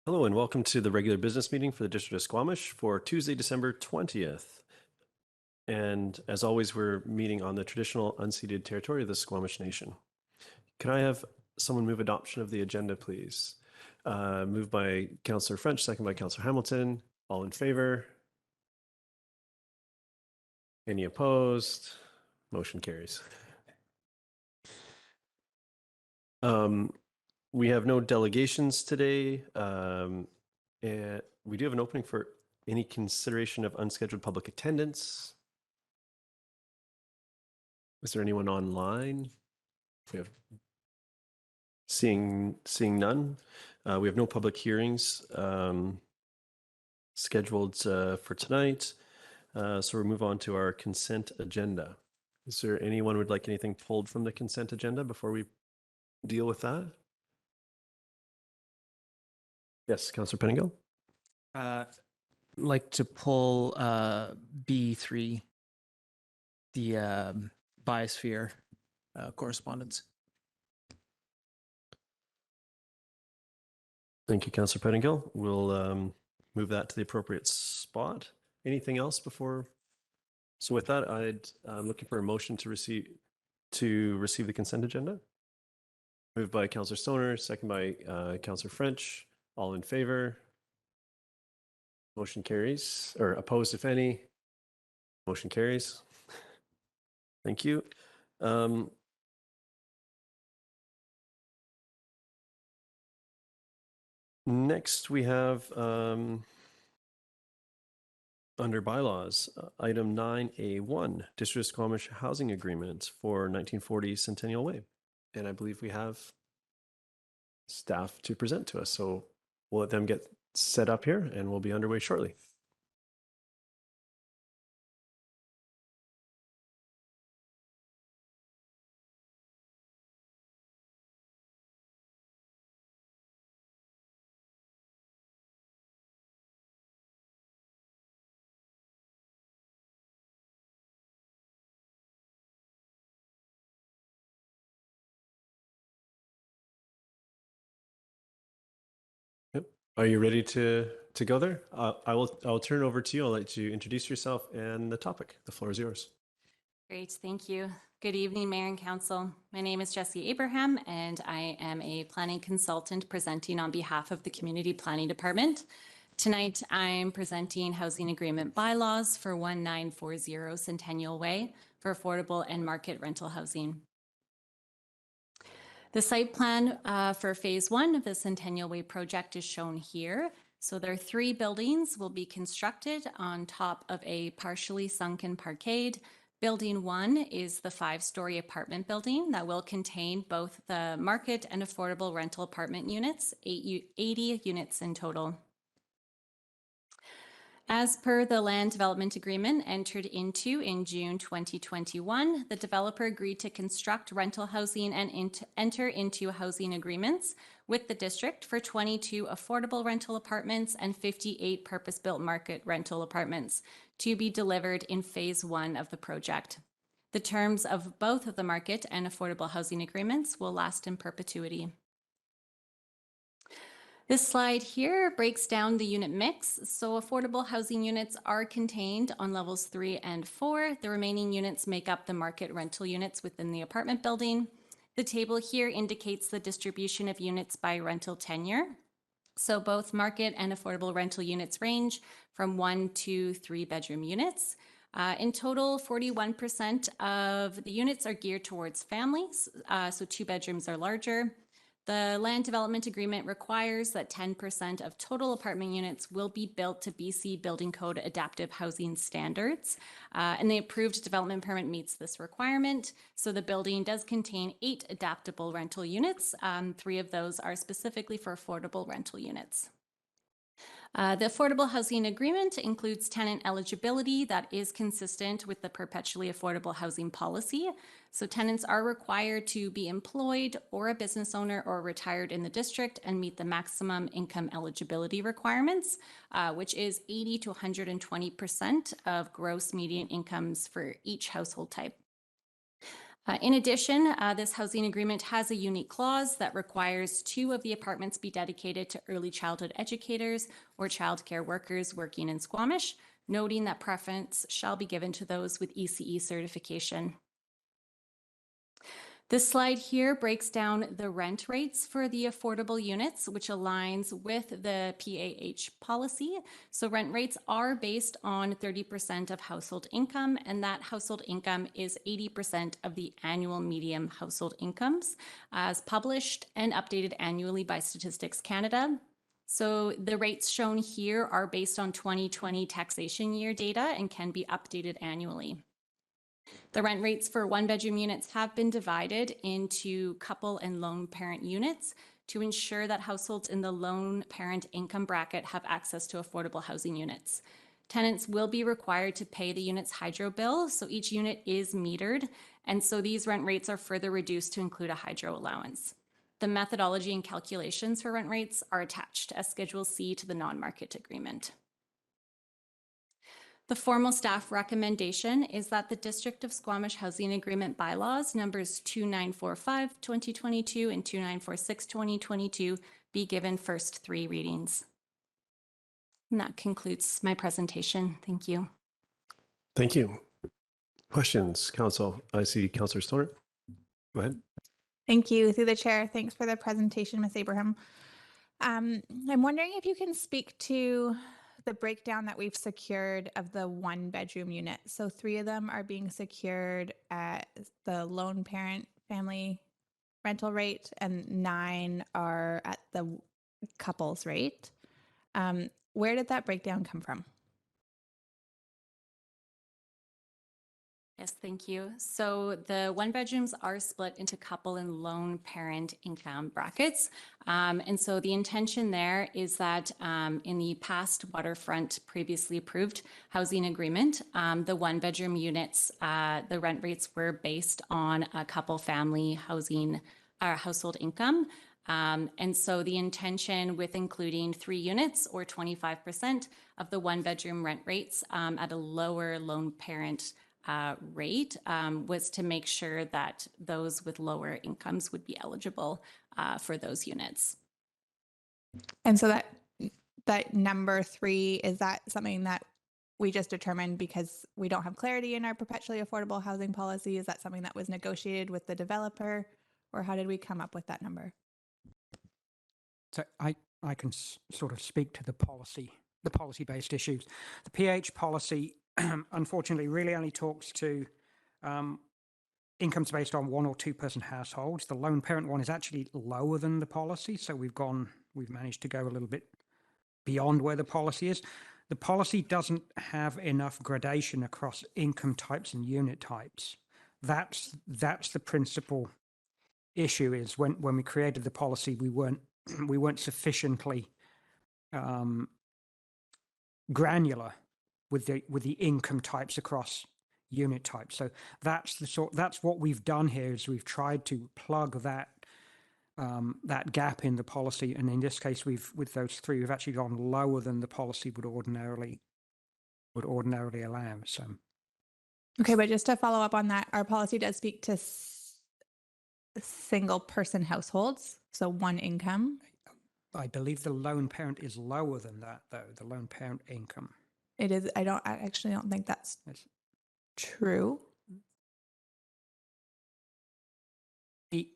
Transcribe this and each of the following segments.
Hello and welcome to the regular business meeting for the District of Squamish for Tuesday, December 20th. And as always, we're meeting on the traditional unceded territory of the Squamish Nation. Can I have someone move adoption of the agenda, please? Moved by Councillor French, second by Councillor Hamilton. All in favor? Any opposed? Motion carries. We have no delegations today. And we do have an opening for any consideration of unscheduled public attendance. Is there anyone online? We have seeing none. We have no public hearings scheduled for tonight. So we'll move on to our consent agenda. Is there anyone who would like anything pulled from the consent agenda before we deal with that? Yes, Councillor Pettingill. Like to pull B3, the Biosphere correspondence. Thank you, Councillor Pettingill. We'll move that to the appropriate spot. Anything else before? So with that, I'm looking for a motion to receive the consent agenda. Moved by Councillor Stoner, second by Councillor French. All in favor? Motion carries. Or opposed, if any? Motion carries. Thank you. Next, we have under bylaws, item 9A1, District of Squamish Housing Agreement for 1940 Centennial Way. And I believe we have staff to present to us. So we'll let them get set up here and we'll be underway shortly. Are you ready to go there? I'll turn it over to you. I'll let you introduce yourself and the topic. The floor is yours. Great, thank you. Good evening, Mayor and Council. My name is Jessie Abraham, and I am a planning consultant presenting on behalf of the Community Planning Department. Tonight, I'm presenting housing agreement bylaws for 1940 Centennial Way for affordable and market rental housing. The site plan for phase 1 of the Centennial Way project is shown here. So there are 3 buildings will be constructed on top of a partially sunken parkade. Building 1 is the 5-story apartment building that will contain both the market and affordable rental apartment units, 80 units in total. As per the land development agreement entered into in June 2021, the developer agreed to construct rental housing and enter into housing agreements with the district for 22 affordable rental apartments and 58 purpose-built market rental apartments to be delivered in phase 1 of the project. The terms of both of the market and affordable housing agreements will last in perpetuity. This slide here breaks down the unit mix. So affordable housing units are contained on levels 3 and 4. The remaining units make up the market rental units within the apartment building. The table here indicates the distribution of units by rental tenure. So both market and affordable rental units range from 1 to 3 bedroom units. In total, 41% of the units are geared towards families, so 2 bedrooms or larger. The land development agreement requires that 10% of total apartment units will be built to BC Building Code adaptive housing standards, and the approved development permit meets this requirement. So the building does contain 8 adaptable rental units. 3 of those are specifically for affordable rental units. The affordable housing agreement includes tenant eligibility that is consistent with the perpetually affordable housing policy. So tenants are required to be employed or a business owner or retired in the district and meet the maximum income eligibility requirements, which is 80 to 120% of gross median incomes for each household type. In addition, this housing agreement has a unique clause that requires 2 of the apartments be dedicated to early childhood educators or childcare workers working in Squamish, noting that preference shall be given to those with ECE certification. This slide here breaks down the rent rates for the affordable units, which aligns with the PAH policy. So rent rates are based on 30% of household income, and that household income is 80% of the annual median household incomes, as published and updated annually by Statistics Canada. So the rates shown here are based on 2020 taxation year data and can be updated annually. The rent rates for 1-bedroom units have been divided into couple and lone parent units to ensure that households in the lone parent income bracket have access to affordable housing units. Tenants will be required to pay the unit's hydro bill, so each unit is metered, and so these rent rates are further reduced to include a hydro allowance. The methodology and calculations for rent rates are attached as Schedule C to the non-market agreement. The formal staff recommendation is that the District of Squamish Housing Agreement bylaws numbers 2945/2022 and 2946/2022 be given first 3 readings. And that concludes my presentation. Thank you. Thank you. Questions, Council? I see Councillor Stoner. Go ahead. Thank you. Through the chair, thanks for the presentation, Ms. Abraham. I'm wondering if you can speak to the breakdown that we've secured of the 1-bedroom unit. So 3 of them are being secured at the lone parent family rental rate and 9 are at the couples rate. Where did that breakdown come from? Yes, thank you. So the 1-bedrooms are split into couple and lone parent income brackets. And so the intention there is that in the past waterfront previously approved housing agreement, the 1-bedroom units, the rent rates were based on a couple family housing household income. And so the intention with including 3 units or 25% of the 1-bedroom rent rates at a lower lone parent rate was to make sure that those with lower incomes would be eligible for those units. And so that number 3, is that something that we just determined because we don't have clarity in our perpetually affordable housing policy? Is that something that was negotiated with the developer, or how did we come up with that number? So I can sort of speak to the policy-based issues. The PH policy, unfortunately, really only talks to incomes based on 1 or 2-person households. The lone parent one is actually lower than the policy, so we've managed to go a little bit beyond where the policy is. The policy doesn't have enough gradation across income types and unit types. That's the principal issue. Is when we created the policy, we weren't sufficiently granular with the income types across unit types. So that's what we've done here, is we've tried to plug that gap in the policy, and in this case, with those 3, we've actually gone lower than the policy would ordinarily allow. So, Okay, but just to follow up on that, our policy does speak to single person households, so 1 income. I believe the lone parent is lower than that, though. The lone parent income. It is. I actually don't think that's true.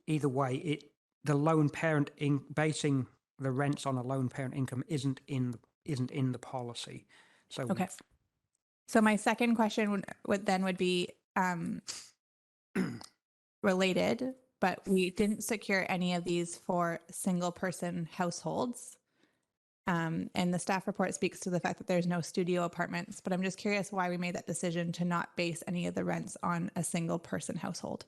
Either way, the lone parent basing the rents on a lone parent income isn't in the policy. So okay. So my second question would be related, but we didn't secure any of these for single person households. And the staff report speaks to the fact that there's no studio apartments, but I'm just curious why we made that decision to not base any of the rents on a single person household.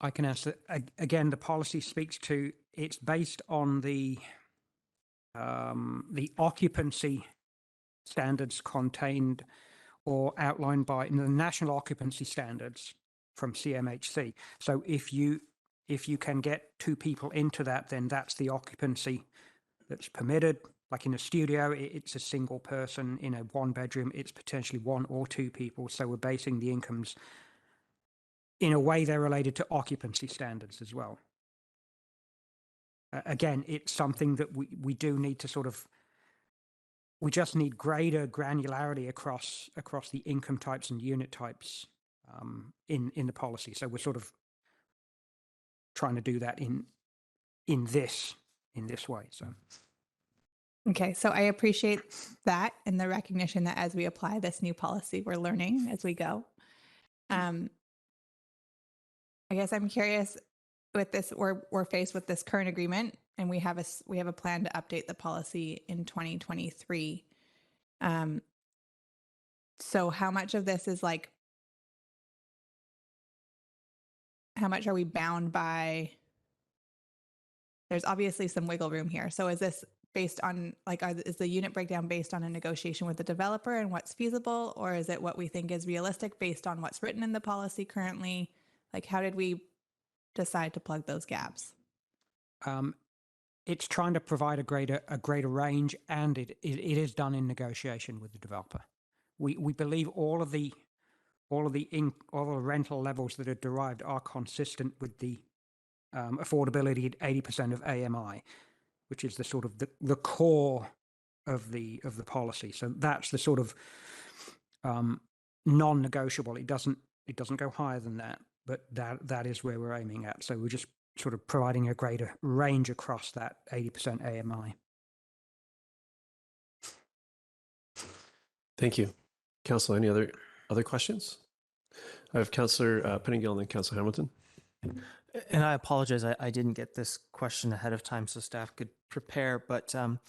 I can answer. Again, the policy speaks to, it's based on the occupancy standards contained or outlined by the national occupancy standards from CMHC. So if you can get 2 people into that, then that's the occupancy that's permitted. Like in a studio, it's a single person. In a 1-bedroom, it's potentially 1 or 2 people. So we're basing the incomes in a way, they're related to occupancy standards as well. Again, it's something that we do need to sort of, we just need greater granularity across the income types and unit types in the policy. So we're sort of trying to do that in this way. So. Okay, so I appreciate that and the recognition that as we apply this new policy, we're learning as we go. I guess I'm curious with this, we're faced with this current agreement and we have a plan to update the policy in 2023. So how much of this is like, how much are we bound by? There's obviously some wiggle room here. So is this based on like, is the unit breakdown based on a negotiation with the developer and what's feasible, or is it what we think is realistic based on what's written in the policy currently? Like, how did we decide to plug those gaps? It's trying to provide a greater range, and it is done in negotiation with the developer. We believe all of the rental levels that are derived are consistent with the affordability at 80% of AMI, which is the sort of the core of the policy. So that's the sort of non-negotiable. It doesn't go higher than that, but that is where we're aiming at. So we're just sort of providing a greater range across that 80% AMI. Thank you. Councillor, any other questions? I have Councillor Pettingill and then Councillor Hamilton. And I apologize, I didn't get this question ahead of time so staff could prepare, but and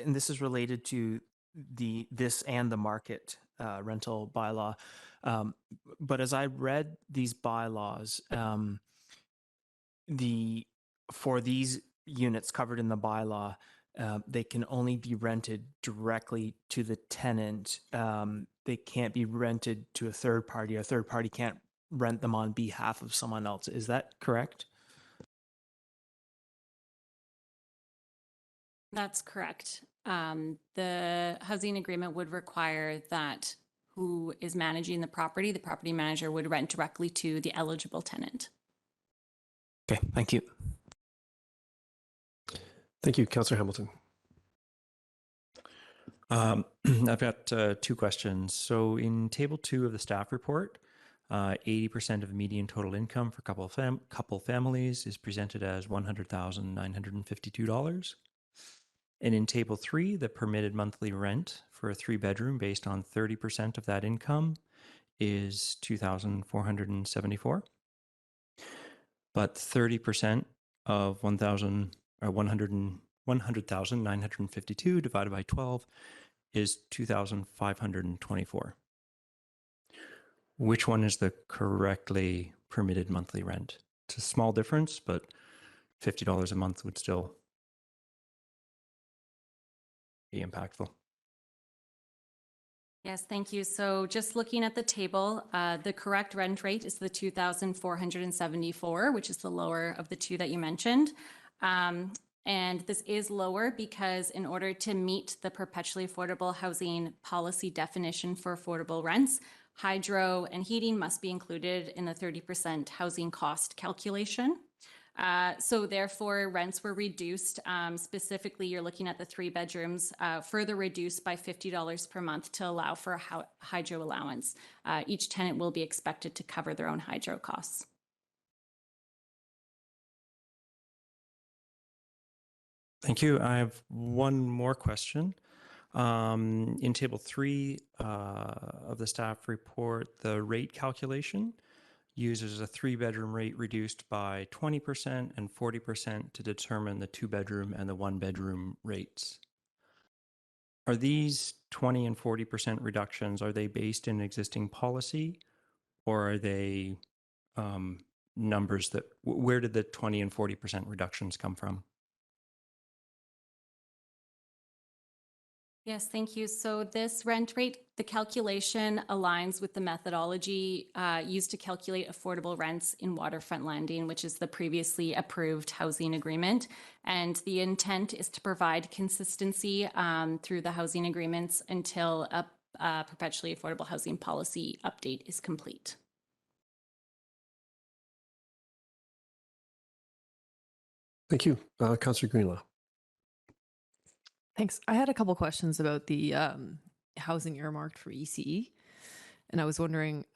this is related to this and the market rental bylaw. But as I read these bylaws, for these units covered in the bylaw, they can only be rented directly to the tenant. They can't be rented to a third party. A third party can't rent them on behalf of someone else. Is that correct? That's correct. The housing agreement would require that who is managing the property manager would rent directly to the eligible tenant. Okay, thank you. Thank you, Councillor Hamilton. I've got two questions. So in table 2 of the staff report, 80% of median total income for couple families is presented as $100,952. And in table 3, the permitted monthly rent for a 3-bedroom based on 30% of that income is $2,474. But 30% of 100,952 divided by 12 is 2,524. Which one is the correctly permitted monthly rent? It's a small difference, but $50 a month would still be impactful. Yes, thank you. So just looking at the table, the correct rent rate is the $2,474, which is the lower of the two that you mentioned. And this is lower because in order to meet the perpetually affordable housing policy definition for affordable rents, hydro and heating must be included in the 30% housing cost calculation. So therefore, rents were reduced. Specifically, you're looking at the 3 bedrooms, further reduced by $50 per month to allow for a hydro allowance. Each tenant will be expected to cover their own hydro costs. Thank you. I have one more question. In table 3 of the staff report, the rate calculation uses a 3-bedroom rate reduced by 20% and 40% to determine the 2-bedroom and the 1-bedroom rates. Are these 20 and 40% reductions, are they based in existing policy, or are they numbers that, where did the 20 and 40% reductions come from? Yes, thank you. So this rent rate, the calculation aligns with the methodology used to calculate affordable rents in waterfront landing, which is the previously approved housing agreement. And the intent is to provide consistency through the housing agreements until a perpetually affordable housing policy update is complete. Thank you. Councillor Greenlaw. Thanks. I had a couple questions about the housing earmarked for ECE, and I was wondering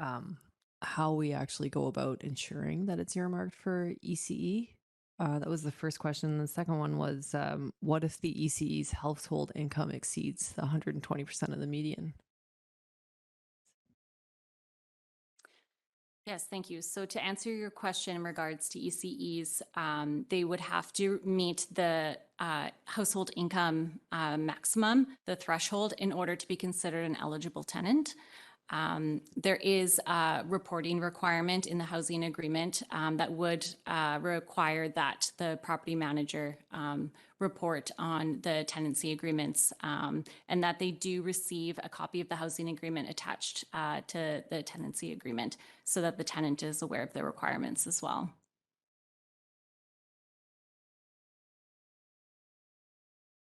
how we actually go about ensuring that it's earmarked for ECE. That was the first question. The second one was, what if the ECE's household income exceeds 120% of the median? Yes, thank you. So to answer your question in regards to ECEs, they would have to meet the household income maximum, the threshold, in order to be considered an eligible tenant. There is a reporting requirement in the housing agreement that would require that the property manager report on the tenancy agreements and that they do receive a copy of the housing agreement attached to the tenancy agreement so that the tenant is aware of the requirements as well.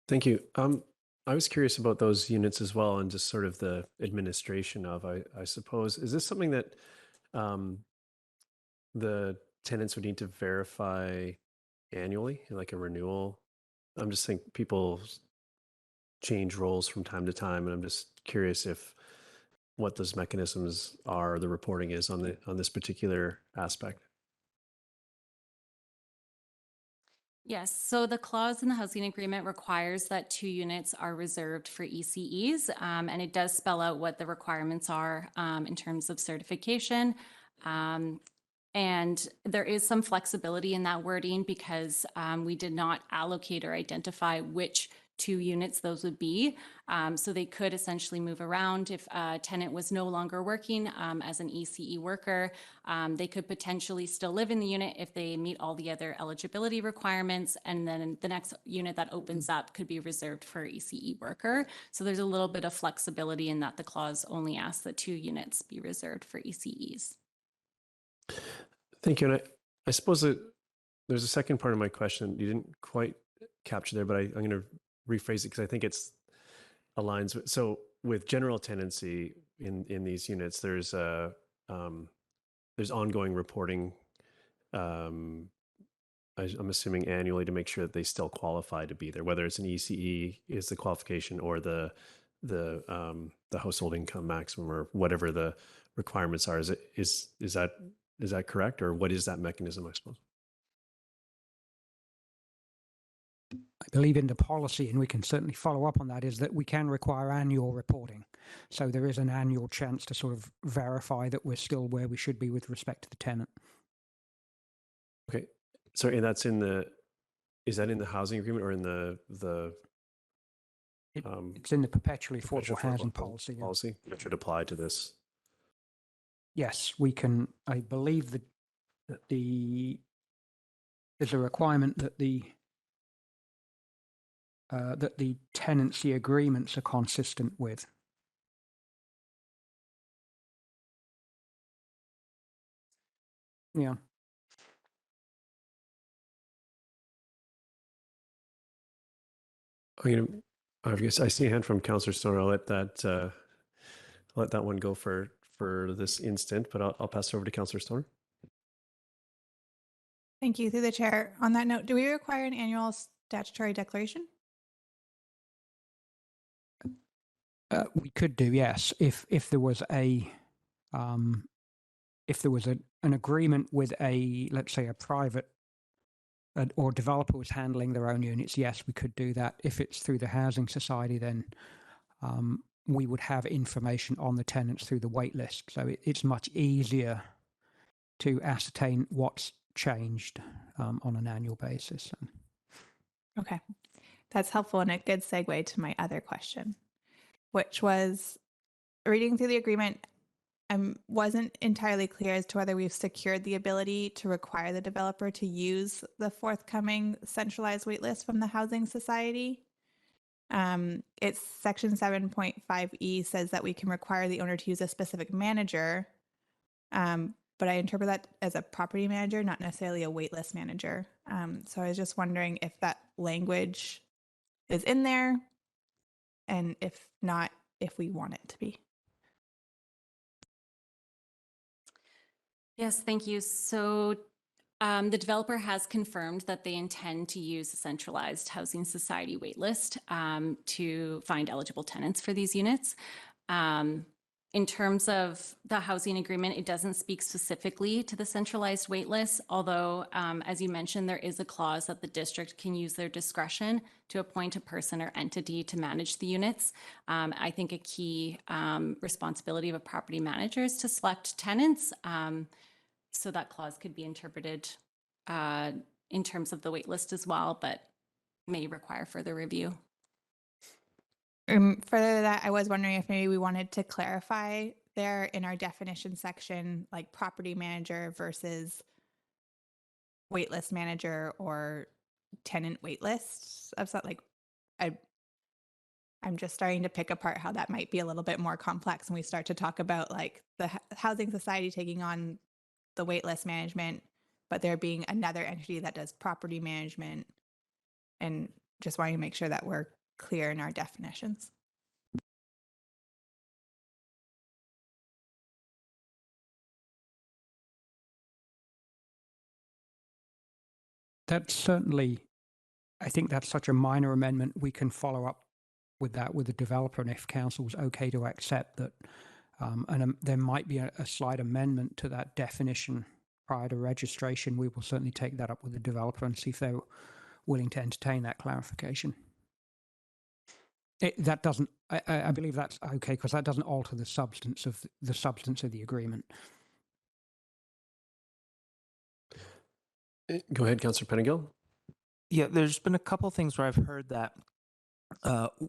Thank you. I was curious about those units as well and just sort of the administration of, I suppose. Is this something that the tenants would need to verify annually, like a renewal? I'm just thinking people change roles from time to time, and I'm just curious if what those mechanisms are, or the reporting is on this particular aspect. Yes, so the clause in the housing agreement requires that 2 units are reserved for ECEs, and it does spell out what the requirements are in terms of certification. And there is some flexibility in that wording because we did not allocate or identify which 2 units those would be. So they could essentially move around if a tenant was no longer working as an ECE worker. They could potentially still live in the unit if they meet all the other eligibility requirements. And then the next unit that opens up could be reserved for ECE worker. So there's a little bit of flexibility in that the clause only asks that 2 units be reserved for ECEs. Thank you. And I suppose that there's a second part of my question you didn't quite capture there, but I'm going to rephrase it because I think it's aligns with, so with general tenancy in these units, there's ongoing reporting. I'm assuming annually to make sure that they still qualify to be there, whether it's an ECE is the qualification or the household income maximum or whatever the requirements are. Is that correct, or what is that mechanism, I suppose? I believe in the policy, and we can certainly follow up on that, is that we can require annual reporting. So there is an annual chance to sort of verify that we're still where we should be with respect to the tenant. Okay. So, and that's is that in the housing agreement or in It's in the perpetually affordable housing policy. Yeah. Policy that should apply to this? Yes, we can. I believe that there's a requirement that the tenancy agreements are consistent with. Yeah. I guess I see a hand from Councillor Stoner. I'll let that one go for this instant, but I'll pass it over to Councillor Stoner. Thank you. Through the chair. On that note, do we require an annual statutory declaration? We could do, yes, if there was an agreement with let's say a private or developer was handling their own units, yes, we could do that. If it's through the housing society, then we would have information on the tenants through the wait list. So it's much easier to ascertain what's changed on an annual basis. Okay, that's helpful and a good segue to my other question, which was reading through the agreement. I wasn't entirely clear as to whether we've secured the ability to require the developer to use the forthcoming centralized waitlist from the Housing Society. It's section 7.5E says that we can require the owner to use a specific manager, but I interpret that as a property manager, not necessarily a waitlist manager. So I was just wondering if that language is in there, and if not, if we want it to be. Yes, thank you. So The developer has confirmed that they intend to use a centralized housing society waitlist to find eligible tenants for these units. In terms of the housing agreement, it doesn't speak specifically to the centralized waitlist, although, as you mentioned, there is a clause that the district can use their discretion to appoint a person or entity to manage the units. I think a key responsibility of a property manager is to select tenants. So that clause could be interpreted in terms of the waitlist as well, but may require further review. Further to that, I was wondering if maybe we wanted to clarify there in our definition section, like property manager versus waitlist manager or tenant waitlists of something. Like I'm just starting to pick apart how that might be a little bit more complex when we start to talk about like the housing society taking on the waitlist management, but there being another entity that does property management, and just wanting to make sure that we're clear in our definitions. That's certainly, I think that's such a minor amendment. We can follow up with that with the developer, and if council's okay to accept that, there might be a slight amendment to that definition prior to registration, we will certainly take that up with the developer and see if they're willing to entertain that clarification. That doesn't, I believe that's okay, because that doesn't alter the substance of the agreement. Go ahead, Councillor Pettingill. Yeah, there's been a couple things where I've heard that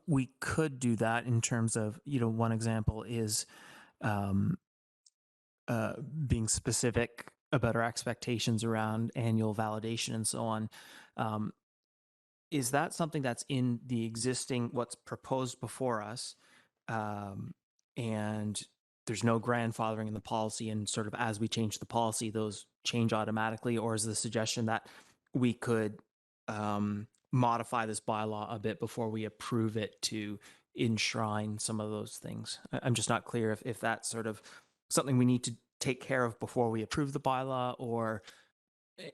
we could do that in terms of, one example is being specific about our expectations around annual validation and so on. Is that something that's in the existing, what's proposed before us, and there's no grandfathering in the policy, and sort of as we change the policy, those change automatically? Or is the suggestion that we could modify this bylaw a bit before we approve it to enshrine some of those things? I'm just not clear if that's sort of something we need to take care of before we approve the bylaw,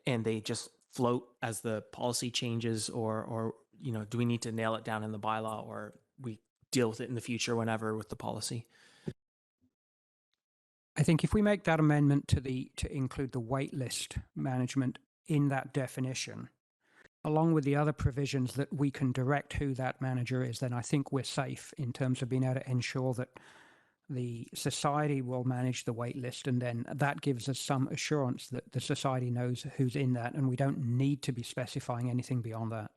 and they just float as the policy changes, or do we need to nail it down in the bylaw, or we deal with it in the future whenever with the policy? I think if we make that amendment to include the waitlist management in that definition, along with the other provisions that we can direct who that manager is, then I think we're safe in terms of being able to ensure that the society will manage the wait list, and then that gives us some assurance that the society knows who's in that, and we don't need to be specifying anything beyond that.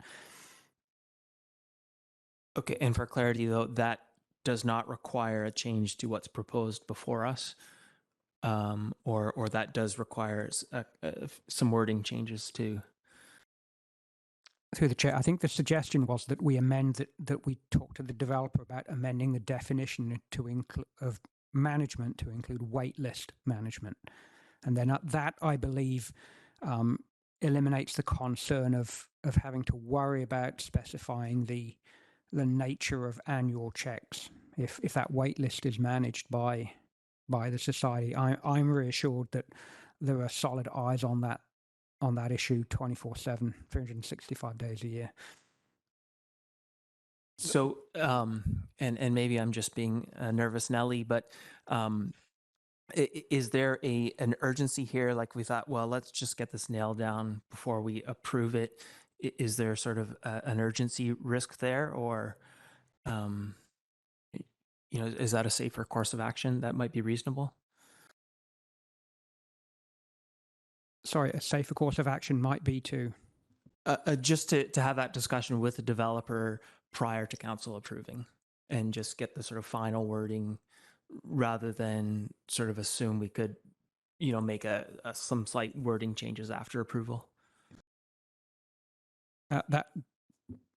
Okay, and for clarity though, that does not require a change to what's proposed before us, or that does require some wording changes too. Through the chair, I think the suggestion was that we amend that we talk to the developer about amending the definition of management to include waitlist management, and then that I believe eliminates the concern of having to worry about specifying the nature of annual checks if that waitlist is managed by the society. I'm reassured that there are solid eyes on that issue 24/7, 365 days a year. So, and maybe I'm just being a nervous Nelly, but is there an urgency here? Like we thought, well, let's just get this nailed down before we approve it. Is there sort of an urgency risk there, or, is that a safer course of action that might be reasonable? Sorry, a safer course of action might be to just to have that discussion with the developer prior to council approving, and just get the sort of final wording, rather than sort of assume we could, make some slight wording changes after approval.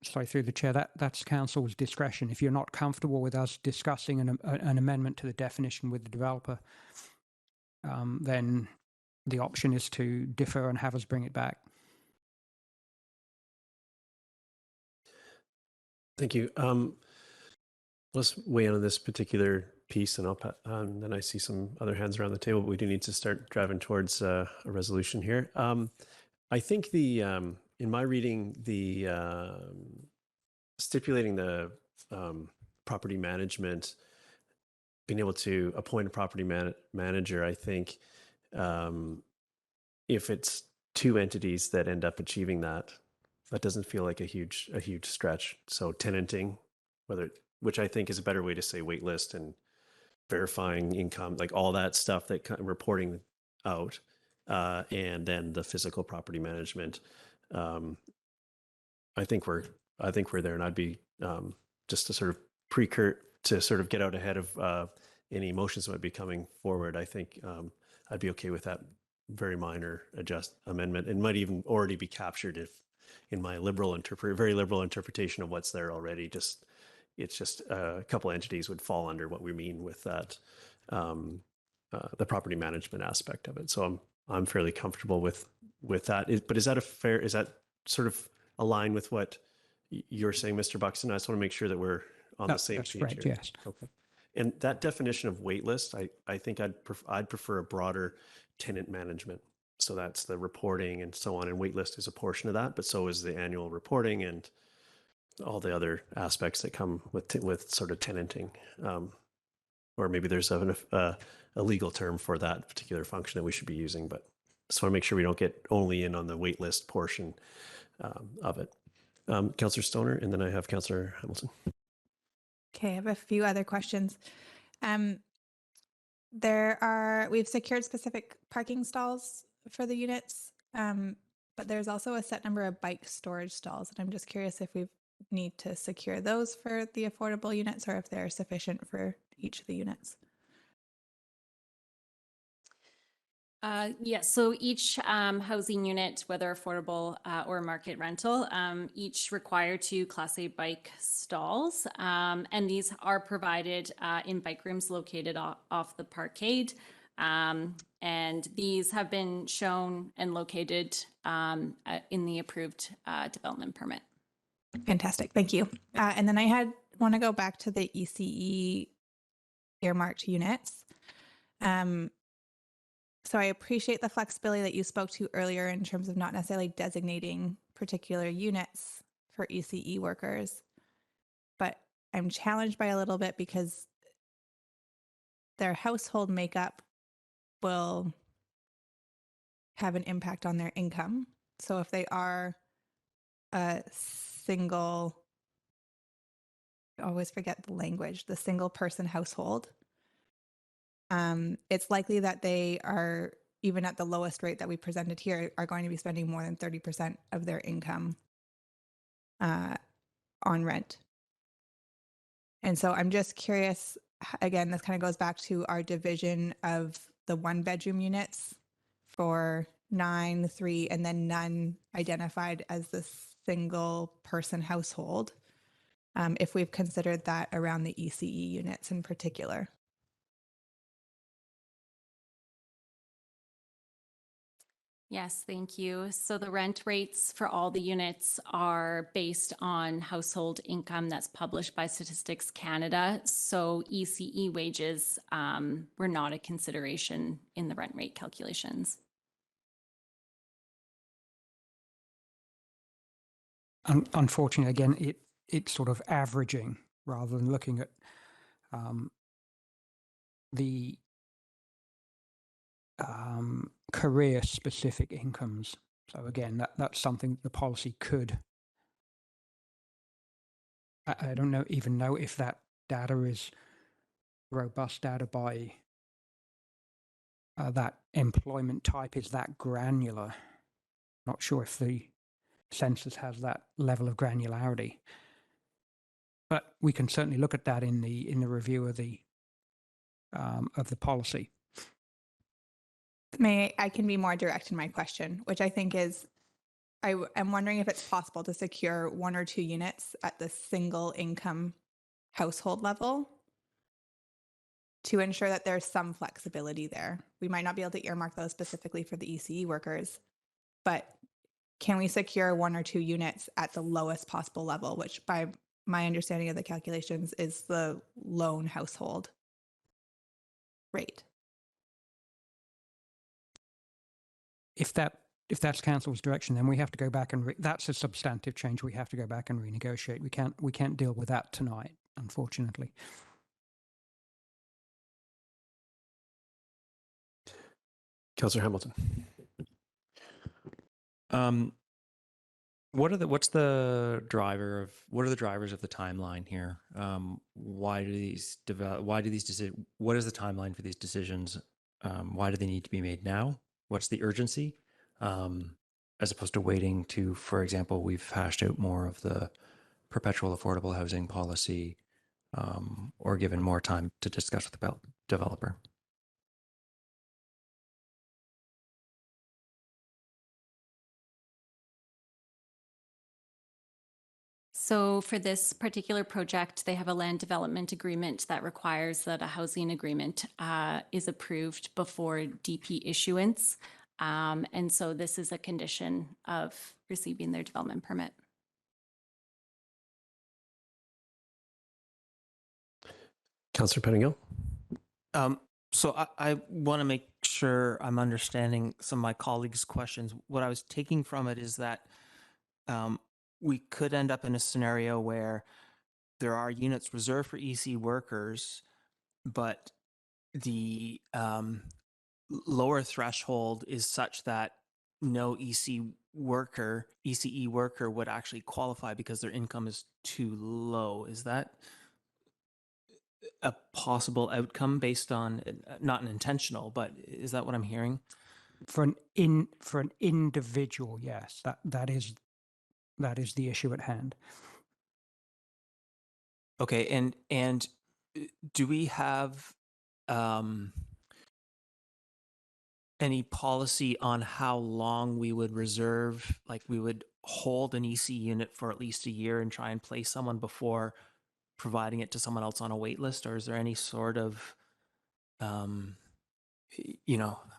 Sorry, through the chair, that's council's discretion. If you're not comfortable with us discussing an amendment to the definition with the developer, then the option is to defer and have us bring it back. Thank you. Let's weigh in on this particular piece, and then I see some other hands around the table, but we do need to start driving towards a resolution here. I think in my reading, the stipulating the property management, being able to appoint a property manager, I think if it's two entities that end up achieving that, that doesn't feel like a huge stretch. So tenanting, which I think is a better way to say wait list and verifying income, like all that stuff that reporting out, and then the physical property management. I think we're there, and I'd be just to sort of to sort of get out ahead of any motions that might be coming forward. I think I'd be okay with that very minor amendment. It might even already be captured if in my very liberal interpretation of what's there already. It's just a couple entities would fall under what we mean with that, the property management aspect of it. So I'm fairly comfortable with that. But is that sort of align with what you're saying, Mr. Buxton? I just want to make sure that we're on the same That's page correct, here. yes. Okay. And that definition of wait list, I think I'd prefer a broader tenant management. So that's the reporting and so on. And wait list is a portion of that, but so is the annual reporting and all the other aspects that come with sort of tenanting. Or maybe there's a legal term for that particular function that we should be using, but just want to make sure we don't get only in on the wait list portion of it. Councillor Stoner, and then I have Councillor Hamilton. Okay, I have a few other questions. We've secured specific parking stalls for the units, but there's also a set number of bike storage stalls. And I'm just curious if we need to secure those for the affordable units or if they're sufficient for each of the units. Yes, so each housing unit, whether affordable or market rental, each require 2 Class A bike stalls. And these are provided in bike rooms located off the parkade. And these have been shown and located in the approved development permit. Fantastic, thank you. And then I want to go back to the ECE earmarked units. So I appreciate the flexibility that you spoke to earlier in terms of not necessarily designating particular units for ECE workers, but I'm challenged by a little bit because their household makeup will have an impact on their income. So if they are a single, I always forget the language, the single person household, it's likely that they are, even at the lowest rate that we presented here, are going to be spending more than 30% of their income on rent. And so I'm just curious, again, this kind of goes back to our division of the 1-bedroom units for 9, 3, and then none identified as the single person household, if we've considered that around the ECE units in particular. Yes, thank you. So the rent rates for all the units are based on household income that's published by Statistics Canada. So ECE wages were not a consideration in the rent rate calculations. Unfortunately, again, it's sort of averaging rather than looking at the career-specific incomes. So again, that's something the policy could. I don't even know if that data is robust data by that employment type is that granular. Not sure if the census has that level of granularity, but we can certainly look at that in the review of the policy. I can be more direct in my question, which I think is, I'm wondering if it's possible to secure 1 or 2 units at the single income household level to ensure that there's some flexibility there. We might not be able to earmark those specifically for the ECE workers, but can we secure 1 or 2 units at the lowest possible level, which by my understanding of the calculations is the lone household? rate. If that's council's direction, then we have to go back and that's a substantive change. We have to go back and renegotiate. We can't deal with that tonight, unfortunately. Councillor Hamilton. What are the drivers of the timeline here? What is the timeline for these decisions? Why do they need to be made now? What's the urgency? As opposed to waiting to, for example, we've hashed out more of the perpetual affordable housing policy, or given more time to discuss with the developer. So for this particular project, they have a land development agreement that requires that a housing agreement is approved before DP issuance. And so this is a condition of receiving their development permit. Councillor Pettingill. So I want to make sure I'm understanding some of my colleagues' questions. What I was taking from it is that we could end up in a scenario where there are units reserved for EC workers, but the lower threshold is such that no ECE worker would actually qualify because their income is too low. Is that a possible outcome based on, not an intentional, but is that what I'm hearing? For an individual, yes, that is the issue at hand. Okay, and do we have any policy on how long we would reserve, like we would hold an EC unit for at least a year and try and place someone before providing it to someone else on a wait list? Or is there any sort of,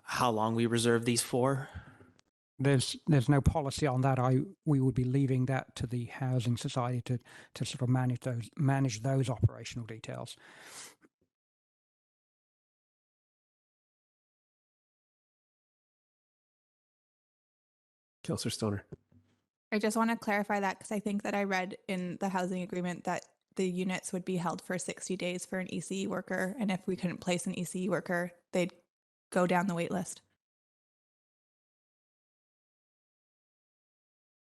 how long we reserve these for? There's no policy on that. We would be leaving that to the housing society to sort of manage those operational details. Councillor Stoner. I just want to clarify that because I think that I read in the housing agreement that the units would be held for 60 days for an ECE worker. And if we couldn't place an ECE worker, they'd go down the wait list.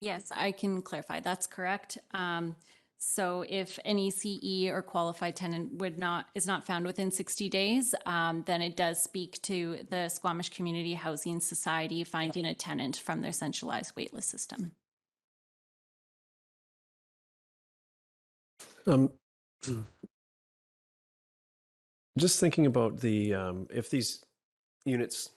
Yes, I can clarify. That's correct. So if an ECE or qualified tenant is not found within 60 days, then it does speak to the Squamish Community Housing Society finding a tenant from their centralized waitlist system. Just thinking about the if these units,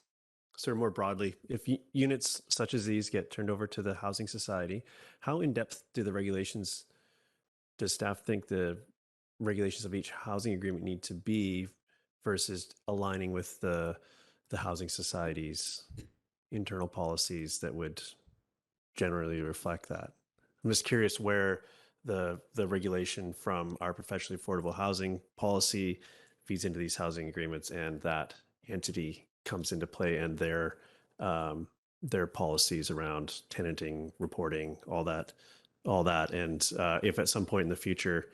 sort of more broadly, if units such as these get turned over to the housing society, how in depth do the regulations? Does staff think the regulations of each housing agreement need to be versus aligning with the housing society's internal policies that would generally reflect that? I'm just curious where the regulation from our professionally affordable housing policy feeds into these housing agreements, and that entity comes into play, and their policies around tenanting, reporting, all that. And if at some point in the future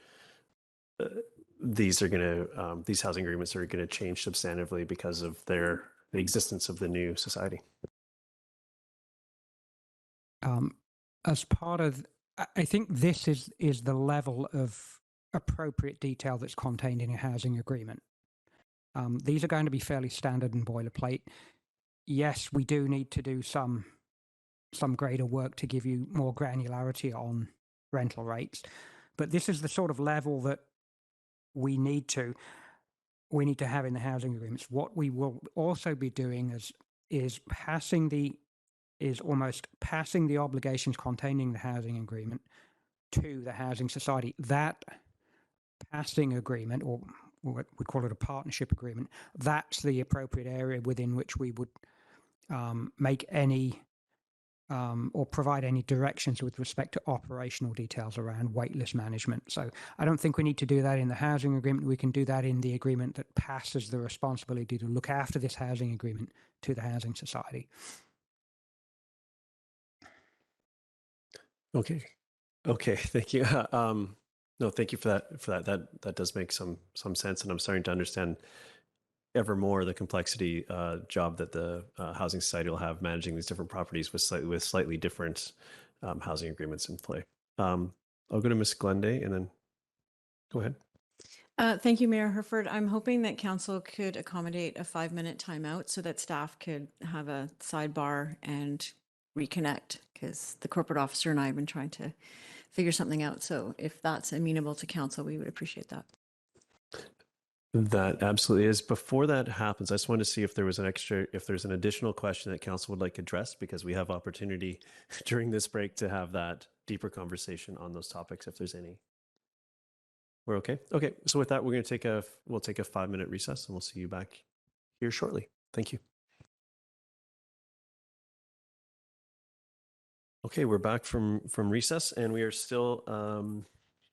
these housing agreements are going to change substantively because of the existence of the new society. As part of, I think this is the level of appropriate detail that's contained in a housing agreement. These are going to be fairly standard and boilerplate. Yes, we do need to do some greater work to give you more granularity on rental rates, but this is the sort of level that we need to have in the housing agreements. What we will also be doing is almost passing the obligations containing the housing agreement to the housing society. That passing agreement, or we call it a partnership agreement, that's the appropriate area within which we would make any or provide any directions with respect to operational details around waitlist management. So I don't think we need to do that in the housing agreement. We can do that in the agreement that passes the responsibility to look after this housing agreement to the Housing Society. Okay. Okay. Thank you. No, thank you for that. That does make some sense, and I'm starting to understand ever more the complexity job that the Housing Society will have managing these different properties with slightly different housing agreements in play. I'll go to Ms. Glenday and then go ahead. Thank you, Mayor Herford. I'm hoping that council could accommodate a 5-minute timeout so that staff could have a sidebar and reconnect, because the corporate officer and I have been trying to figure something out. So if that's amenable to council, we would appreciate that. That absolutely is. Before that happens, I just wanted to see if there's an additional question that council would like addressed, because we have opportunity during this break to have that deeper conversation on those topics if there's any. We're okay? Okay. So with that, we'll take a 5-minute recess and we'll see you back here shortly. Thank you. Okay, we're back from recess and we are still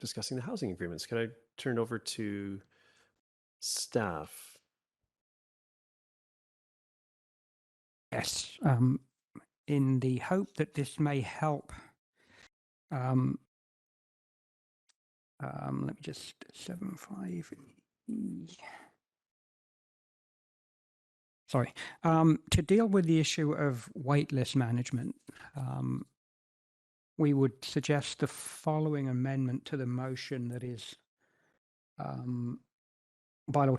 discussing the housing agreements. Could I turn it over to staff? Yes, in the hope that this may help, let me just 7.5. Sorry. To deal with the issue of waitlist management, we would suggest the following amendment to the motion, that is Bylaw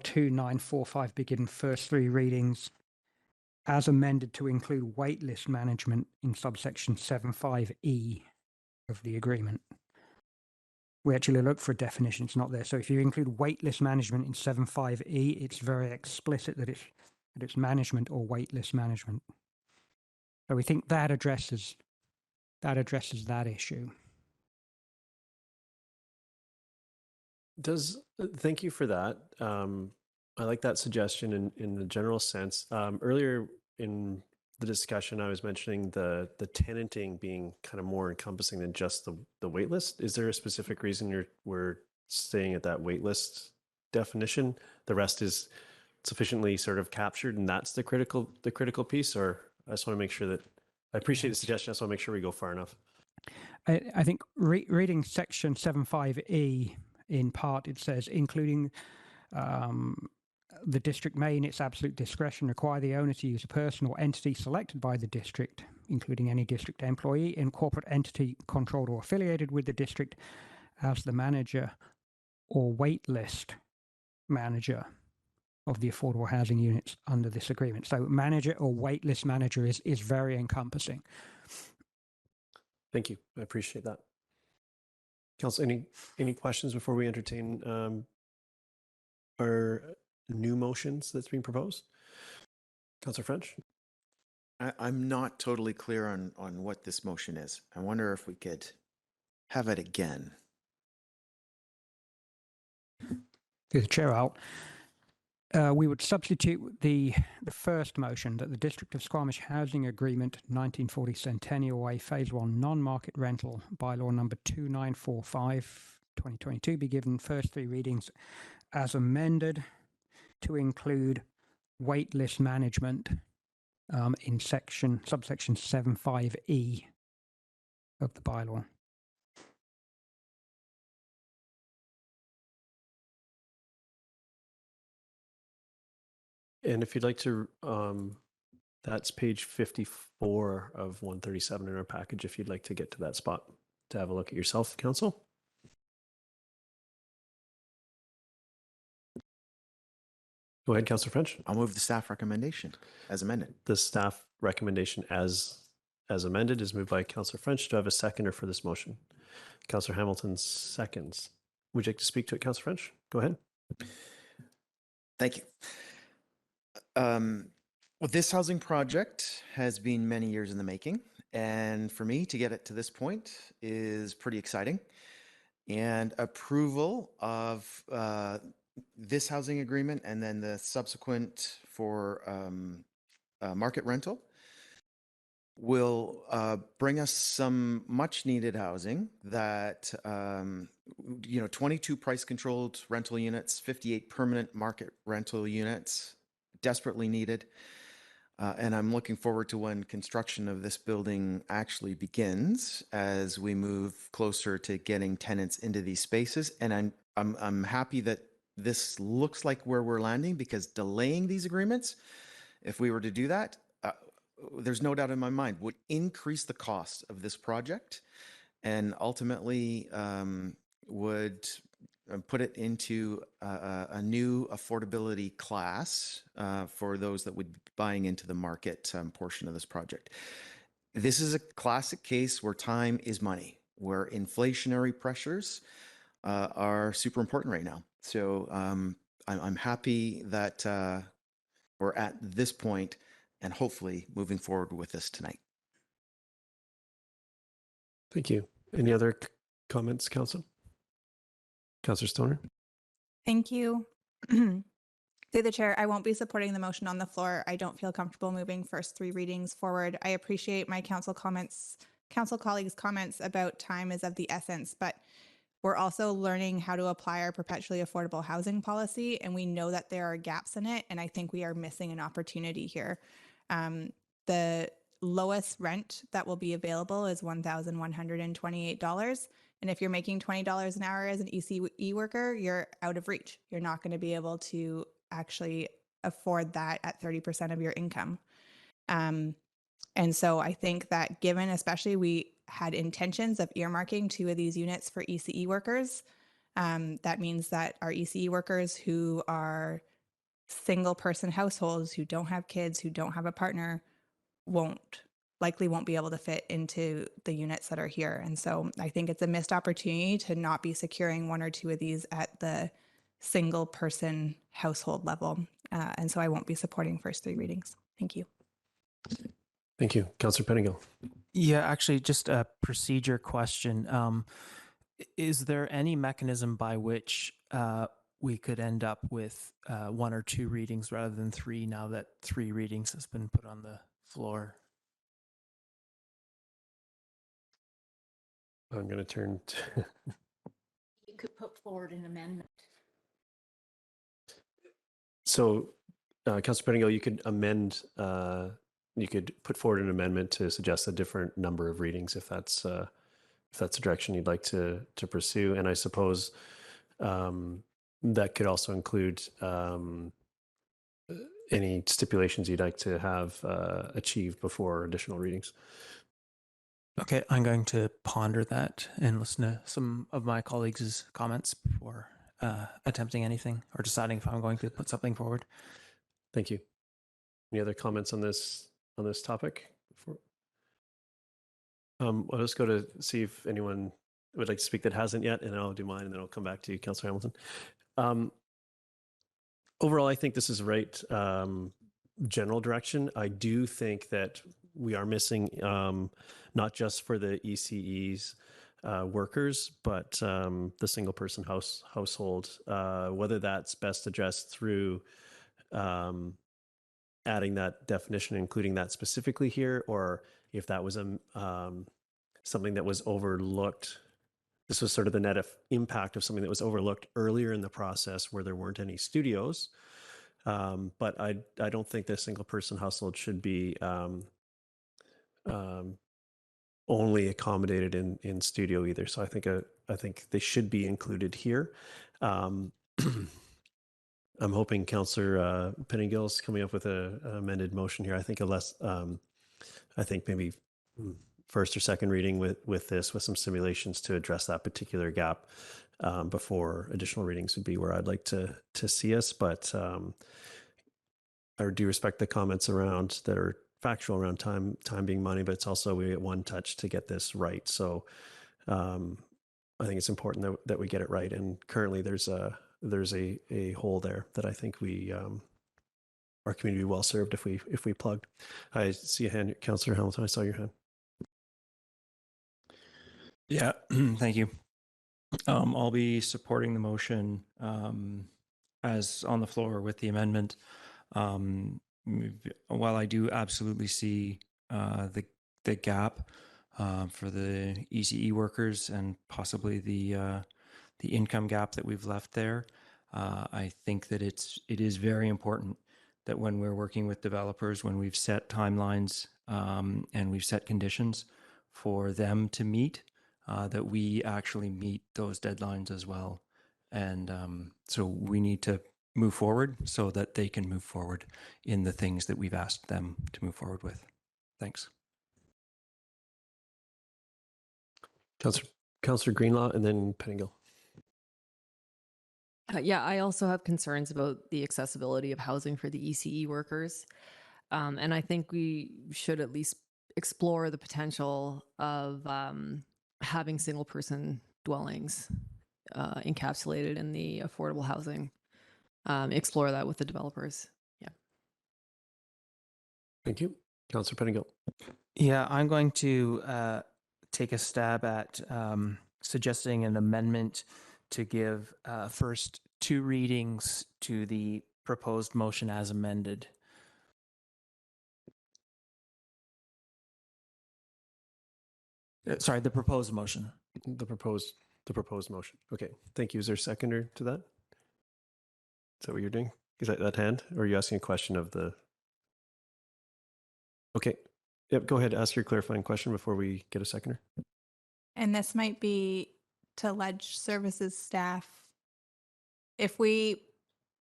2945 be given first 3 readings as amended to include waitlist management in subsection 7.5e of the agreement. We actually look for a definition, it's not there. So if you include waitlist management in 7.5e, it's very explicit that it's management or waitlist management. So we think that addresses that issue. Thank you for that. I like that suggestion in the general sense. Earlier in the discussion, I was mentioning the tenanting being kind of more encompassing than just the wait list. Is there a specific reason we're staying at that wait list definition? The rest is sufficiently sort of captured, and that's the critical piece? Or I just want to make sure that I appreciate the suggestion. I just want to make sure we go far enough. I think reading section 7.5e, in part, it says, including the district may, in its absolute discretion, require the owner to use a person or entity selected by the district, including any district employee and corporate entity controlled or affiliated with the district, as the manager or wait list manager of the affordable housing units under this agreement. So manager or wait list manager is very encompassing. Thank you. I appreciate that. Council, any questions before we entertain our new motions that's being proposed? Councillor French? I'm not totally clear on what this motion is. I wonder if we could have it again. Through the chair out. We would substitute the first motion, that the District of Squamish Housing Agreement 1940 Centennial Way Phase 1 Non-Market Rental Bylaw number 2945 2022 be given first 3 readings as amended to include waitlist management in subsection 7.5e of the bylaw. And if you'd like to, that's page 54 of 137 in our package, if you'd like to get to that spot to have a look at yourself, Council. Go ahead, Councillor French. I'll move the staff recommendation as amended. The staff recommendation as amended is moved by Councillor French. Do I have a seconder for this motion? Councillor Hamilton seconds. Would you like to speak to it, Councillor French? Go ahead. Thank you. Well, this housing project has been many years in the making, and for me to get it to this point is pretty exciting. And approval of this housing agreement and then the subsequent for market rental will bring us some much needed housing that, 22 price controlled rental units, 58 permanent market rental units, desperately needed. And I'm looking forward to when construction of this building actually begins as we move closer to getting tenants into these spaces. And I'm happy that this looks like where we're landing, because delaying these agreements, if we were to do that, there's no doubt in my mind, would increase the cost of this project and ultimately would put it into a new affordability class for those that would be buying into the market portion of this project. This is a classic case where time is money, where inflationary pressures are super important right now. So I'm happy that we're at this point and hopefully moving forward with this tonight. Thank you. Any other comments, Council? Councillor Stoner? Thank you. Through the chair, I won't be supporting the motion on the floor. I don't feel comfortable moving first 3 readings forward. I appreciate my council colleagues' comments about time is of the essence, but we're also learning how to apply our perpetually affordable housing policy, and we know that there are gaps in it, and I think we are missing an opportunity here. The lowest rent that will be available is $1,128. And if you're making $20 an hour as an ECE worker, you're out of reach. You're not going to be able to actually afford that at 30% of your income. And so I think that given, especially we had intentions of earmarking 2 of these units for ECE workers, that means that our ECE workers who are single person households, who don't have kids, who don't have a partner, likely won't be able to fit into the units that are here. And so I think it's a missed opportunity to not be securing 1 or 2 of these at the single person household level. And so I won't be supporting first 3 readings. Thank you. Thank you. Councillor Pettingill? Yeah, actually, just a procedure question. Is there any mechanism by which we could end up with 1 or 2 readings rather than 3 now that 3 readings has been put on the floor? I'm going to turn to... You could put forward an amendment. So, Councillor Pettingill, you could amend, you could put forward an amendment to suggest a different number of readings if that's the direction you'd like to pursue. And I suppose that could also include any stipulations you'd like to have achieved before additional readings. Okay, I'm going to ponder that and listen to some of my colleagues' comments before attempting anything or deciding if I'm going to put something forward. Thank you. Any other comments on this topic? I'll just go to see if anyone would like to speak that hasn't yet, and I'll do mine, and then I'll come back to you, Councillor Hamilton. Overall, I think this is the right general direction. I do think that we are missing, not just for the ECEs workers, but the single person household, whether that's best addressed through adding that definition, including that specifically here, or if that was something that was overlooked. This was sort of the net impact of something that was overlooked earlier in the process where there weren't any studios. But I don't think the single person household should be only accommodated in studio either. So I think they should be included here. I'm hoping Councillor Pettingill's coming up with an amended motion here. I think I think maybe first or second reading with this, with some simulations to address that particular gap before additional readings would be where I'd like to see us. But I do respect the comments around that are factual around time being money, but it's also we get one touch to get this right. So I think it's important that we get it right. And currently there's a hole there that I think our community well served if we plugged. I see a hand, Councillor Hamilton. I saw your hand. Yeah, thank you. I'll be supporting the motion as on the floor with the amendment. While I do absolutely see the the gap for the ECE workers and possibly the income gap that we've left there. I think that it is very important that when we're working with developers, when we've set timelines and we've set conditions for them to meet, that we actually meet those deadlines as well. And so we need to move forward so that they can move forward in the things that we've asked them to move forward with. Thanks. Councillor Greenlaw and then Pettingill. Yeah, I also have concerns about the accessibility of housing for the ECE workers. And I think we should at least explore the potential of having single person dwellings encapsulated in the affordable housing. Explore that with the developers. Yeah. Thank you. Councillor Pettingill. Yeah, I'm going to take a stab at suggesting an amendment to give first 2 readings to the proposed motion as amended. Sorry, the proposed motion. The proposed motion. Okay, thank you. Is there a seconder to that? Is that what you're doing? Is that hand? Or are you asking a question of the... Okay. Yep, go ahead. Ask your clarifying question before we get a seconder. And this might be to Ledge Services staff. If we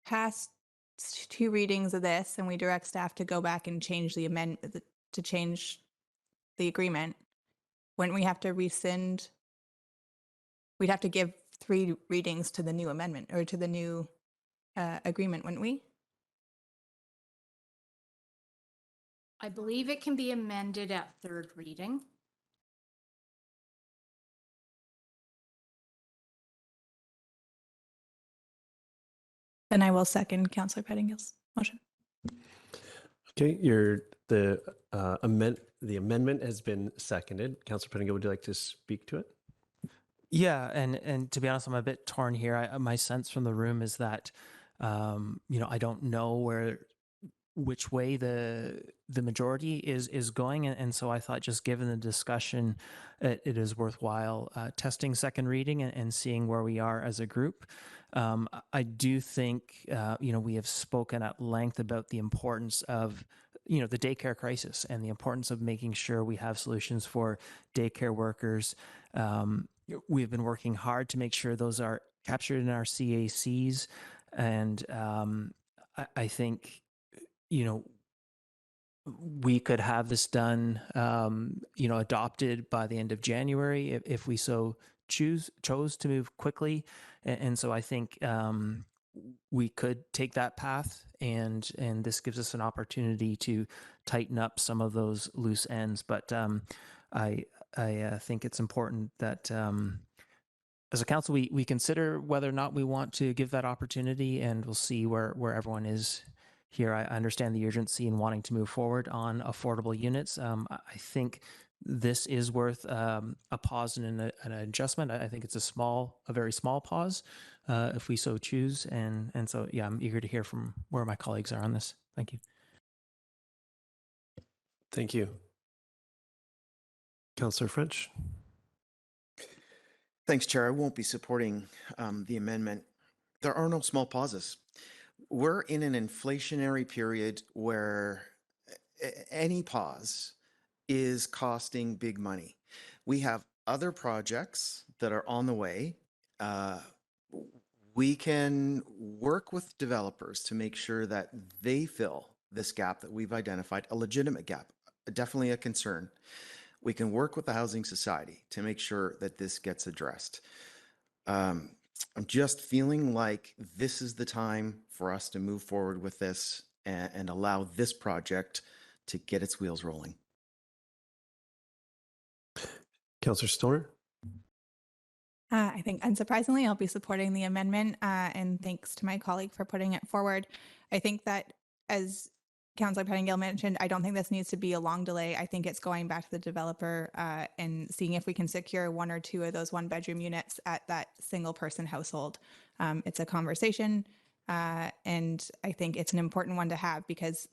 pass 2 readings of this and we direct staff to go back and change the amendment, to change the agreement, wouldn't we have to rescind? We'd have to give 3 readings to the new amendment or to the new agreement, wouldn't we? I believe it can be amended at 3rd reading. Then I will second Councillor Pettingill's motion. Okay, the amendment has been seconded. Councillor Pettingill, would you like to speak to it? Yeah, and to be honest, I'm a bit torn here. My sense from the room is that, I don't know which way the majority is going, and so I thought, just given the discussion, it is worthwhile testing second reading and seeing where we are as a group. I do think we have spoken at length about the importance of the daycare crisis and the importance of making sure we have solutions for daycare workers. We've been working hard to make sure those are captured in our CACs, and I think we could have this done, adopted by the end of January if we so chose to move quickly. And so I think we could take that path, and this gives us an opportunity to tighten up some of those loose ends. But I think it's important that as a council, we consider whether or not we want to give that opportunity, and we'll see where everyone is here. I understand the urgency in wanting to move forward on affordable units. I think this is worth a pause and an adjustment. I think it's a very small pause if we so choose. And so, yeah, I'm eager to hear from where my colleagues are on this. Thank you. Thank you. Councillor French. Thanks, Chair. I won't be supporting the amendment. There are no small pauses. We're in an inflationary period where any pause is costing big money. We have other projects that are on the way. We can work with developers to make sure that they fill this gap that we've identified, a legitimate gap, definitely a concern. We can work with the Housing Society to make sure that this gets addressed. I'm just feeling like this is the time for us to move forward with this and allow this project to get its wheels rolling. Councillor Stoner. I think, unsurprisingly, I'll be supporting the amendment, and thanks to my colleague for putting it forward. I think that, as Councillor Pettingill mentioned, I don't think this needs to be a long delay. I think it's going back to the developer and seeing if we can secure 1 or 2 of those 1-bedroom units at that single person household. It's a conversation, and I think it's an important one to have, because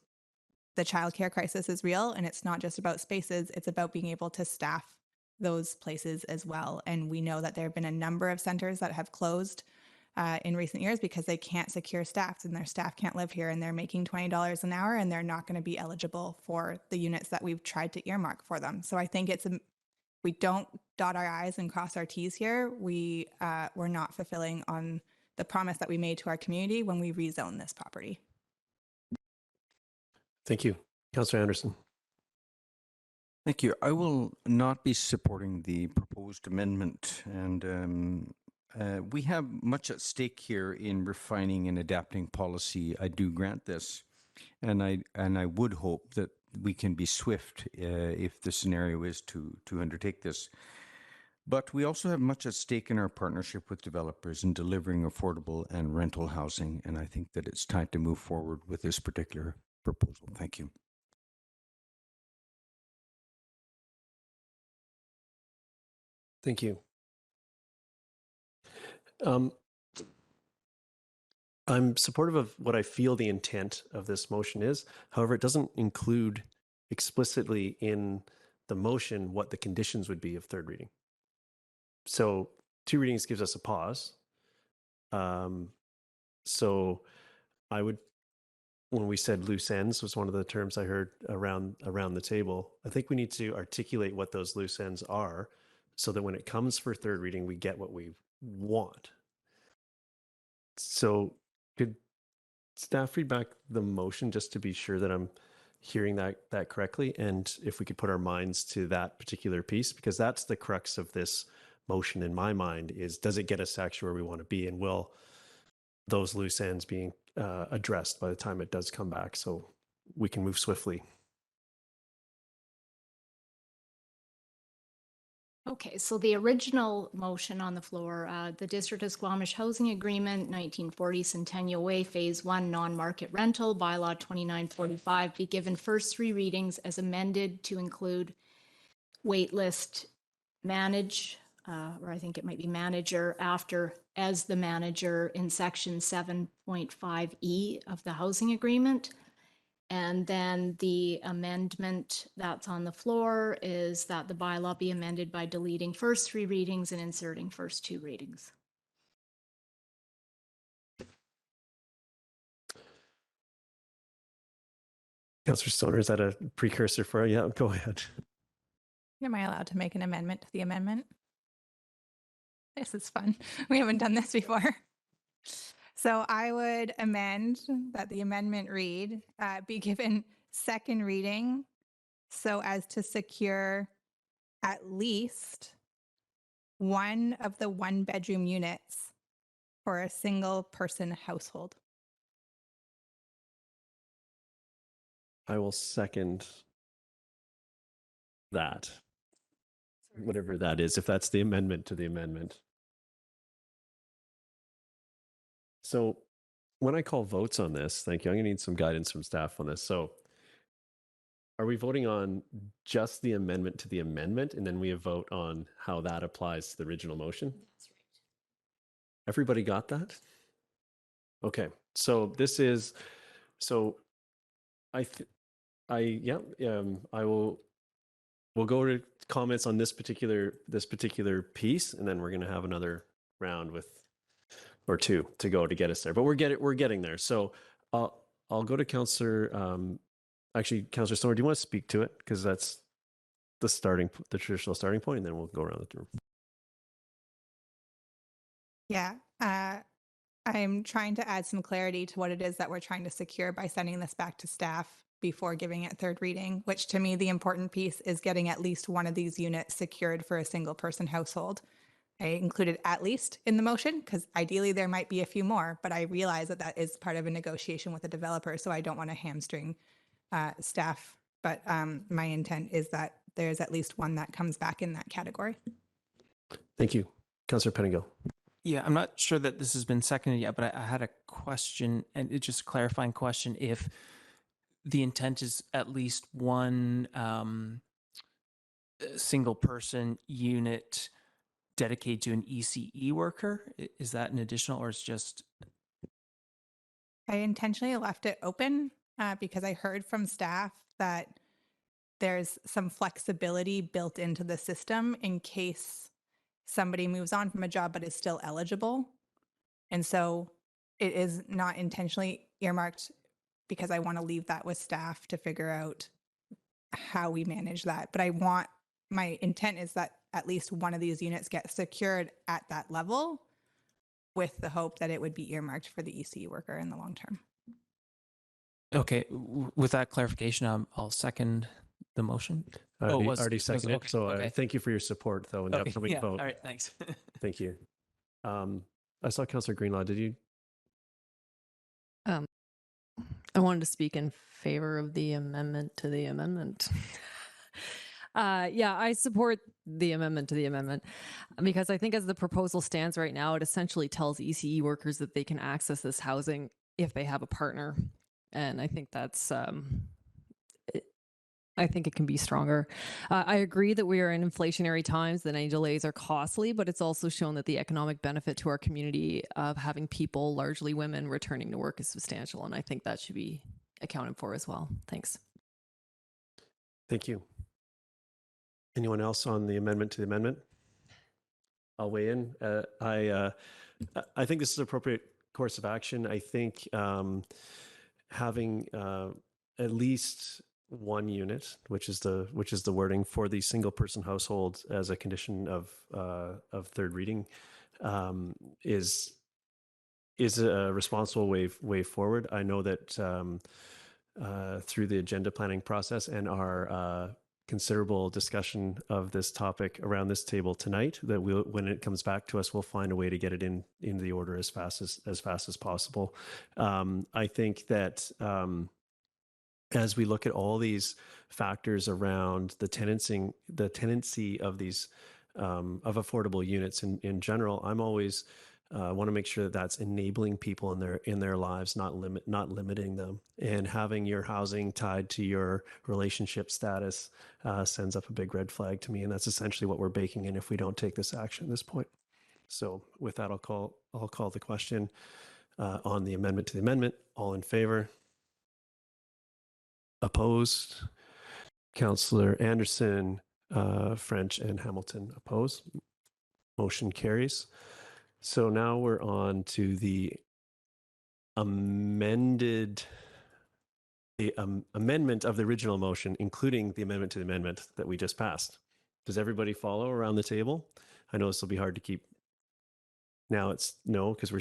the childcare crisis is real, and it's not just about spaces, it's about being able to staff those places as well. And we know that there have been a number of centers that have closed in recent years because they can't secure staff, and their staff can't live here, and they're making $20 an hour, and they're not going to be eligible for the units that we've tried to earmark for them. So I think we don't dot our I's and cross our T's here. We're not fulfilling on the promise that we made to our community when we rezone this property. Thank you. Councillor Anderson. Thank you. I will not be supporting the proposed amendment, and we have much at stake here in refining and adapting policy. I do grant this, and I would hope that we can be swift if the scenario is to undertake this. But we also have much at stake in our partnership with developers in delivering affordable and rental housing, and I think that it's time to move forward with this particular proposal. Thank you. Thank you. I'm supportive of what I feel the intent of this motion is. However, it doesn't include explicitly in the motion what the conditions would be of third reading. So 2 readings gives us a pause. So I would, when we said loose ends was one of the terms I heard around the table, I think we need to articulate what those loose ends are so that when it comes for third reading, we get what we want. So could staff read back the motion just to be sure that I'm hearing that correctly? And if we could put our minds to that particular piece, because that's the crux of this motion in my mind, is does it get us actually where we want to be? And will those loose ends being addressed by the time it does come back so we can move swiftly? Okay, so the original motion on the floor, the District of Squamish Housing Agreement, 1940 Centennial Way, Phase 1, non-market rental, bylaw 2945, be given first 3 readings as amended to include waitlist manage, or I think it might be manager after as the manager in section 7.5E of the housing agreement. And then the amendment that's on the floor is that the bylaw be amended by deleting first 3 readings and inserting first 2 readings. Councillor Stoner, is that a precursor for? Yeah, go ahead. Am I allowed to make an amendment to the amendment? This is fun. We haven't done this before. So I would amend that the amendment read, be given second reading so as to secure at least one of the 1-bedroom units for a single person household. I will second that, whatever that is, if that's the amendment to the amendment. So when I call votes on this, thank you, I'm going to need some guidance from staff on this. So are we voting on just the amendment to the amendment, and then we vote on how that applies to the original motion? That's right. Everybody got that? Okay, so this is, so I will, we'll go to comments on this particular piece, and then we're going to have another round with, or 2 to go to get us there. But we're getting there. So I'll go to Councillor. Actually, Councillor Stoner, do you want to speak to it? Because that's the traditional starting point, and then we'll go around the room. Yeah, I'm trying to add some clarity to what it is that we're trying to secure by sending this back to staff before giving it third reading, which to me, the important piece is getting at least one of these units secured for a single person household. I included at least in the motion because ideally there might be a few more, but I realize that that is part of a negotiation with the developer, so I don't want to hamstring staff. But my intent is that there's at least one that comes back in that category. Thank you. Councillor Pettingill. Yeah, I'm not sure that this has been seconded yet, but I had a question, and it's just a clarifying question. If the intent is at least one single person unit dedicated to an ECE worker, is that an additional, or it's just? I intentionally left it open because I heard from staff that there's some flexibility built into the system in case somebody moves on from a job but is still eligible. And so it is not intentionally earmarked because I want to leave that with staff to figure out how we manage that. But my intent is that at least one of these units gets secured at that level with the hope that it would be earmarked for the ECE worker in the long term. Okay, with that clarification, I'll second the motion. Already, was- already was- seconded. okay, So okay. thank you for your support, though, in the Okay, upcoming yeah, vote. all right, thanks. Thank you. I saw Councillor Greenlaw. Did you? I wanted to speak in favor of the amendment to the amendment. Yeah, I support the amendment to the amendment because I think as the proposal stands right now, it essentially tells ECE workers that they can access this housing if they have a partner. And I think that's, I think it can be stronger. I agree that we are in inflationary times, that any delays are costly, but it's also shown that the economic benefit to our community of having people, largely women, returning to work is substantial. And I think that should be accounted for as well. Thanks. Thank you. Anyone else on the amendment to the amendment? I'll weigh in. I think this is an appropriate course of action. I think having at least one unit, which is the wording for the single person household as a condition of third reading, is a responsible way forward. I know that through the agenda planning process and our considerable discussion of this topic around this table tonight, that when it comes back to us, we'll find a way to get it into the order as fast as possible. I think that as we look at all these factors around the tenancy of these of affordable units in general, I'm always want to make sure that that's enabling people in their lives, not limiting them. And having your housing tied to your relationship status sends up a big red flag to me, and that's essentially what we're baking in if we don't take this action at this point. So with that, I'll call the question on the amendment to the amendment. All in favor? Opposed? Councillor Anderson, French, and Hamilton oppose. Motion carries. So now we're on to the amendment of the original motion, including the amendment to the amendment that we just passed. Does everybody follow around the table? I know this will be hard to keep. Now it's no, because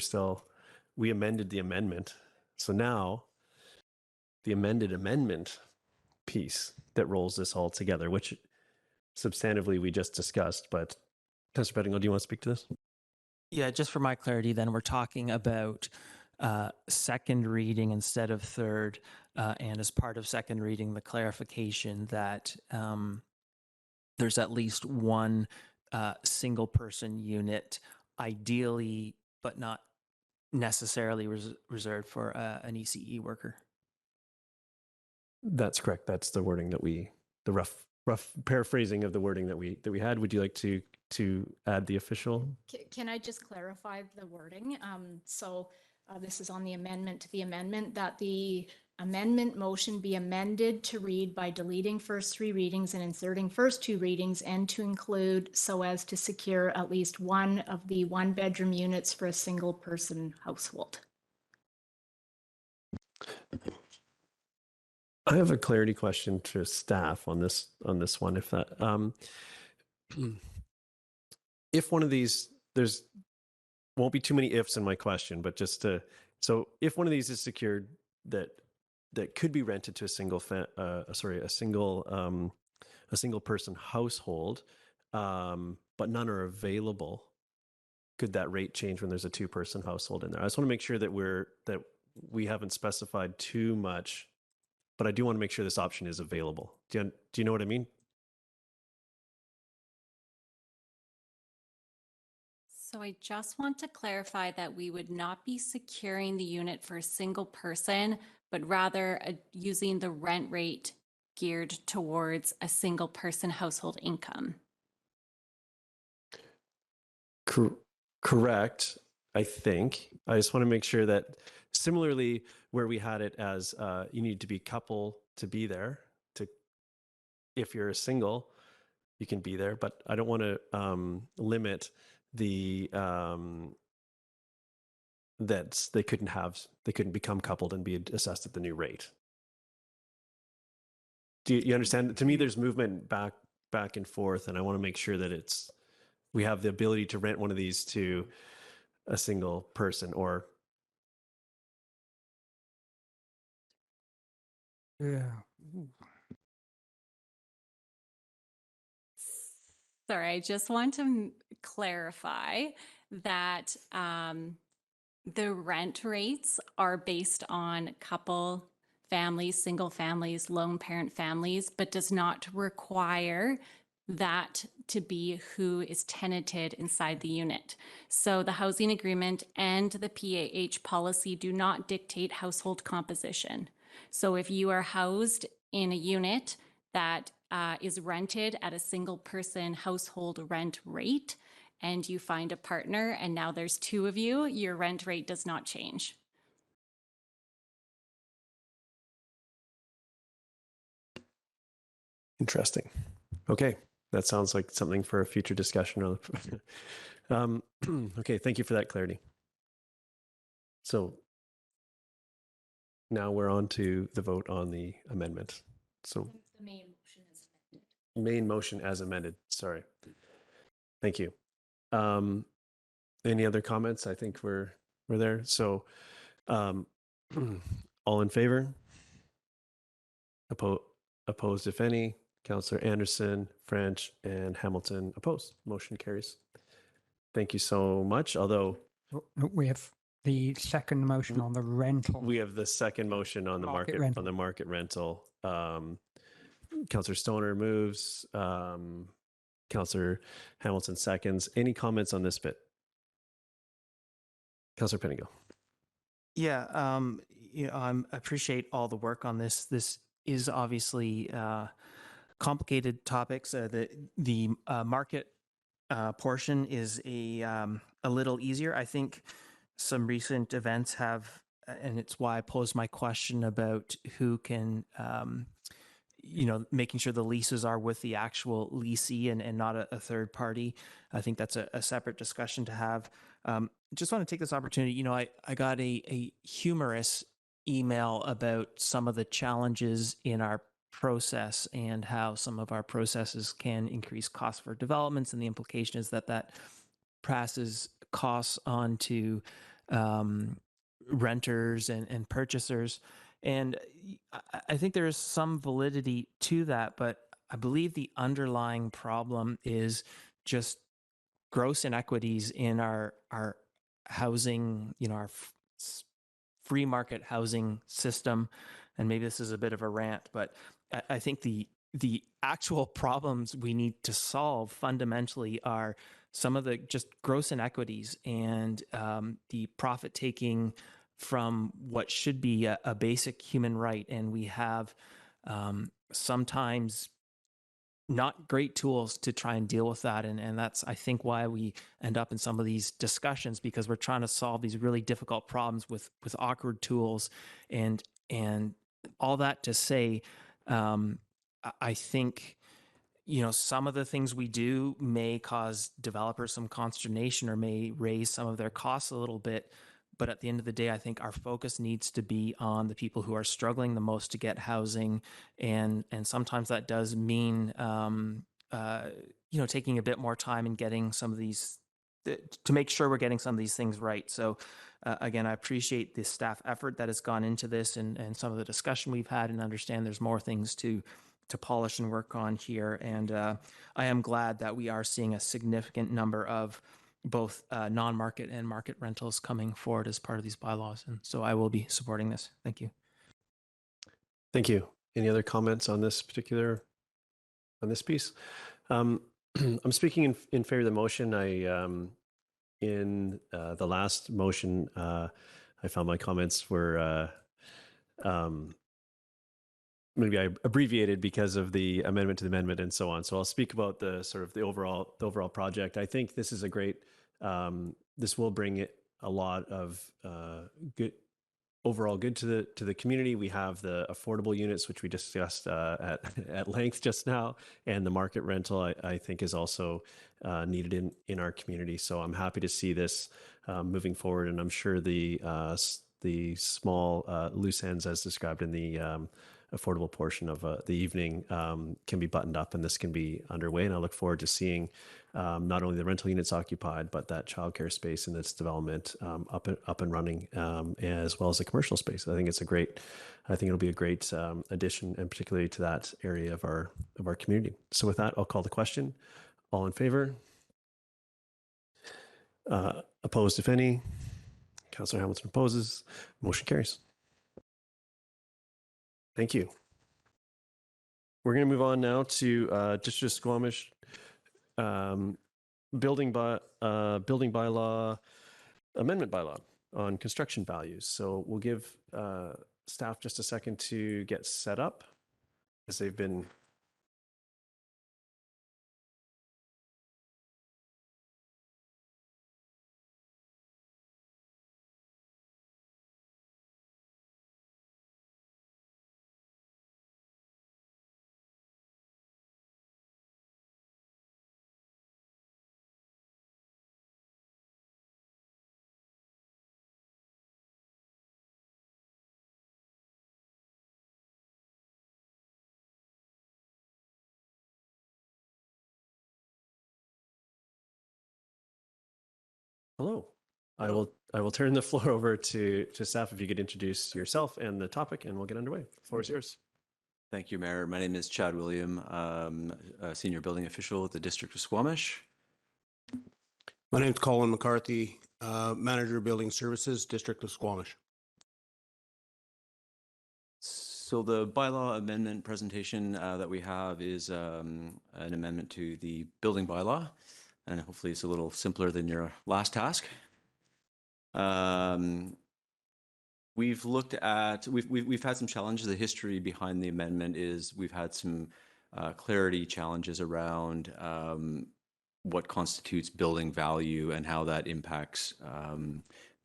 we amended the amendment. So now the amended amendment piece that rolls this all together, which substantively we just discussed, but Councillor Bettingill, do you want to speak to this? Yeah, just for my clarity, then we're talking about second reading instead of third, and as part of second reading, the clarification that there's at least one single person unit, ideally, but not necessarily reserved for an ECE worker. That's correct. That's the wording that the rough paraphrasing of the wording that we had. Would you like to add the official? Can I just clarify the wording? This is on the amendment to the amendment, that the amendment motion be amended to read by deleting first three readings and inserting first two readings, and to include so as to secure at least one of the one-bedroom units for a single person household. I have a clarity question to staff on this one. If that, if one of these, there's won't be too many ifs in my question, but so if one of these is secured that could be rented to a single person household, but none are available, could that rate change when there's a two-person household in there? I just want to make sure that we haven't specified too much, but I do want to make sure this option is available. Do you know what I mean? So I just want to clarify that we would not be securing the unit for a single person, but rather using the rent rate geared towards a single person household income. Correct. I think. I just want to make sure that similarly, where we had it as you need to be couple to be there, to if you're a single, you can be there, but I don't want to limit the that they couldn't become coupled and be assessed at the new rate. Do you understand? To me, there's movement back and forth, and I want to make sure that we have the ability to rent one of these to a single person or. Yeah. Sorry, I just want to clarify that the rent rates are based on couple families, single families, lone parent families, but does not require that to be who is tenanted inside the unit. So the housing agreement and the PAH policy do not dictate household composition. So if you are housed in a unit that is rented at a single person household rent rate, and you find a partner and now there's two of you, your rent rate does not change. Interesting. Okay, that sounds like something for a future discussion. Okay, thank you for that clarity. So now we're on to the vote on the amendment. So The main motion is amended. main motion as amended. Sorry. Thank you. Any other comments? I think we're there. So all in favor? Opposed, if any? Councillor Anderson, French, and Hamilton opposed. Motion carries. Thank you so much. Although We have the second motion on the rental. we have the second motion on the Market market rental. on the market rental. Councillor Stoner moves. Councillor Hamilton seconds. Any comments on this bit? Councillor Penigo. Yeah, I appreciate all the work on this. This is obviously complicated topics. The market portion is a little easier. I think some recent events have, and it's why I posed my question about who can, making sure the leases are with the actual leasee and not a third party. I think that's a separate discussion to have. Just want to take this opportunity. I got a humorous email about some of the challenges in our process and how some of our processes can increase costs for developments, and the implication is that passes costs on to renters and purchasers. And I think there is some validity to that, but I believe the underlying problem is just gross inequities in our housing, our free market housing system. And maybe this is a bit of a rant, but I think the actual problems we need to solve fundamentally are some of the just gross inequities and the profit taking from what should be a basic human right. And we have sometimes not great tools to try and deal with that. And that's, I think, why we end up in some of these discussions, because we're trying to solve these really difficult problems with awkward tools. And all that to say, I think, some of the things we do may cause developers some consternation or may raise some of their costs a little bit. But at the end of the day, I think our focus needs to be on the people who are struggling the most to get housing. And sometimes that does mean, taking a bit more time and getting some of these, to make sure we're getting some of these things right. So again, I appreciate the staff effort that has gone into this and some of the discussion we've had, and understand there's more things to polish and work on here. And I am glad that we are seeing a significant number of both non-market and market rentals coming forward as part of these bylaws. And so I will be supporting this. Thank you. Thank you. Any other comments on this piece? I'm speaking in favor of the motion. In the last motion, I found my comments were maybe I abbreviated because of the amendment to the amendment and so on. So I'll speak about the overall project. I think this is a great, this will bring a lot of good overall good to the community. We have the affordable units, which we discussed at length just now, and the market rental, I think, is also needed in our community. So I'm happy to see this moving forward, and I'm sure the small loose ends, as described in the affordable portion of the evening, can be buttoned up, and this can be underway. And I look forward to seeing not only the rental units occupied, but that childcare space and its development up and running, as well as the commercial space. I think it'll be a great addition, and particularly to that area of our community. So with that, I'll call the question. All in favor? Opposed, if any? Councillor Hamilton opposes. Motion carries. Thank you. We're going to move on now to District of Squamish building bylaw amendment bylaw on construction values. So we'll give staff just a second to get set up, as they've been. Hello. I will turn the floor over to staff. If you could introduce yourself and the topic, and we'll get underway. The floor is yours. Thank you, Mayor. My name is Chad William, a senior building official at the District of Squamish. My name is Colin McCarthy, Manager of Building Services, District of Squamish. So the bylaw amendment presentation that we have is an amendment to the building bylaw, and hopefully it's a little simpler than your last task. We've looked at, we've had some challenges. The history behind the amendment is we've had some clarity challenges around what constitutes building value and how that impacts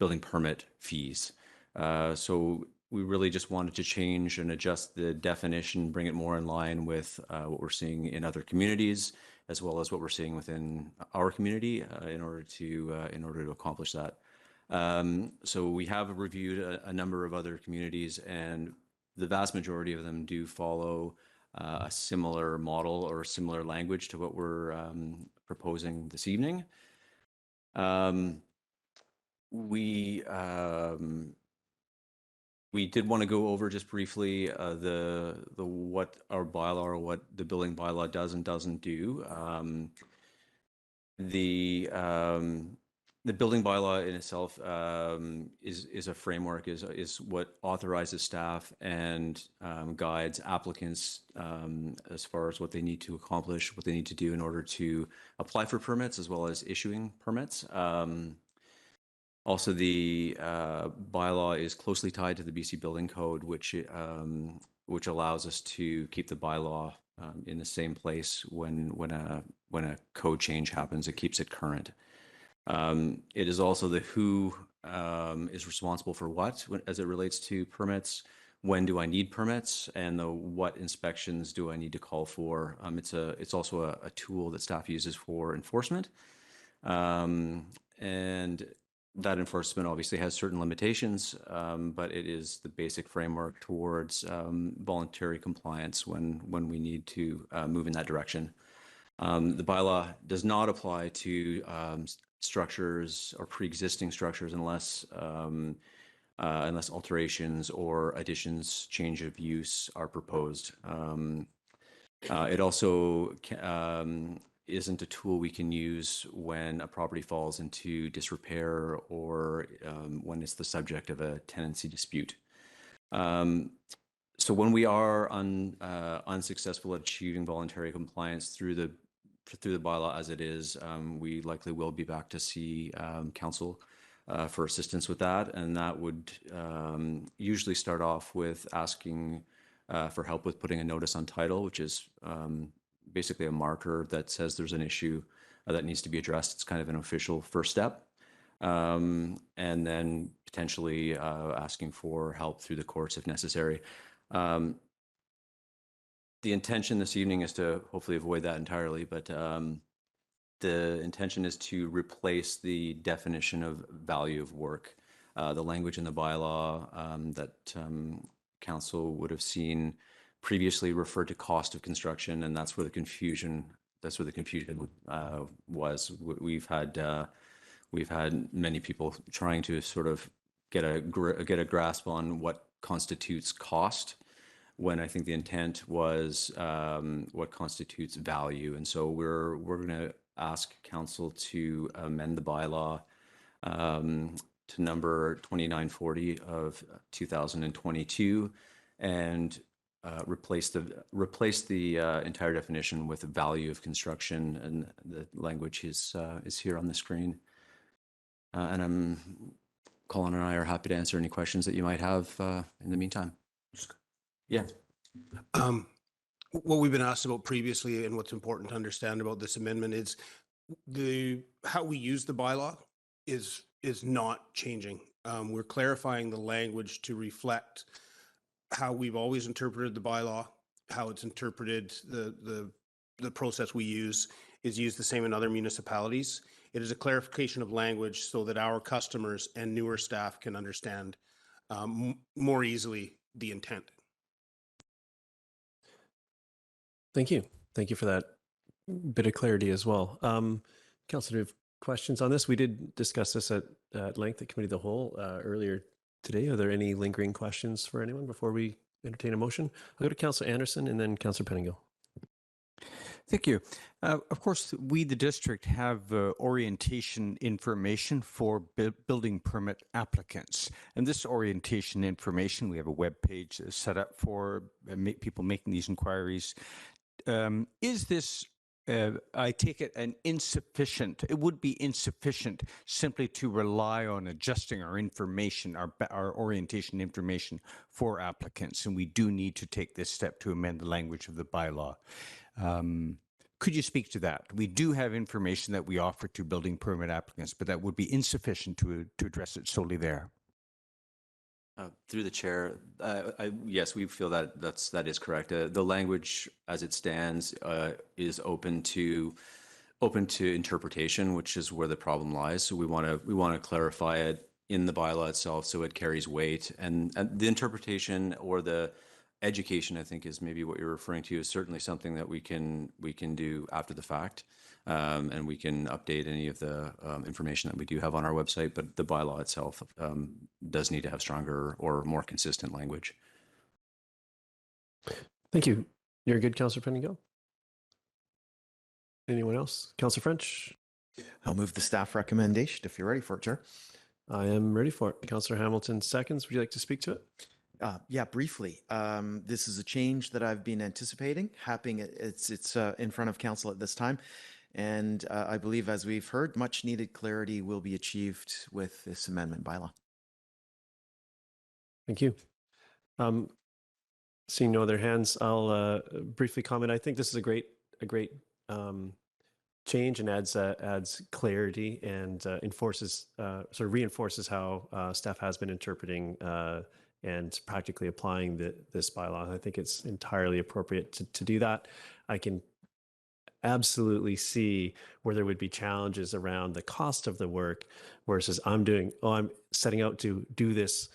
building permit fees. So we really just wanted to change and adjust the definition, bring it more in line with what we're seeing in other communities, as well as what we're seeing within our community in order to accomplish that. So we have reviewed a number of other communities, and the vast majority of them do follow a similar model or similar language to what we're proposing this evening. We did want to go over just briefly the what our bylaw or what the building bylaw does and doesn't do. The building bylaw in itself is a framework, is what authorizes staff and guides applicants as far as what they need to accomplish, what they need to do in order to apply for permits, as well as issuing permits. Also, the bylaw is closely tied to the BC Building Code, which allows us to keep the bylaw in the same place when a code change happens. It keeps it current. It is also the who is responsible for what as it relates to permits. When do I need permits, and the what inspections do I need to call for? It's also a tool that staff uses for enforcement, and that enforcement obviously has certain limitations, but it is the basic framework towards voluntary compliance when we need to move in that direction. The bylaw does not apply to structures or pre-existing structures unless alterations or additions, change of use are proposed. It also isn't a tool we can use when a property falls into disrepair or when it's the subject of a tenancy dispute. So when we are unsuccessful at achieving voluntary compliance through the bylaw as it is, we likely will be back to see council for assistance with that, and that would usually start off with asking for help with putting a notice on title, which is basically a marker that says there's an issue that needs to be addressed. It's kind of an official first step. and then potentially asking for help through the courts if necessary. The intention this evening is to hopefully avoid that entirely, but the intention is to replace the definition of value of work. The language in the bylaw that council would have seen previously referred to cost of construction, and that's where the confusion was. We've had many people trying to sort of get a grasp on what constitutes cost, when I think the intent was what constitutes value. And so we're going to ask council to amend the bylaw to number 2940 of 2022 and replace the entire definition with the value of construction, and the language is here on the screen. And Colin and I are happy to answer any questions that you might have in the meantime. Yeah. What we've been asked about previously, and what's important to understand about this amendment, is how we use the bylaw is not changing. We're clarifying the language to reflect how we've always interpreted the bylaw, how it's interpreted. The process we use is used the same in other municipalities. It is a clarification of language so that our customers and newer staff can understand more easily the intent. Thank you. Thank you for that bit of clarity as well. Councillor, do you have questions on this? We did discuss this at length at Committee of the Whole earlier today. Are there any lingering questions for anyone before we entertain a motion? I'll go to Councillor Anderson and then Councillor Pettingill. Thank you. Of course, we, the district, have orientation information for building permit applicants. And this orientation information, we have a web page set up for people making these inquiries. Is this, I take it, it would be insufficient simply to rely on adjusting our information, our orientation information for applicants, and we do need to take this step to amend the language of the bylaw. Could you speak to that? We do have information that we offer to building permit applicants, but that would be insufficient to address it solely there. Through the chair, yes, we feel that that is correct. The language as it stands is open to interpretation, which is where the problem lies. So we want to clarify it in the bylaw itself so it carries weight, and the interpretation or the education, I think, is maybe what you're referring to, is certainly something that we can do after the fact, and we can update any of the information that we do have on our website. But the bylaw itself does need to have stronger or more consistent language. Thank you. You're good, Councillor Pettingill. Anyone else? Councillor French? I'll move the staff recommendation if you're ready for it, Chair. I am ready for it. Councillor Hamilton seconds. Would you like to speak to it? Yeah, briefly. This is a change that I've been anticipating. It's in front of council at this time. And I believe, as we've heard, much needed clarity will be achieved with this amendment bylaw. Thank you. Seeing no other hands, I'll briefly comment. I think this is a great change, and adds clarity and reinforces how staff has been interpreting and practically applying this bylaw. I think it's entirely appropriate to do that. I can absolutely see where there would be challenges around the cost of the work versus I'm setting out to do this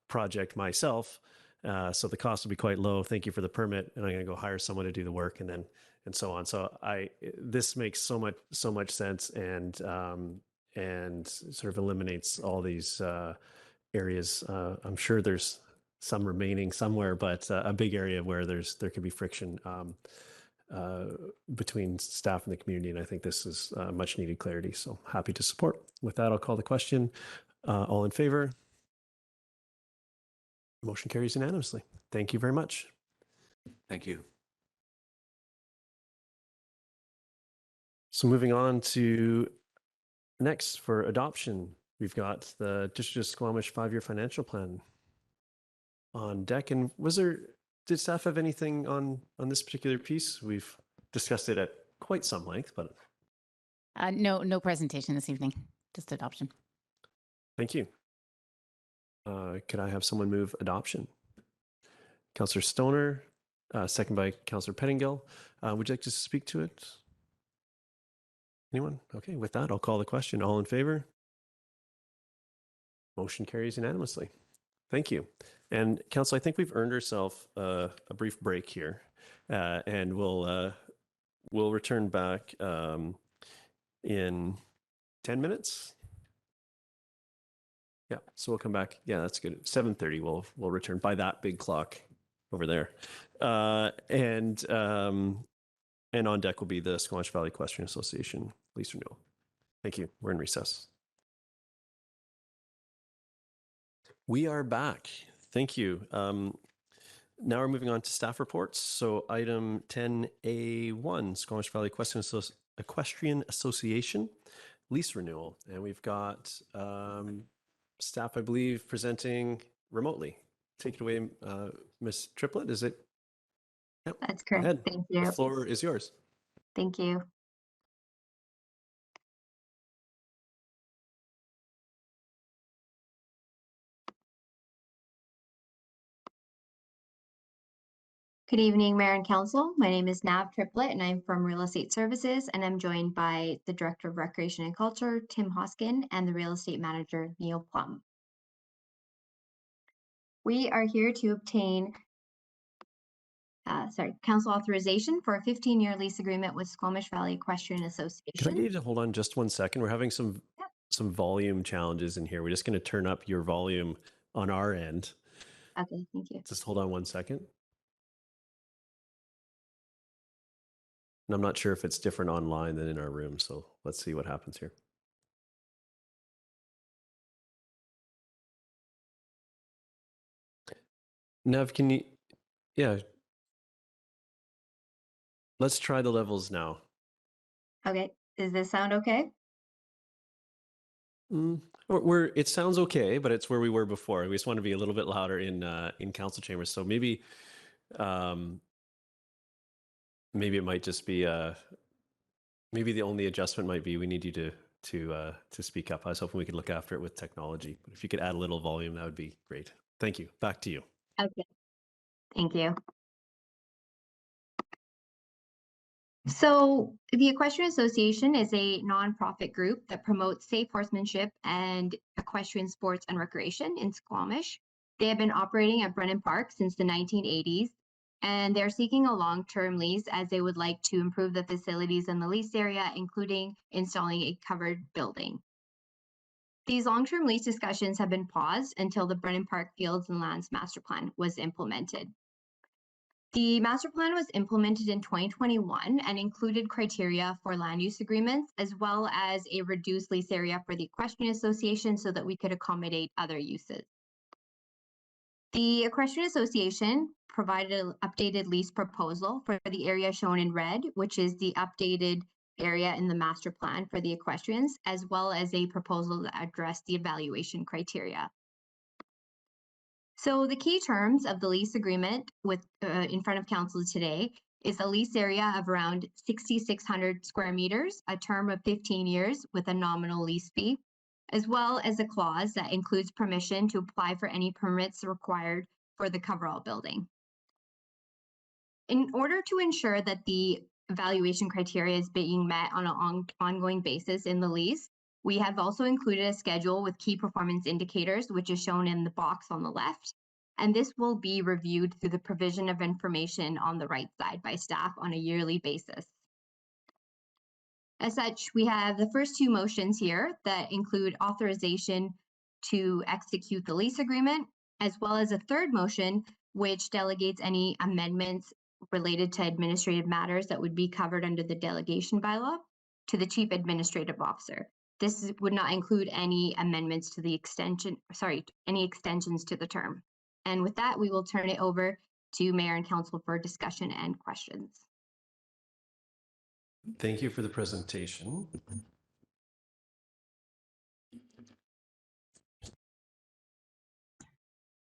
project myself. So the cost will be quite low. Thank you for the permit. And I'm going to go hire someone to do the work and so on. So this makes so much sense and sort of eliminates all these areas. I'm sure there's some remaining somewhere, but a big area where there could be friction between staff and the community. And I think this is much needed clarity. So happy to support. With that, I'll call the question. All in favor? Motion carries unanimously. Thank you very much. Thank you. So moving on to next for adoption, we've got the District of Squamish 5-year financial plan on deck. And did staff have anything on this particular piece? We've discussed it at quite some length, but no presentation this evening, just adoption. Thank you. Could I have someone move adoption? Councillor Stoner, second by Councillor Pettingill. Would you like to speak to it? Anyone? Okay, with that, I'll call the question. All in favor? Motion carries unanimously. Thank you. And Council, I think we've earned ourselves a brief break here, and we'll return back in 10 minutes. Yeah, so we'll come back. Yeah, that's good. 7:30. We'll return by that big clock over there, and on deck will be the Squamish Valley Equestrian Association lease renewal. Thank you. We're in recess. We are back. Thank you. Now we're moving on to staff reports. So item 10A1, Squamish Valley Equestrian Association lease renewal. And we've got staff, I believe, presenting remotely. Take it away, Ms. Triplett, is it? Yep. That's Go correct. ahead. Thank you. The floor is yours. Thank you. Good evening, Mayor and Council. My name is Nav Triplett, and I'm from Real Estate Services, and I'm joined by the Director of Recreation and Culture, Tim Hoskin, and the Real Estate Manager, Neil Plum. We are here to obtain council authorization for a 15-year lease agreement with Squamish Valley Equestrian Association. Can I get you to hold on just 1 second? We're having some volume challenges in here. We're just going to turn up your volume on our end. Okay, thank you. Just hold on 1 second. And I'm not sure if it's different online than in our room, so let's see what happens here. Nev, can you, yeah. Let's try the levels now. Okay, does this sound okay? It sounds okay, but it's where we were before. We just want to be a little bit louder in council chambers. So maybe maybe it might just be maybe the only adjustment might be we need you to speak up. I was hoping we could look after it with technology, but if you could add a little volume, that would be great. Thank you. Back to you. Okay, thank you. So the Equestrian Association is a nonprofit group that promotes safe horsemanship and equestrian sports and recreation in Squamish. They have been operating at Brennan Park since the 1980s, and they're seeking a long-term lease as they would like to improve the facilities in the lease area, including installing a covered building. These long-term lease discussions have been paused until the Brennan Park Fields and Lands Master Plan was implemented. The master plan was implemented in 2021 and included criteria for land use agreements, as well as a reduced lease area for the Equestrian Association so that we could accommodate other uses. The Equestrian Association provided an updated lease proposal for the area shown in red, which is the updated area in the master plan for the equestrians, as well as a proposal that addressed the evaluation criteria. So the key terms of the lease agreement with in front of council today is a lease area of around 6,600 square meters, a term of 15 years with a nominal lease fee, as well as a clause that includes permission to apply for any permits required for the coverall building. In order to ensure that the evaluation criteria is being met on an ongoing basis in the lease, we have also included a schedule with key performance indicators, which is shown in the box on the left. And this will be reviewed through the provision of information on the right side by staff on a yearly basis. As such, we have the first two motions here that include authorization to execute the lease agreement, as well as a third motion, which delegates any amendments related to administrative matters that would be covered under the delegation bylaw to the Chief Administrative Officer. This would not include any amendments to the extension, any extensions to the term. And with that, we will turn it over to Mayor and Council for discussion and questions. Thank you for the presentation.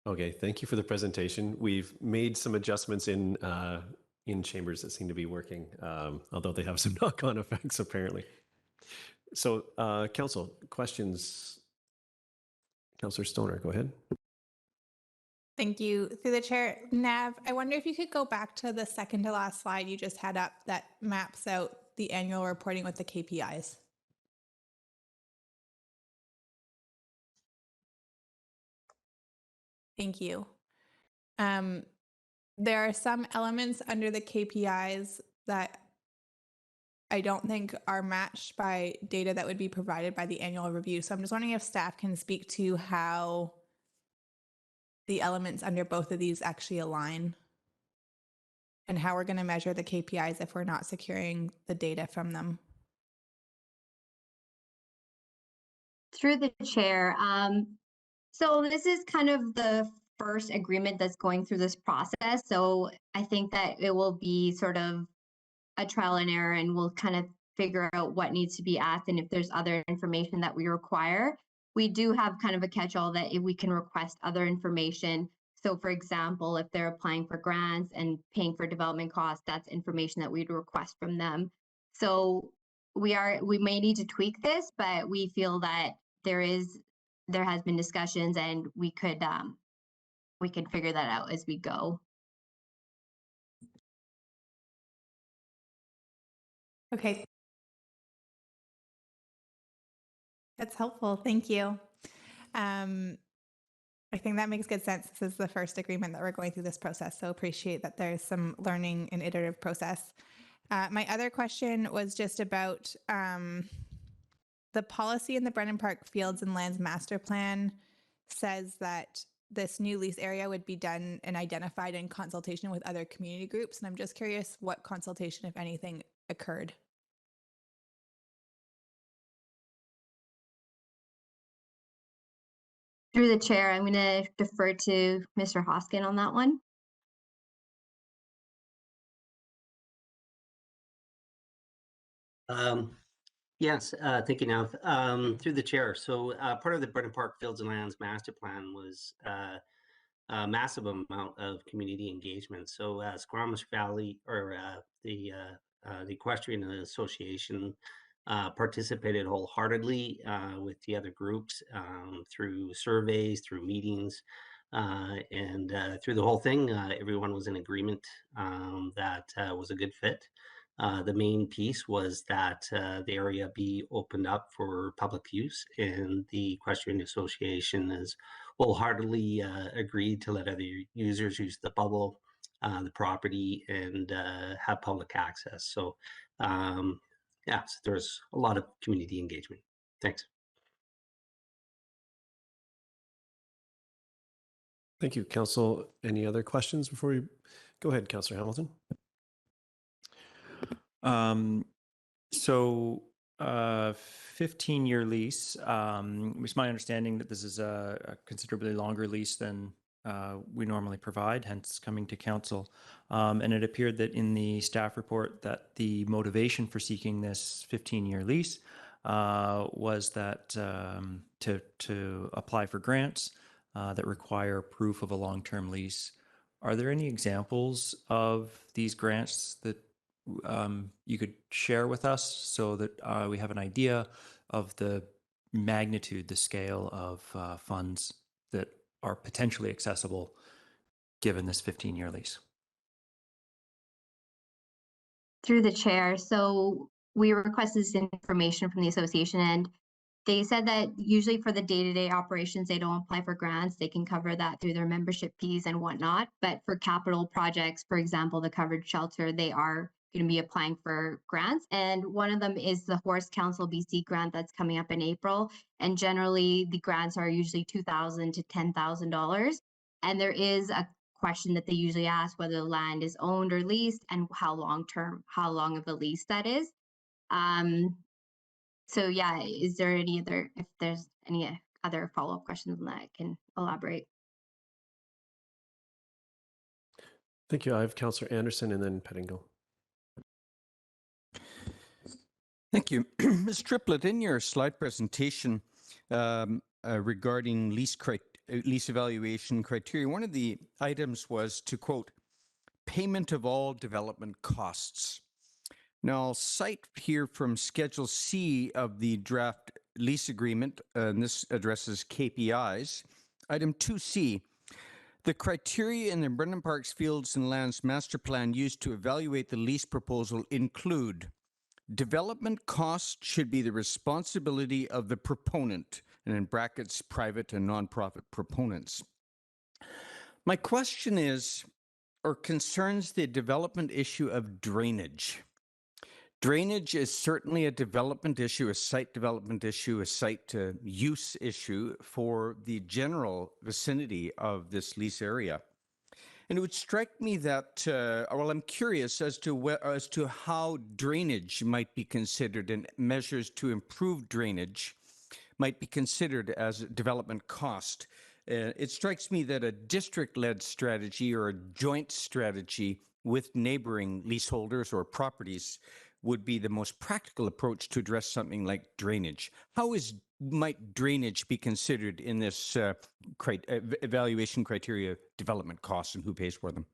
Okay, thank you for the presentation. We've made some adjustments in chambers that seem to be working, although they have some knock-on effects apparently. So, Council, questions Councillor Stoner, go ahead. Thank you. Through the chair, Nav, I wonder if you could go back to the second to last slide you just had up that maps out the annual reporting with the KPIs. Thank you. There are some elements under the KPIs that I don't think are matched by data that would be provided by the annual review. So I'm just wondering if staff can speak to how the elements under both of these actually align and how we're going to measure the KPIs if we're not securing the data from them. Through the chair, so this is kind of the first agreement that's going through this process. So I think that it will be sort of a trial and error, and we'll kind of figure out what needs to be asked and if there's other information that we require. We do have kind of a catch-all that if we can request other information. So for example, if they're applying for grants and paying for development costs, that's information that we'd request from them. So we may need to tweak this, but we feel that there has been discussions and we could figure that out as we go. Okay. That's helpful. Thank you. I think that makes good sense. This is the first agreement that we're going through this process, so appreciate that there's some learning and iterative process. My other question was just about the policy in the Brennan Park Fields and Lands Master Plan says that this new lease area would be done and identified in consultation with other community groups. And I'm just curious what consultation, if anything, occurred. Through the chair, I'm going to defer to Mr. Hoskin on that one. Yes, thank you, Nav. Through the chair. So part of the Brennan Park Fields and Lands Master Plan was a massive amount of community engagement. So Squamish Valley, or the Equestrian Association, participated wholeheartedly with the other groups through surveys, through meetings, and through the whole thing, everyone was in agreement that was a good fit. The main piece was that the area be opened up for public use, and the Equestrian Association has wholeheartedly agreed to let other users use the bubble, the property, and have public access. So yeah, so there's a lot of community engagement. Thanks. Thank you, Council. Any other questions before we go ahead, Councillor Hamilton? So 15-year lease. It's my understanding that this is a considerably longer lease than we normally provide, hence coming to council. And it appeared that in the staff report that the motivation for seeking this 15-year lease was that to apply for grants that require proof of a long-term lease. Are there any examples of these grants that you could share with us so that we have an idea of the magnitude, the scale of funds that are potentially accessible given this 15-year lease? Through the chair. So we requested this information from the association, and they said that usually for the day-to-day operations, they don't apply for grants. They can cover that through their membership fees and whatnot. But for capital projects, for example, the covered shelter, they are going to be applying for grants. And one of them is the Horse Council BC grant that's coming up in April. And generally the grants are usually $2,000 to $10,000. And there is a question that they usually ask whether the land is owned or leased and how long of a lease that is. So yeah, is there any other, if there's any other follow-up questions on that, I can elaborate. Thank you. I have Councillor Anderson and then Pettingill. Thank you. Ms. Triplett, in your slide presentation regarding lease evaluation criteria, one of the items was to quote, payment of all development costs. Now, I'll cite here from Schedule C of the draft lease agreement, and this addresses KPIs. Item 2C, the criteria in the Brendan Parks Fields and Lands Master Plan used to evaluate the lease proposal include development costs should be the responsibility of the proponent, and in brackets, private and nonprofit proponents. My question is, or concerns the development issue of drainage. Drainage is certainly a development issue, a site development issue, a site use issue for the general vicinity of this lease area. And it would strike me that, well, I'm curious as to how drainage might be considered and measures to improve drainage might be considered as a development cost. It strikes me that a district-led strategy or a joint strategy with neighboring leaseholders or properties would be the most practical approach to address something like drainage. How might drainage be considered in this evaluation criteria, development costs, and who pays for them?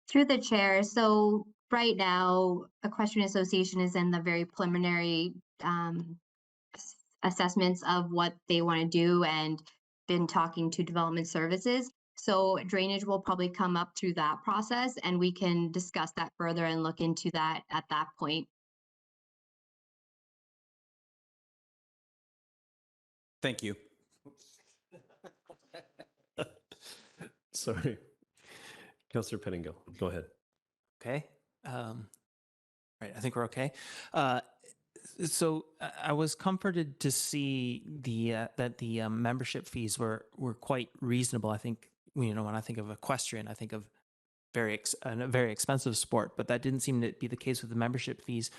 Through the chair, so right now, Equestrian Association is in the very preliminary assessments of what they want to do and been talking to development services. So drainage will probably come up through that process, and we can discuss that further and look into that at that point. Thank you. Sorry. Councillor Pettingill, go ahead. Okay. Right. I think we're okay. So I was comforted to see that the membership fees were quite reasonable. I think, when I think of equestrian, I think of a very expensive sport, but that didn't seem to be the case with the membership fees.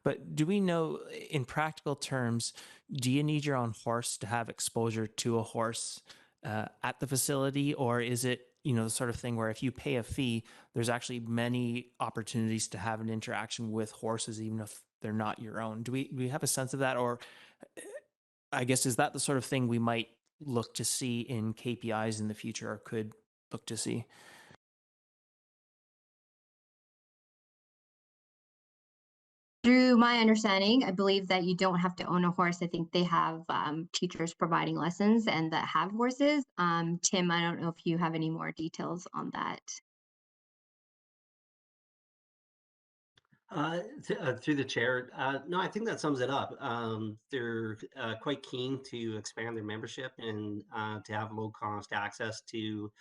But do we know, in practical terms, do you need your own horse to have exposure to a horse at the facility, or is it the sort of thing where if you pay a fee, there's actually many opportunities to have an interaction with horses, even if they're not your own? Do we have a sense of that, or I guess is that the sort of thing we might look to see in KPIs in the future, or could look to see? Through my understanding, I believe that you don't have to own a horse. I think they have teachers providing lessons and that have horses. Tim, I don't know if you have any more details on that. Through the chair, no, I think that sums it up. They're quite keen to expand their membership and to have low-cost access to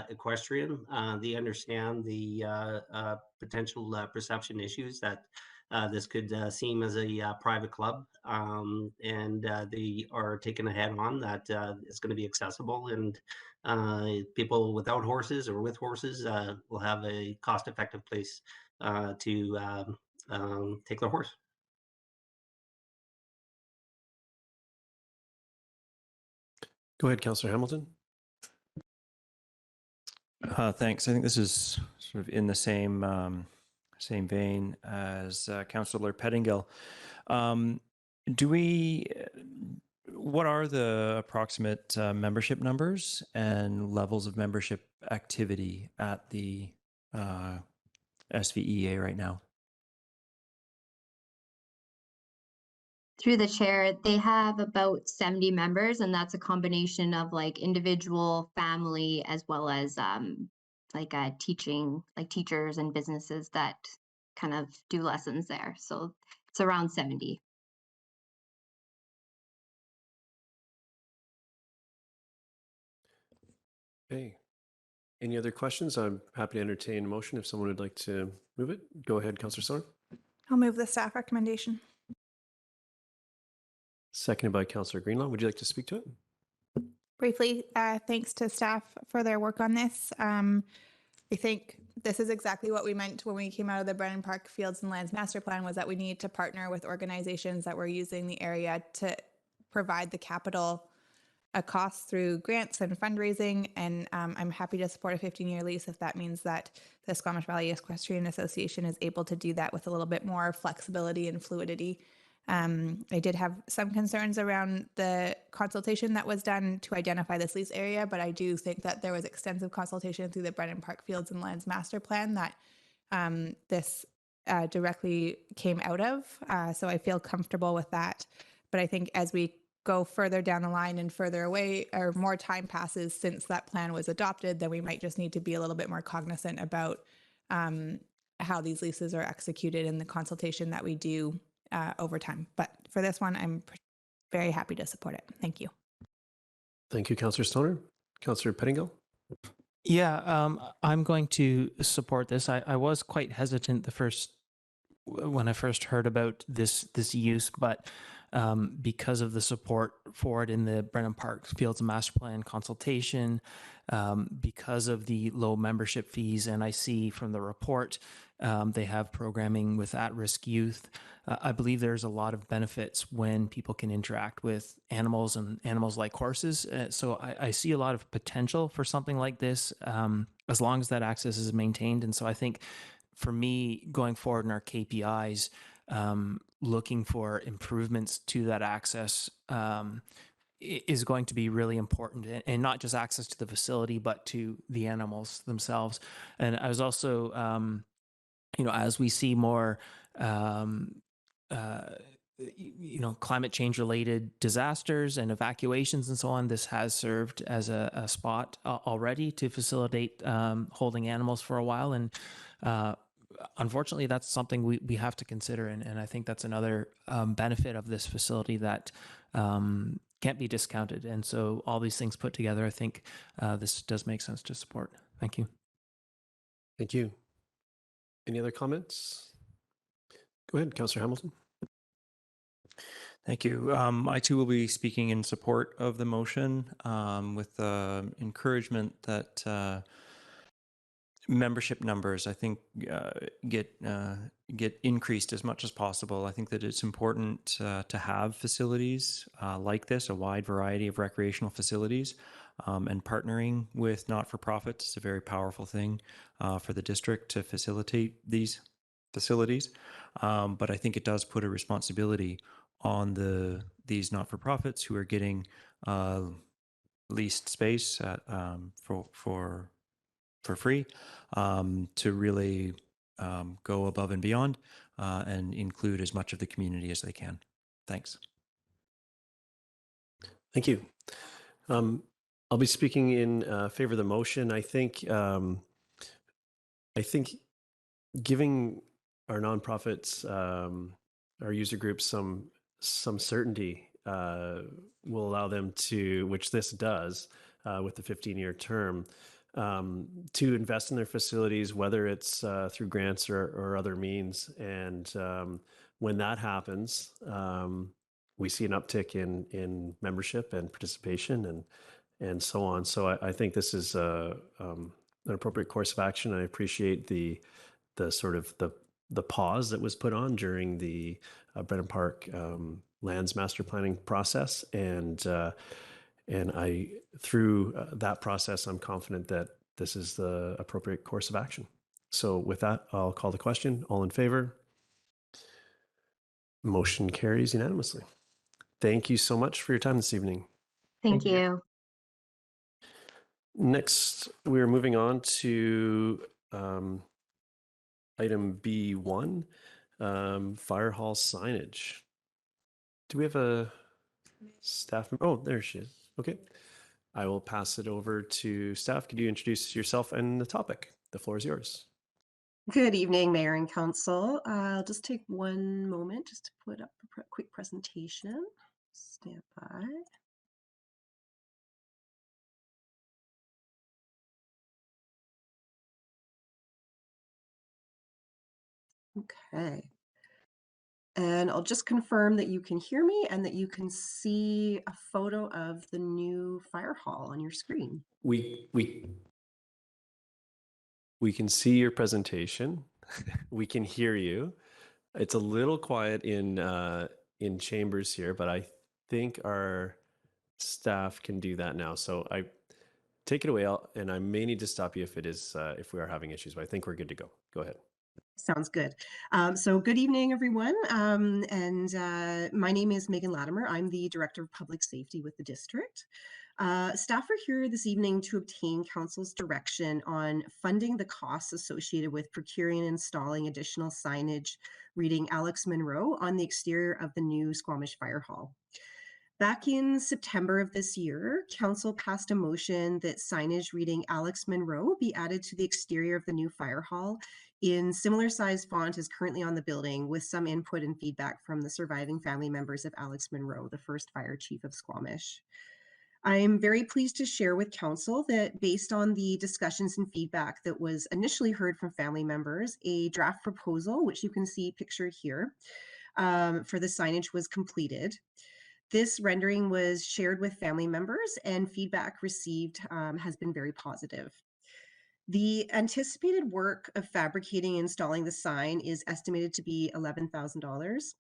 equestrian. They understand the potential perception issues that this could seem as a private club, and they are taking a head on that it's going to be accessible, and people without horses or with horses will have a cost-effective place to take their horse. Go ahead, Councillor Hamilton. Thanks. I think this is sort of in the same vein as Councillor Pettingill. What are the approximate membership numbers and levels of membership activity at the SVEA right now? Through the chair, they have about 70 members, and that's a combination of like individual, family, as well as teachers and businesses that kind of do lessons there. So it's around 70. Okay. Any other questions? I'm happy to entertain a motion if someone would like to move it. Go ahead, Councillor Sorn. I'll move the staff recommendation. Seconded by Councillor Greenlaw. Would you like to speak to it? Briefly, thanks to staff for their work on this. I think this is exactly what we meant when we came out of the Brennan Park Fields and Lands Master Plan, was that we need to partner with organizations that were using the area to provide the capital costs through grants and fundraising. And I'm happy to support a 15-year lease if that means that the Squamish Valley Equestrian Association is able to do that with a little bit more flexibility and fluidity. I did have some concerns around the consultation that was done to identify this lease area, but I do think that there was extensive consultation through the Brennan Park Fields and Lands Master Plan that this directly came out of. So I feel comfortable with that. But I think as we go further down the line and further away, or more time passes since that plan was adopted, then we might just need to be a little bit more cognizant about how these leases are executed in the consultation that we do over time. But for this one, I'm very happy to support it. Thank you. Thank you, Councillor Stoner. Councillor Pettingill? Yeah, I'm going to support this. I was quite hesitant when I first heard about this use, but because of the support for it in the Brennan Park Fields Master Plan consultation, because of the low membership fees, and I see from the report they have programming with at-risk youth. I believe there's a lot of benefits when people can interact with animals and animals like horses. So I see a lot of potential for something like this as long as that access is maintained. And so I think for me, going forward in our KPIs, looking for improvements to that access is going to be really important, and not just access to the facility, but to the animals themselves. And I was also, as we see more, climate change related disasters and evacuations and so on, this has served as a spot already to facilitate holding animals for a while. And unfortunately, that's something we have to consider. And I think that's another benefit of this facility that can't be discounted. And so all these things put together, I think this does make sense to support. Thank you. Thank you. Any other comments? Go ahead, Councillor Hamilton. Thank you. I too will be speaking in support of the motion with encouragement that membership numbers, I think, get increased as much as possible. I think that it's important to have facilities like this, a wide variety of recreational facilities, and partnering with not-for-profits is a very powerful thing for the district to facilitate these facilities. But I think it does put a responsibility on these not-for-profits who are getting leased space for free to really go above and beyond and include as much of the community as they can. Thanks. Thank you. I'll be speaking in favor of the motion. I think giving our nonprofits, our user groups, some certainty will allow them to, which this does with the 15-year term, to invest in their facilities, whether it's through grants or other means. And when that happens, we see an uptick in membership and participation and so on. So I think this is an appropriate course of action. I appreciate the sort of the pause that was put on during the Brennan Park lands master planning process, and I through that process, I'm confident that this is the appropriate course of action. So with that, I'll call the question. All in favor? Motion carries unanimously. Thank you so much for your time this evening. Thank you. Next, we're moving on to item B1, fire hall signage. Do we have a staff member? Oh, there she is. Okay. I will pass it over to staff. Could you introduce yourself and the topic? The floor is yours. Good evening, Mayor and Council. I'll just take one moment just to put up a quick presentation. Stand by. Okay. And I'll just confirm that you can hear me and that you can see a photo of the new fire hall on your screen. We can see your presentation. We can hear you. It's a little quiet in chambers here, but I think our staff can do that now. So I take it away, and I may need to stop you if it is if we are having issues, but I think we're good to go. Go ahead. Sounds good. So good evening, everyone. My name is Megan Latimer. I'm the Director of Public Safety with the district. Staff are here this evening to obtain Council's direction on funding the costs associated with procuring and installing additional signage reading Alex Monroe on the exterior of the new Squamish Fire Hall. Back in September of this year, Council passed a motion that signage reading Alex Monroe be added to the exterior of the new fire hall in similar size font as currently on the building, with some input and feedback from the surviving family members of Alex Monroe, the first fire chief of Squamish. I'm very pleased to share with Council that based on the discussions and feedback that was initially heard from family members, a draft proposal, which you can see pictured here, for the signage was completed. This rendering was shared with family members and feedback received has been very positive. The anticipated work of fabricating and installing the sign is estimated to be $11,000.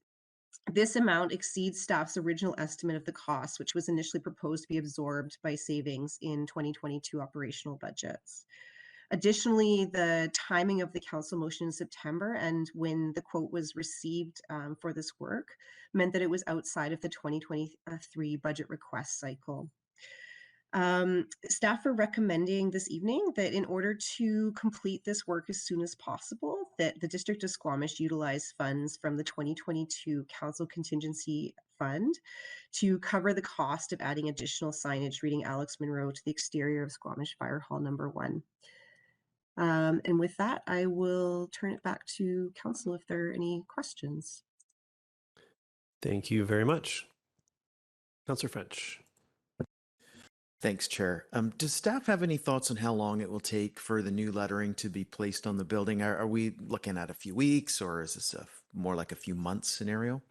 This amount exceeds staff's original estimate of the cost, which was initially proposed to be absorbed by savings in 2022 operational budgets. Additionally, the timing of the council motion in September and when the quote was received for this work meant that it was outside of the 2023 budget request cycle. Staff are recommending this evening that in order to complete this work as soon as possible, that the District of Squamish utilize funds from the 2022 Council Contingency Fund to cover the cost of adding additional signage reading Alex Monroe to the exterior of Squamish Fire Hall number 1. And with that, I will turn it back to Council if there are any questions. Thank you very much. Councillor French. Thanks, Chair. Does staff have any thoughts on how long it will take for the new lettering to be placed on the building? Are we looking at a few weeks, or is this more like a few months scenario?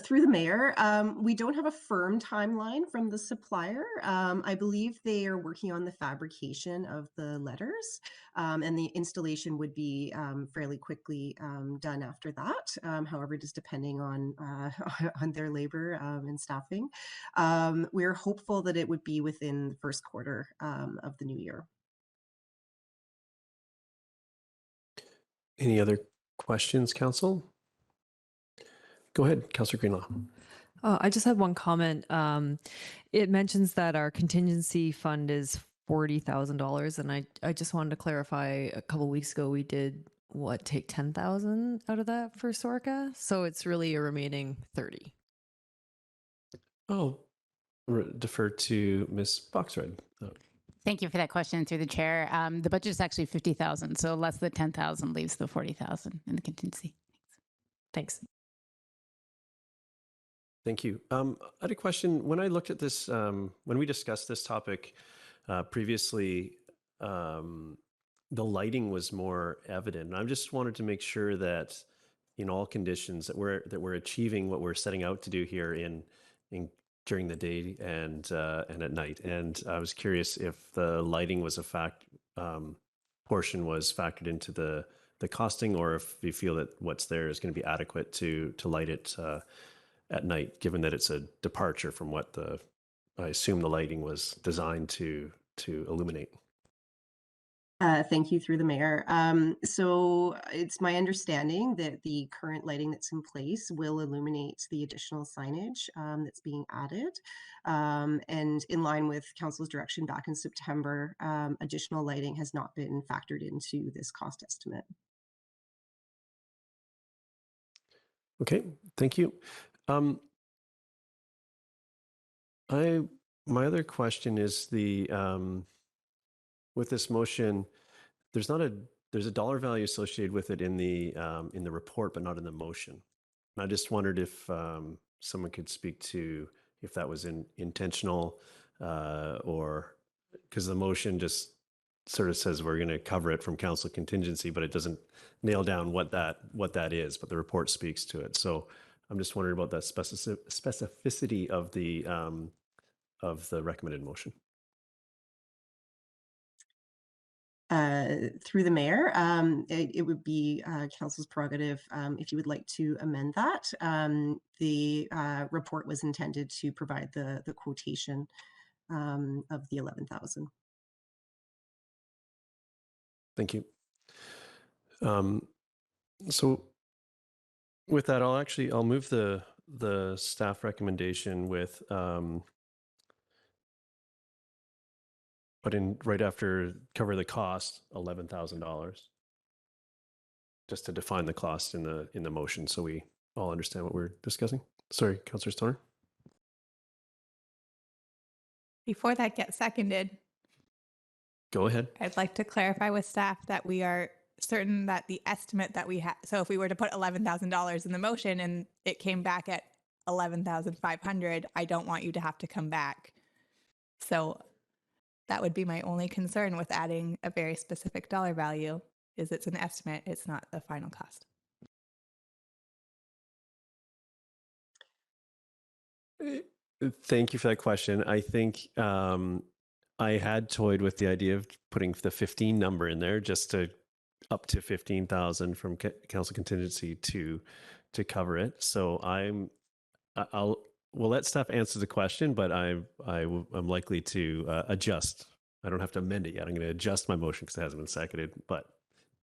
Through the mayor, we don't have a firm timeline from the supplier. I believe they are working on the fabrication of the letters, and the installation would be fairly quickly done after that. However, just depending on on their labor and staffing. We're hopeful that it would be within the first quarter of the new year. Any other questions, Council? Go ahead, Councillor Greenlaw. I just had one comment. It mentions that our contingency fund is $40,000, and I just wanted to clarify. A couple of weeks ago, we did take 10,000 out of that for SORCA, so it's really a remaining 30. I'll defer to Ms. Boxred. Thank you for that question through the chair. The budget is actually 50,000, so less than 10,000 leaves the 40,000 in the contingency. Thanks. Thank you. I had a question. When I looked at this, when we discussed this topic previously, the lighting was more evident. And I just wanted to make sure that in all conditions that we're achieving what we're setting out to do here in during the day and at night. And I was curious if the lighting was portion was factored into the costing, or if you feel that what's there is going to be adequate to light it at night, given that it's a departure from what I assume the lighting was designed to illuminate. Thank you through the mayor. So it's my understanding that the current lighting that's in place will illuminate the additional signage that's being added. And in line with council's direction back in September, additional lighting has not been factored into this cost estimate. Okay, thank you. My other question is with this motion, there's a dollar value associated with it in the report, but not in the motion. And I just wondered if someone could speak to if that was intentional, or because the motion just sort of says we're going to cover it from council contingency, but it doesn't nail down what that is, but the report speaks to it. So I'm just wondering about that specificity of the recommended motion. Through the mayor, it would be council's prerogative if you would like to amend that. The report was intended to provide the quotation of the 11,000. Thank you. So with that, I'll move the staff recommendation with But in right after cover the cost, $11,000. Just to define the cost in the motion, so we all understand what we're discussing. Sorry, Councillor Stoner. Before that gets seconded, Go ahead. I'd like to clarify with staff that we are certain that the estimate that we have, so if we were to put $11,000 in the motion and it came back at 11,500, I don't want you to have to come back. So that would be my only concern with adding a very specific dollar value, is it's an estimate, it's not the final cost. Thank you for that question. I think I had toyed with the idea of putting the 15 number in there, just to up to 15,000 from council contingency to cover it. So we'll let staff answer the question, but I'm likely to adjust. I don't have to amend it yet. I'm going to adjust my motion because it hasn't been seconded. But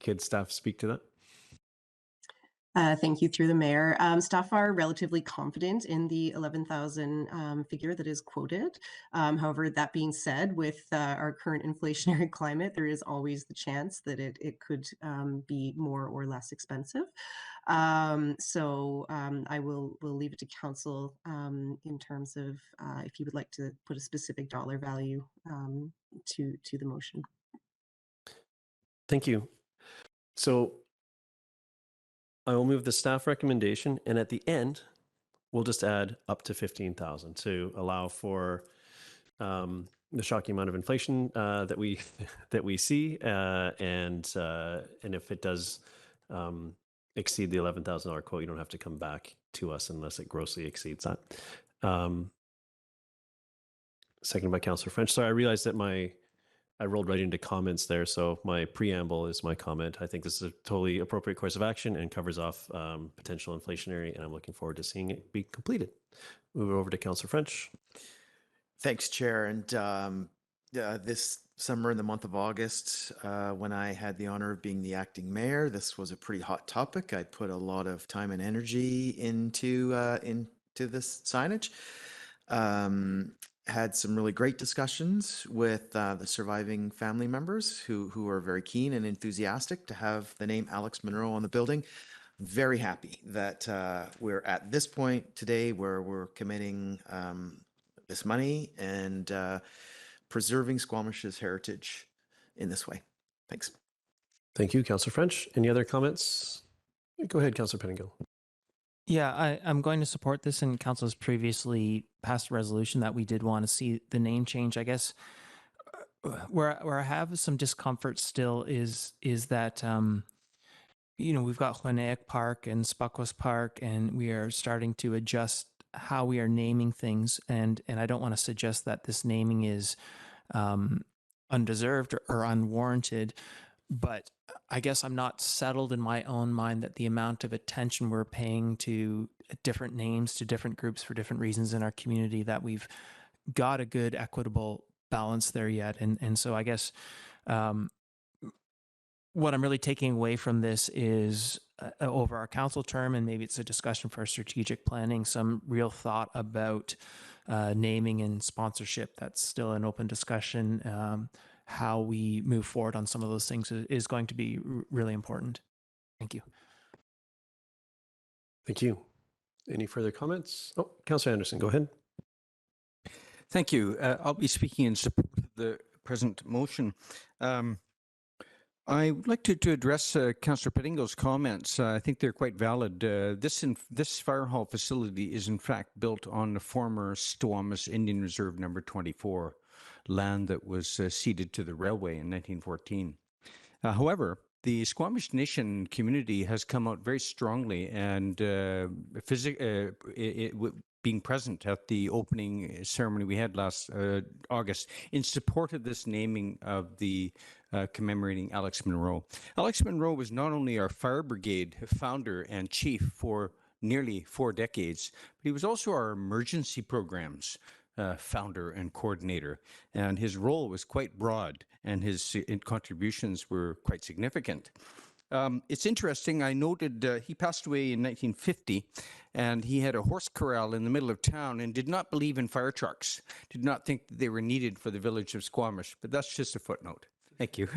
could staff speak to that? Thank you, through the mayor. Staff are relatively confident in the 11,000 figure that is quoted. However, that being said, with our current inflationary climate, there is always the chance that it could be more or less expensive. So I will leave it to council in terms of if you would like to put a specific dollar value to the motion. Thank you. So I will move the staff recommendation, and at the end, we'll just add up to 15,000 to allow for the shocking amount of inflation that we see, and if it does exceed the $11,000 quote, you don't have to come back to us unless it grossly exceeds that. Seconded by Councillor French. Sorry, I realized that I rolled right into comments there, so my preamble is my comment. I think this is a totally appropriate course of action and covers off potential inflationary, and I'm looking forward to seeing it be completed. Move over to Councillor French. Thanks, Chair. And this summer in the month of August, when I had the honor of being the acting mayor, this was a pretty hot topic. I put a lot of time and energy into this signage. Had some really great discussions with the surviving family members who are very keen and enthusiastic to have the name Alex Monroe on the building. Very happy that we're at this point today where we're committing this money and preserving Squamish's heritage in this way. Thanks. Thank you, Councillor French. Any other comments? Go ahead, Councillor Pettingill. Yeah, I'm going to support this, and council has previously passed a resolution that we did want to see the name change. I guess where I have some discomfort still is that we've got Huanaec Park and Spuckwas Park, and we are starting to adjust how we are naming things, and I don't want to suggest that this naming is undeserved or unwarranted, but I guess I'm not settled in my own mind that the amount of attention we're paying to different names, to different groups for different reasons in our community, that we've got a good equitable balance there yet. And so I guess what I'm really taking away from this is over our council term, and maybe it's a discussion for strategic planning, some real thought about naming and sponsorship. That's still an open discussion. How we move forward on some of those things is going to be really important. Thank you. Thank you. Any further comments? Oh, Councillor Anderson, go ahead. Thank you. I'll be speaking in support of the present motion. I would like to address Councillor Pettingill's comments. I think they're quite valid. This fire hall facility is in fact built on the former Squamish Indian Reserve number 24, land that was ceded to the railway in 1914. However, the Squamish Nation community has come out very strongly, and being present at the opening ceremony we had last August in support of this naming of the commemorating Alex Monroe. Alex Monroe was not only our fire brigade founder and chief for nearly 4 decades, but he was also our emergency programs founder and coordinator, and his role was quite broad, and his contributions were quite significant. It's interesting. I noted he passed away in 1950, and he had a horse corral in the middle of town and did not believe in fire trucks, did not think that they were needed for the village of Squamish. But that's just a footnote. Thank you.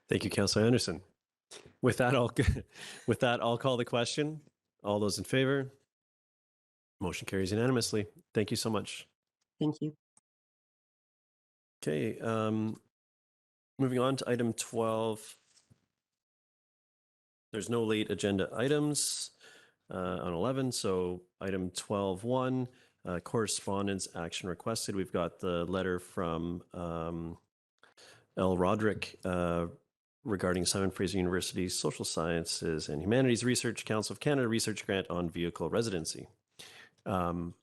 Thank you, Councillor Anderson. With that, I'll call the question. All those in favor? Motion carries unanimously. Thank you so much. Thank you. Okay, moving on to item 12. There's no late agenda items on 11, so item 12.1, correspondence action requested. We've got the letter from L. Roderick regarding Simon Fraser University's Social Sciences and Humanities Research Council of Canada research grant on vehicle residency. Go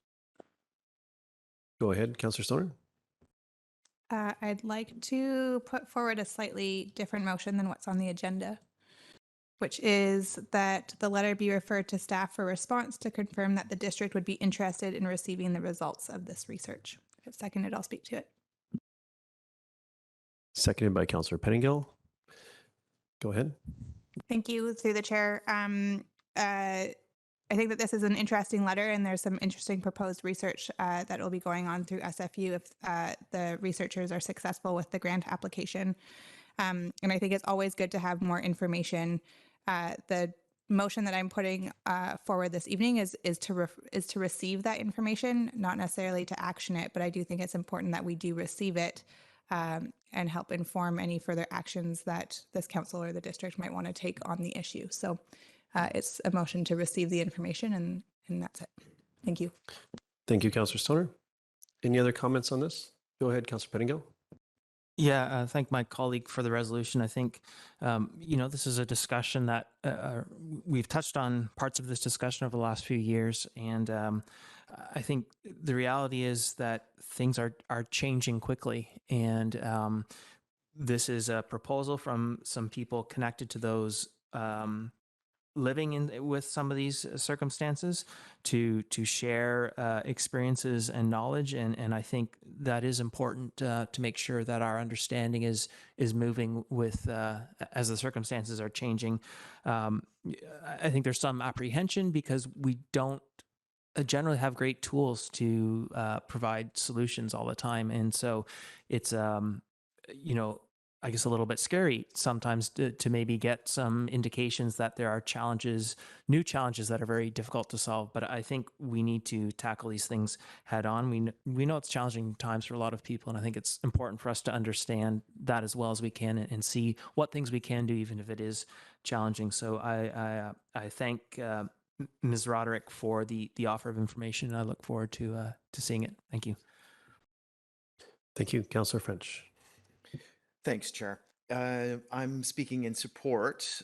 ahead, Councillor Stoner. I'd like to put forward a slightly different motion than what's on the agenda, which is that the letter be referred to staff for response to confirm that the district would be interested in receiving the results of this research. If it's seconded, I'll speak to it. Seconded by Councillor Pettingill. Go ahead. Thank you, through the chair. I think that this is an interesting letter, and there's some interesting proposed research that will be going on through SFU if the researchers are successful with the grant application. And I think it's always good to have more information. The motion that I'm putting forward this evening is to receive that information, not necessarily to action it, but I do think it's important that we do receive it and help inform any further actions that this council or the district might want to take on the issue. So it's a motion to receive the information, and that's it. Thank you. Thank you, Councillor Stoner. Any other comments on this? Go ahead, Councillor Pettingill. Yeah, thank my colleague for the resolution. I think, this is a discussion that we've touched on parts of this discussion over the last few years. And I think the reality is that things are changing quickly. And this is a proposal from some people connected to those living with some of these circumstances to share experiences and knowledge, and I think that is important to make sure that our understanding is moving with as the circumstances are changing. I think there's some apprehension because we don't generally have great tools to provide solutions all the time, and so it's I guess a little bit scary sometimes to maybe get some indications that there are new challenges that are very difficult to solve. But I think we need to tackle these things head on. We know it's challenging times for a lot of people, and I think it's important for us to understand that as well as we can and see what things we can do, even if it is challenging. So I thank Ms. Roderick for the offer of information, and I look forward to seeing it. Thank you. Thank you, Councillor French. Thanks, Chair. I'm speaking in support.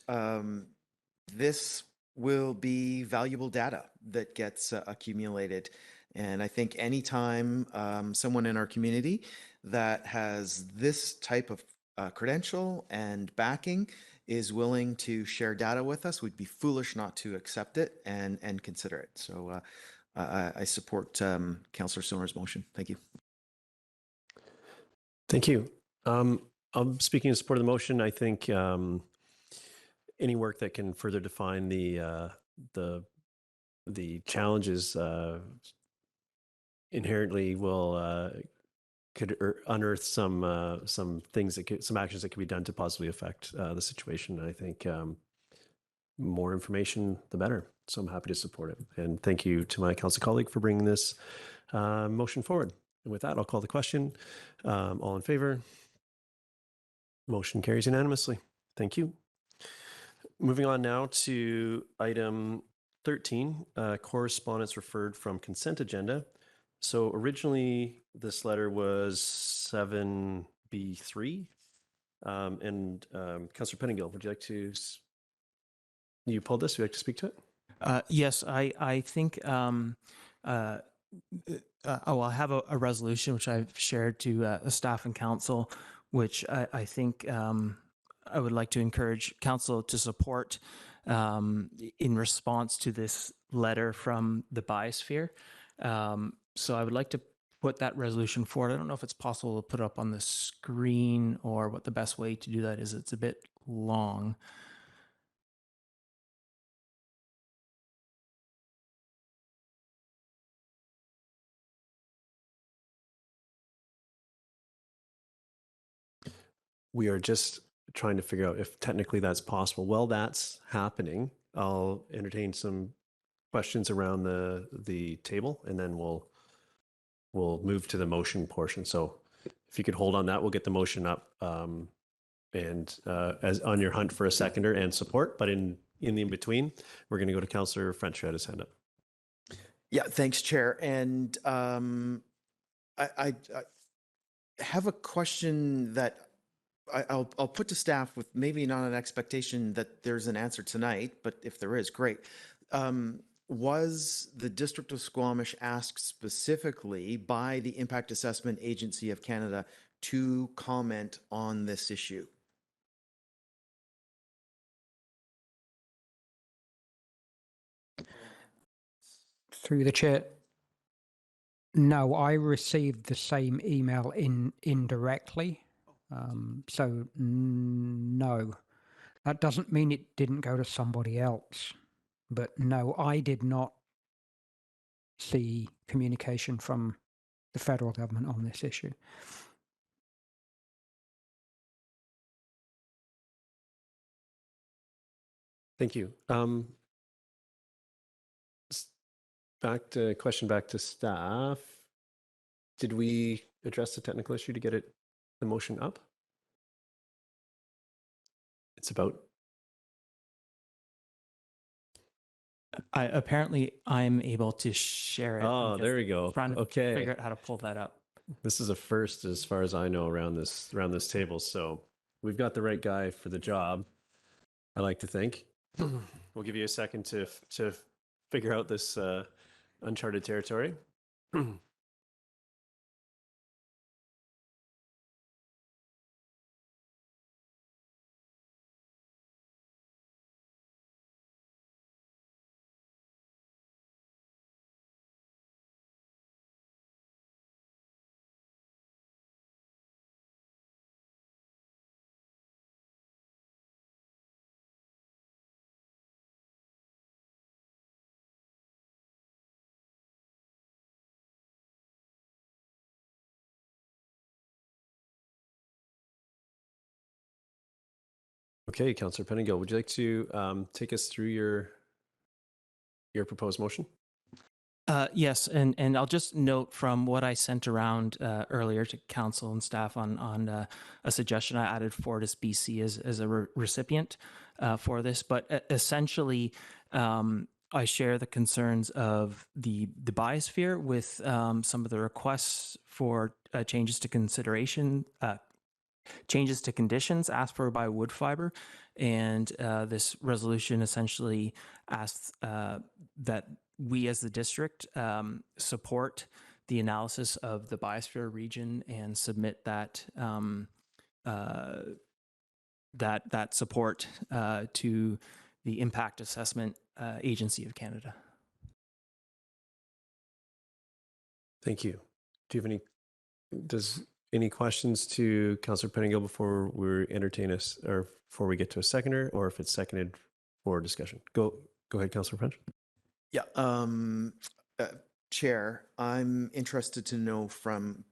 This will be valuable data that gets accumulated. And I think anytime someone in our community that has this type of credential and backing is willing to share data with us, we'd be foolish not to accept it and consider it. So I support Councillor Stoner's motion. Thank you. Thank you. I'm speaking in support of the motion. I think any work that can further define the challenges inherently could unearth some things some actions that could be done to positively affect the situation. And I think more information, the better. So I'm happy to support it. And thank you to my council colleague for bringing this motion forward. And with that, I'll call the question. All in favor? Motion carries unanimously. Thank you. Moving on now to item 13, correspondence referred from consent agenda. So originally this letter was 7B3. And Councillor Pettingill, would you like to, you pulled this, would you like to speak to it? Yes, I think I have a resolution which I've shared to staff and council, which I think I would like to encourage council to support in response to this letter from the Biosphere. So I would like to put that resolution forward. I don't know if it's possible to put it up on the screen or what the best way to do that is. It's a bit long. We are just trying to figure out if technically that's possible. While that's happening, I'll entertain some questions around the table, and then we'll move to the motion portion. So if you could hold on that, we'll get the motion up, and as on your hunt for a seconder and support. But in the in between, we're going to go to Councillor French, who had his hand up. Yeah, thanks, Chair. And I have a question that I'll put to staff with maybe not an expectation that there's an answer tonight, but if there is, great. Was the District of Squamish asked specifically by the Impact Assessment Agency of Canada to comment on this issue? Through the chair. No, I received the same email indirectly. So no, that doesn't mean it didn't go to somebody else. But no, I did not see communication from the federal government on this issue. Thank you. Back to staff. Did we address the technical issue to get the motion up? It's about. Apparently, I'm able to share it. Oh, there we go. Trying to Okay. figure out how to pull that up. This is a first, as far as I know, around this table. So we've got the right guy for the job, I like to think. We'll give you a second to figure out this uncharted territory. Okay, Councillor Pettingill, would you like to take us through your proposed motion? Yes, and I'll just note from what I sent around earlier to council and staff on a suggestion. I added Fortis BC as a recipient for this, but essentially I share the concerns of the Biosphere with some of the requests for changes to consideration, changes to conditions asked for by Woodfibre, and this resolution essentially asks that we as the district support the analysis of the Biosphere region and submit that that support to the Impact Assessment Agency of Canada. Thank you. Do you have any questions to Councillor Pettingill before we entertain us, or before we get to a seconder, or if it's seconded for discussion? Go ahead, Councillor French. Yeah, Chair, I'm interested to know from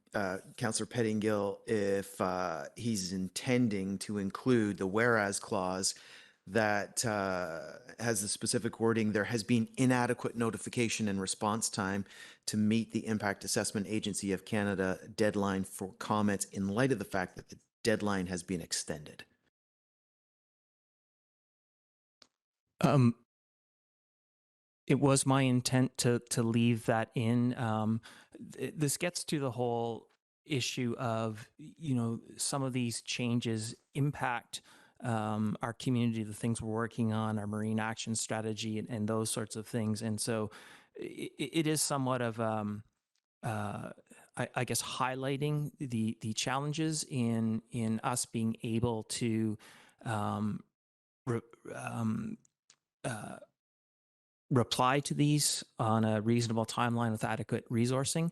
Councillor Pettingill if he's intending to include the whereas clause that has the specific wording, there has been inadequate notification and response time to meet the Impact Assessment Agency of Canada deadline for comments in light of the fact that the deadline has been extended. It was my intent to leave that in. This gets to the whole issue of, some of these changes impact our community, the things we're working on, our marine action strategy, and those sorts of things. And so it is somewhat of, I guess, highlighting the challenges in us being able to reply to these on a reasonable timeline with adequate resourcing.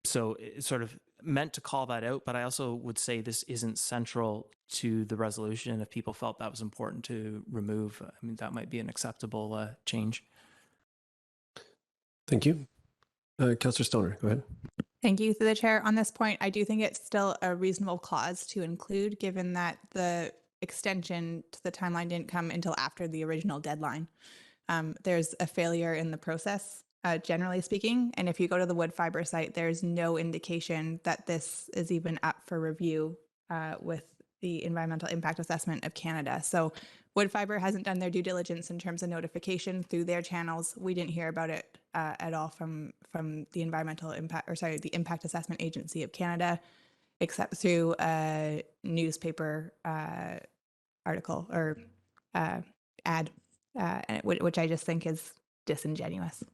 so it's sort of meant to call that out, but I also would say this isn't central to the resolution. If people felt that was important to remove, I mean, that might be an acceptable change. Thank you. Councillor Stoner, go ahead. Thank you through the chair. On this point, I do think it's still a reasonable clause to include, given that the extension to the timeline didn't come until after the original deadline. There's a failure in the process, generally speaking. And if you go to the Woodfibre site, there's no indication that this is even up for review with the Environmental Impact Assessment of Canada. So Woodfibre hasn't done their due diligence in terms of notification through their channels. We didn't hear about it at all from the the Impact Assessment Agency of Canada, except through a newspaper article or ad, which I just think is disingenuous.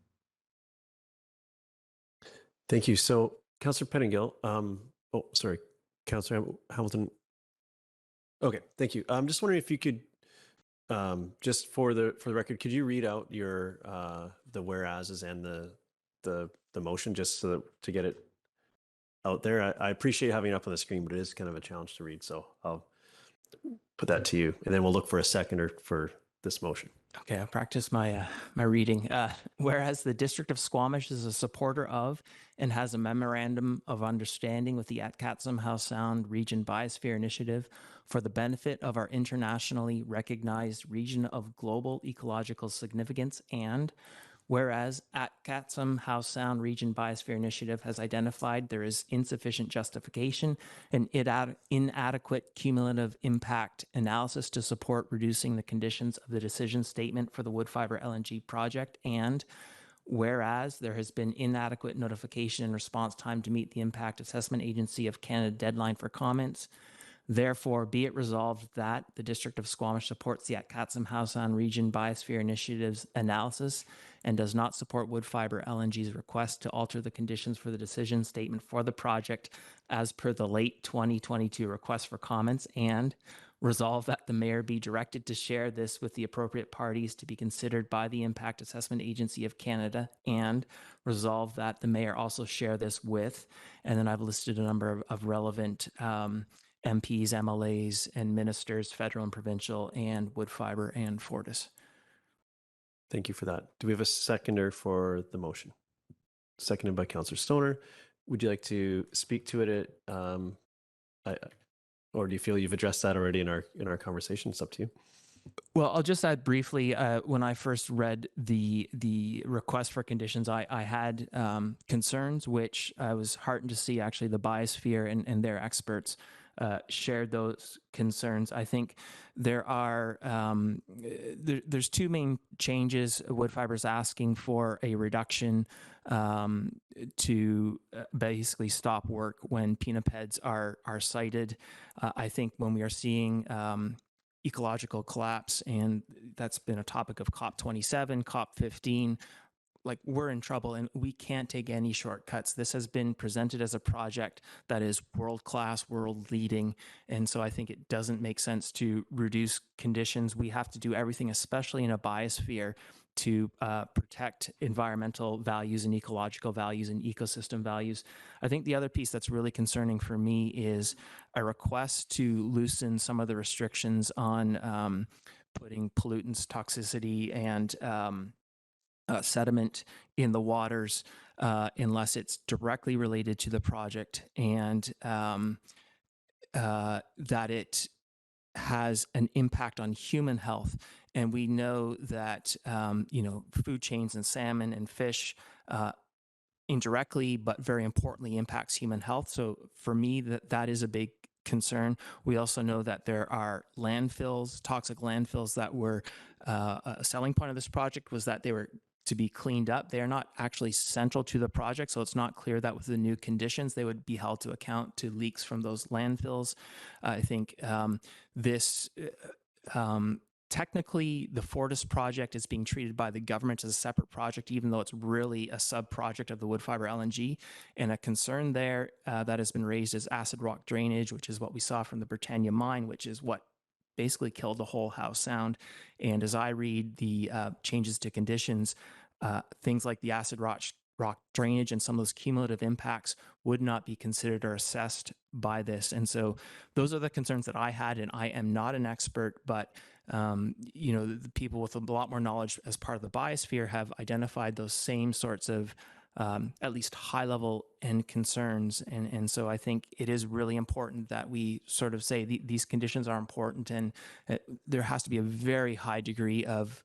Thank you. So, Councillor Pettingill, oh, sorry, Councillor Hamilton. Okay, thank you. I'm just wondering if you could, just for the record, could you read out your the whereases and the motion just so that, to get it out there? I appreciate having it up on the screen, but it is kind of a challenge to read. So I'll put that to you, and then we'll look for a seconder for this motion. Okay, I'll practice my my reading. Whereas the District of Squamish is a supporter of and has a memorandum of understanding with the Atkatsum Howe Sound Region Biosphere Initiative for the benefit of our internationally recognized region of global ecological significance, and whereas Atkatsum Howe Sound Region Biosphere Initiative has identified there is insufficient justification and inadequate cumulative impact analysis to support reducing the conditions of the decision statement for the Woodfibre LNG project, and whereas there has been inadequate notification and response time to meet the Impact Assessment Agency of Canada deadline for comments, therefore, be it resolved that the District of Squamish supports the Atkatsum Howe Sound Region Biosphere Initiative's analysis and does not support Woodfibre LNG's request to alter the conditions for the decision statement for the project as per the late 2022 request for comments, and resolve that the mayor be directed to share this with the appropriate parties to be considered by the Impact Assessment Agency of Canada, and resolve that the mayor also share this with, and then I've listed a number of relevant MPs, MLAs, and ministers, federal and provincial, and Woodfibre and Fortis. Thank you for that. Do we have a seconder for the motion? Seconded by Councillor Stoner. Would you like to speak to it or do you feel you've addressed that already in our conversation? It's up to you. Well, I'll just add briefly, when I first read the request for conditions, I had concerns, which I was heartened to see actually the Biosphere and their experts shared those concerns. I think there are there's two main changes. Woodfibre is asking for a reduction to basically stop work when pinnipeds are sighted. I think when we are seeing ecological collapse, and that's been a topic of COP27, COP15, like we're in trouble and we can't take any shortcuts. This has been presented as a project that is world-class, world-leading, and so I think it doesn't make sense to reduce conditions. We have to do everything, especially in a biosphere, to protect environmental values and ecological values and ecosystem values. I think the other piece that's really concerning for me is a request to loosen some of the restrictions on putting pollutants, toxicity, and sediment in the waters unless it's directly related to the project, and that it has an impact on human health. And we know that food chains and salmon and fish indirectly, but very importantly, impacts human health. So for me, that is a big concern. We also know that there are landfills, toxic landfills, that were a selling point of this project was that they were to be cleaned up. They are not actually central to the project, so it's not clear that with the new conditions they would be held to account to leaks from those landfills. I think technically the Fortis project is being treated by the government as a separate project, even though it's really a sub-project of the Woodfibre LNG. And a concern there that has been raised is acid rock drainage, which is what we saw from the Britannia mine, which is what basically killed the whole Howe Sound. And as I read the changes to conditions, things like the acid rock rock drainage and some of those cumulative impacts would not be considered or assessed by this. And so those are the concerns that I had, and I am not an expert, but the people with a lot more knowledge as part of the Biosphere have identified those same sorts of at least high level end concerns. And so I think it is really important that we sort of say these conditions are important, and there has to be a very high degree of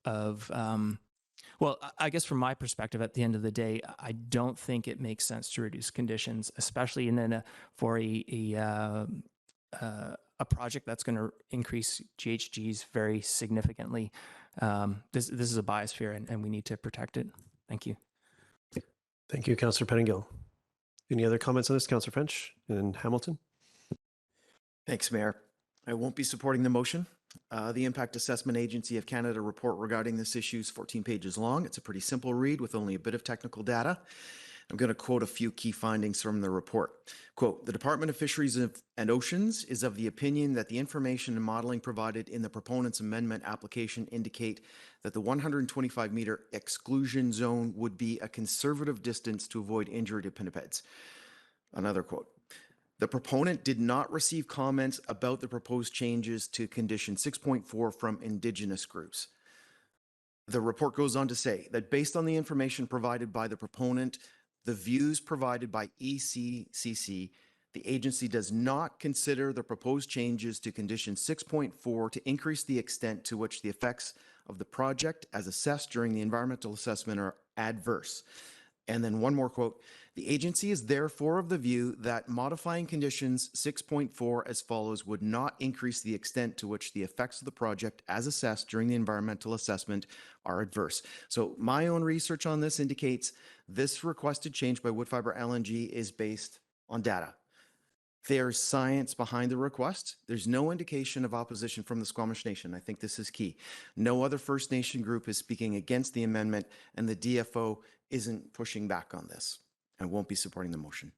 well, I guess from my perspective, at the end of the day, I don't think it makes sense to reduce conditions, especially for a project that's going to increase GHGs very significantly. This is a biosphere, and we need to protect it. Thank you. Thank you, Councillor Pettingill. Any other comments on this, Councillor French and Hamilton? Thanks, Mayor. I won't be supporting the motion. The Impact Assessment Agency of Canada report regarding this issue is 14 pages long. It's a pretty simple read with only a bit of technical data. I'm going to quote a few key findings from the report. Quote, the Department of Fisheries and Oceans is of the opinion that the information and modeling provided in the proponent's amendment application indicate that the 125-meter exclusion zone would be a conservative distance to avoid injury to pinnipeds. Another quote. The proponent did not receive comments about the proposed changes to condition 6.4 from Indigenous groups. The report goes on to say that based on the information provided by the proponent, the views provided by ECCC, the agency does not consider the proposed changes to condition 6.4 to increase the extent to which the effects of the project as assessed during the environmental assessment are adverse. And then one more quote, the agency is therefore of the view that modifying conditions 6.4 as follows would not increase the extent to which the effects of the project as assessed during the environmental assessment are adverse. So my own research on this indicates this requested change by Woodfibre LNG is based on data. There's science behind the request. There's no indication of opposition from the Squamish Nation. I think this is key. No other First Nation group is speaking against the amendment, and the DFO isn't pushing back on this. I won't be supporting the motion.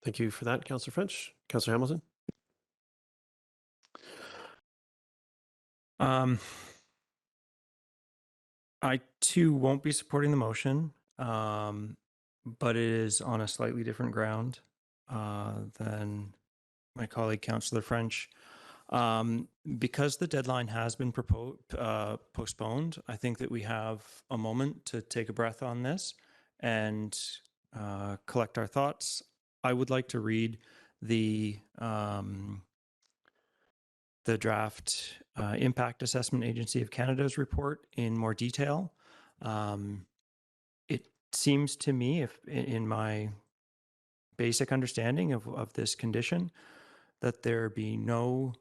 Thank you for that, Councillor French. Councillor Hamilton. I too won't be supporting the motion, but it is on a slightly different ground than my colleague, Councillor French. Because the deadline has been postponed, I think that we have a moment to take a breath on this and collect our thoughts. I would like to read the draft Impact Assessment Agency of Canada's report in more detail. It seems to me, if in my basic understanding of this condition, that there be no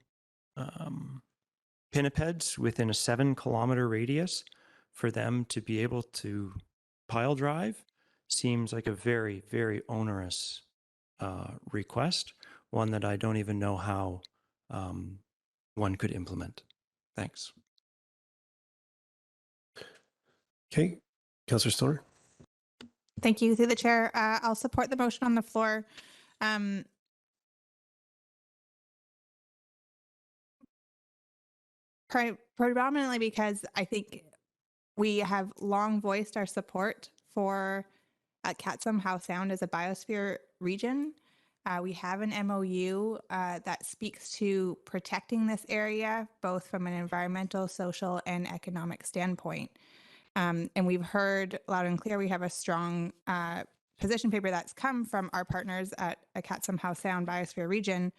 pinnipeds within a 7-kilometer radius for them to be able to pile drive seems like a very, very onerous request, one that I don't even know how one could implement. Thanks. Okay, Councillor Stoner. Thank you. Through the chair, I'll support the motion on the floor. Predominantly because I think we have long voiced our support for Howe Sound as a biosphere region. We have an MOU that speaks to protecting this area, both from an environmental, social, and economic standpoint. And we've heard loud and clear, we have a strong position paper that's come from our partners at Howe Sound Biosphere region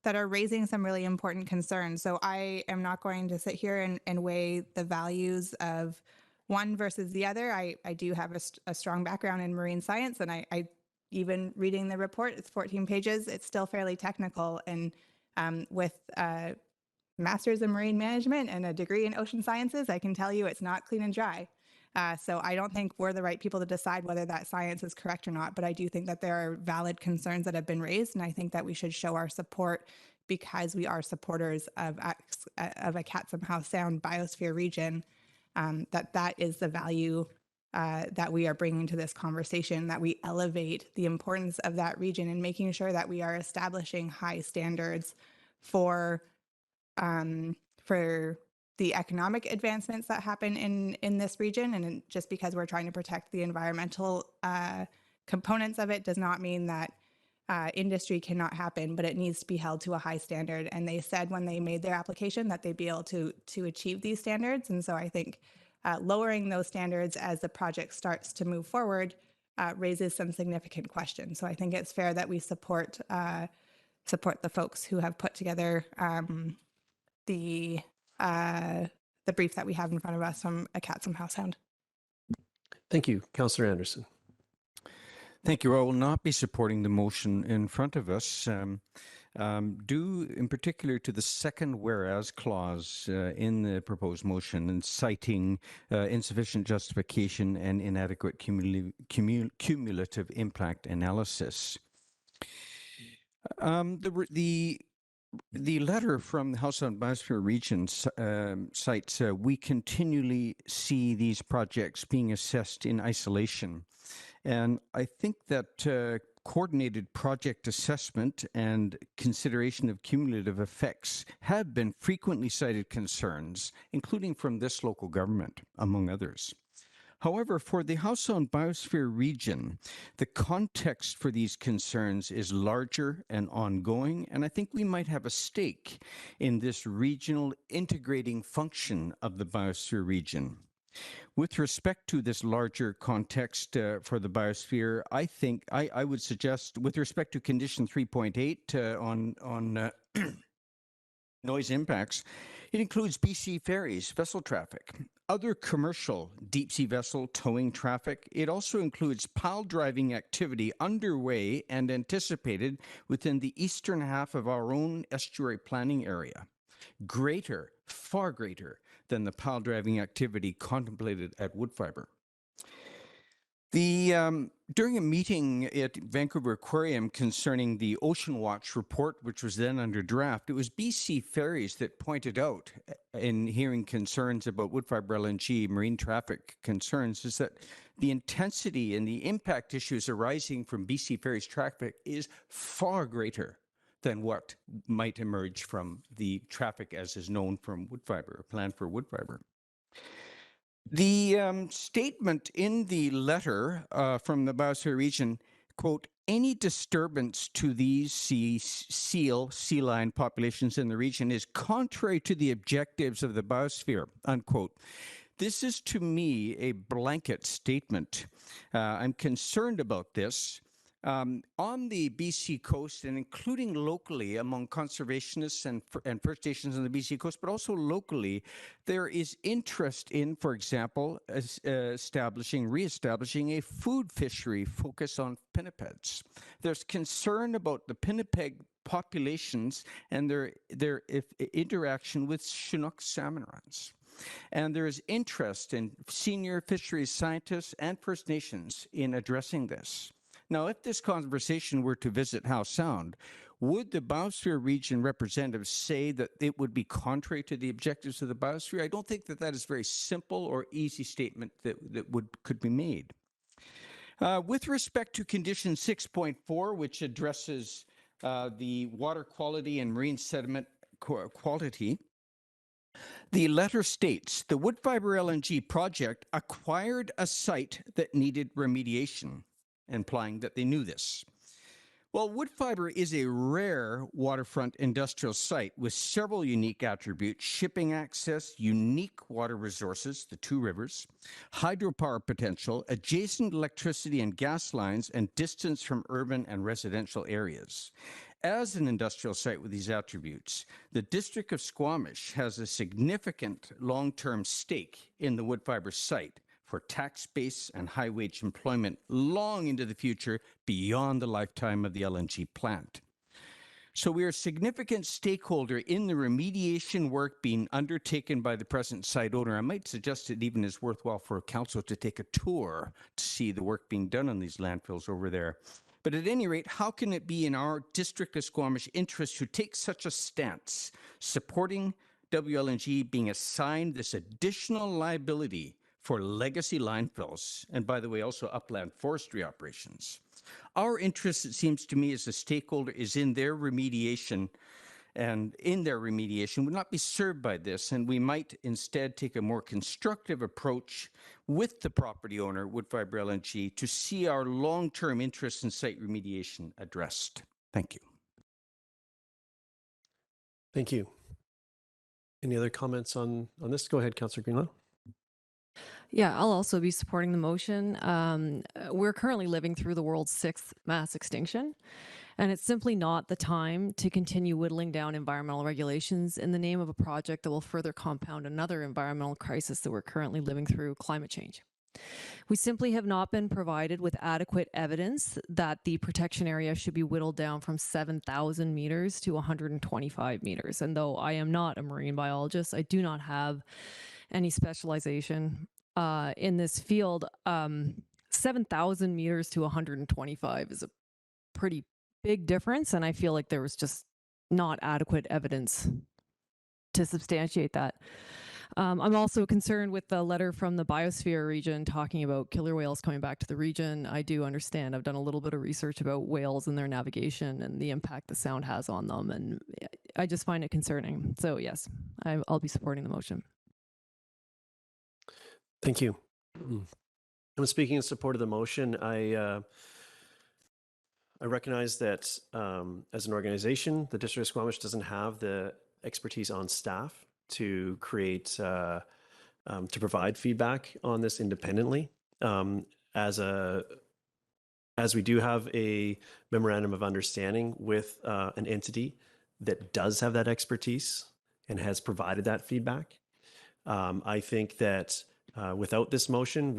that are raising some really important concerns. So I am not going to sit here and weigh the values of one versus the other. I do have a strong background in marine science, and I even reading the report, it's 14 pages, it's still fairly technical. And with a master's in marine management and a degree in ocean sciences, I can tell you it's not clean and dry. So I don't think we're the right people to decide whether that science is correct or not, but I do think that there are valid concerns that have been raised, and I think that we should show our support because we are supporters of a Howe Sound biosphere region, that is the value that we are bringing to this conversation, that we elevate the importance of that region and making sure that we are establishing high standards for the economic advancements that happen in this region. And just because we're trying to protect the environmental components of it does not mean that industry cannot happen, but it needs to be held to a high standard. And they said when they made their application that they'd be able to achieve these standards. And so I think lowering those standards as the project starts to move forward raises some significant questions. So I think it's fair that we support the folks who have put together the brief that we have in front of us from a Catsum House Hound. Thank you, Councillor Anderson. Thank you. I will not be supporting the motion in front of us, due in particular to the second whereas clause in the proposed motion and citing insufficient justification and inadequate cumulative impact analysis. The letter from the House on Biosphere region cites, we continually see these projects being assessed in isolation. And I think that coordinated project assessment and consideration of cumulative effects have been frequently cited concerns, including from this local government, among others. However, for the House on Biosphere region, the context for these concerns is larger and ongoing, and I think we might have a stake in this regional integrating function of the Biosphere region. With respect to this larger context for the biosphere, I think I would suggest, with respect to condition 3.8 on noise impacts, it includes BC ferries, vessel traffic, other commercial deep-sea vessel towing traffic. It also includes pile driving activity underway and anticipated within the eastern half of our own estuary planning area. Greater, far greater than the pile driving activity contemplated at Woodfibre. During a meeting at Vancouver Aquarium concerning the Ocean Watch report, which was then under draft, it was BC Ferries that pointed out, in hearing concerns about Woodfibre LNG marine traffic concerns, is that the intensity and the impact issues arising from BC Ferries traffic is far greater than what might emerge from the traffic as is known from Woodfibre, or planned for Woodfibre. The statement in the letter from the Biosphere region, quote, any disturbance to these sea lion populations in the region is contrary to the objectives of the biosphere, unquote. This is, to me, a blanket statement. I'm concerned about this. On the BC coast, and including locally among conservationists and First Nations on the BC coast, but also locally, there is interest in, for example, reestablishing a food fishery focused on pinnipeds. There's concern about the pinniped populations and their interaction with Chinook salmon runs. And there is interest in senior fisheries scientists and First Nations in addressing this. Now, if this conversation were to visit Howe Sound, would the Biosphere region representatives say that it would be contrary to the objectives of the biosphere? I don't think that that is a very simple or easy statement that could be made. With respect to condition 6.4, which addresses the water quality and marine sediment quality, the letter states the Woodfibre LNG project acquired a site that needed remediation, implying that they knew this. Well, Woodfibre is a rare waterfront industrial site with several unique attributes: shipping access, unique water resources, the two rivers, hydropower potential, adjacent electricity and gas lines, and distance from urban and residential areas. As an industrial site with these attributes, the District of Squamish has a significant long-term stake in the Woodfibre site for tax base and high-wage employment long into the future beyond the lifetime of the LNG plant. So we are a significant stakeholder in the remediation work being undertaken by the present site owner. I might suggest it even is worthwhile for council to take a tour to see the work being done on these landfills over there. But at any rate, how can it be in our District of Squamish interest to take such a stance, supporting WLNG being assigned this additional liability for legacy landfills, and by the way, also upland forestry operations? Our interest, it seems to me, as a stakeholder is in their remediation and in their remediation would not be served by this, and we might instead take a more constructive approach with the property owner, Woodfibre LNG, to see our long-term interests in site remediation addressed. Thank you. Thank you. Any other comments on this? Go ahead, Councillor Greenlaw. Yeah, I'll also be supporting the motion. We're currently living through the world's 6th mass extinction, and it's simply not the time to continue whittling down environmental regulations in the name of a project that will further compound another environmental crisis that we're currently living through, climate change. We simply have not been provided with adequate evidence that the protection area should be whittled down from 7,000 meters to 125 meters. And though I am not a marine biologist, I do not have any specialization in this field. 7,000 meters to 125 is a pretty big difference, and I feel like there was just not adequate evidence to substantiate that. I'm also concerned with the letter from the Biosphere region talking about killer whales coming back to the region. I do understand. I've done a little bit of research about whales and their navigation and the impact the sound has on them, and I just find it concerning. So yes, I'll be supporting the motion. Thank you. I'm speaking in support of the motion. I recognize that as an organization, the District of Squamish doesn't have the expertise on staff to create, to provide feedback on this independently. As we do have a memorandum of understanding with an entity that does have that expertise and has provided that feedback. I think that without this motion,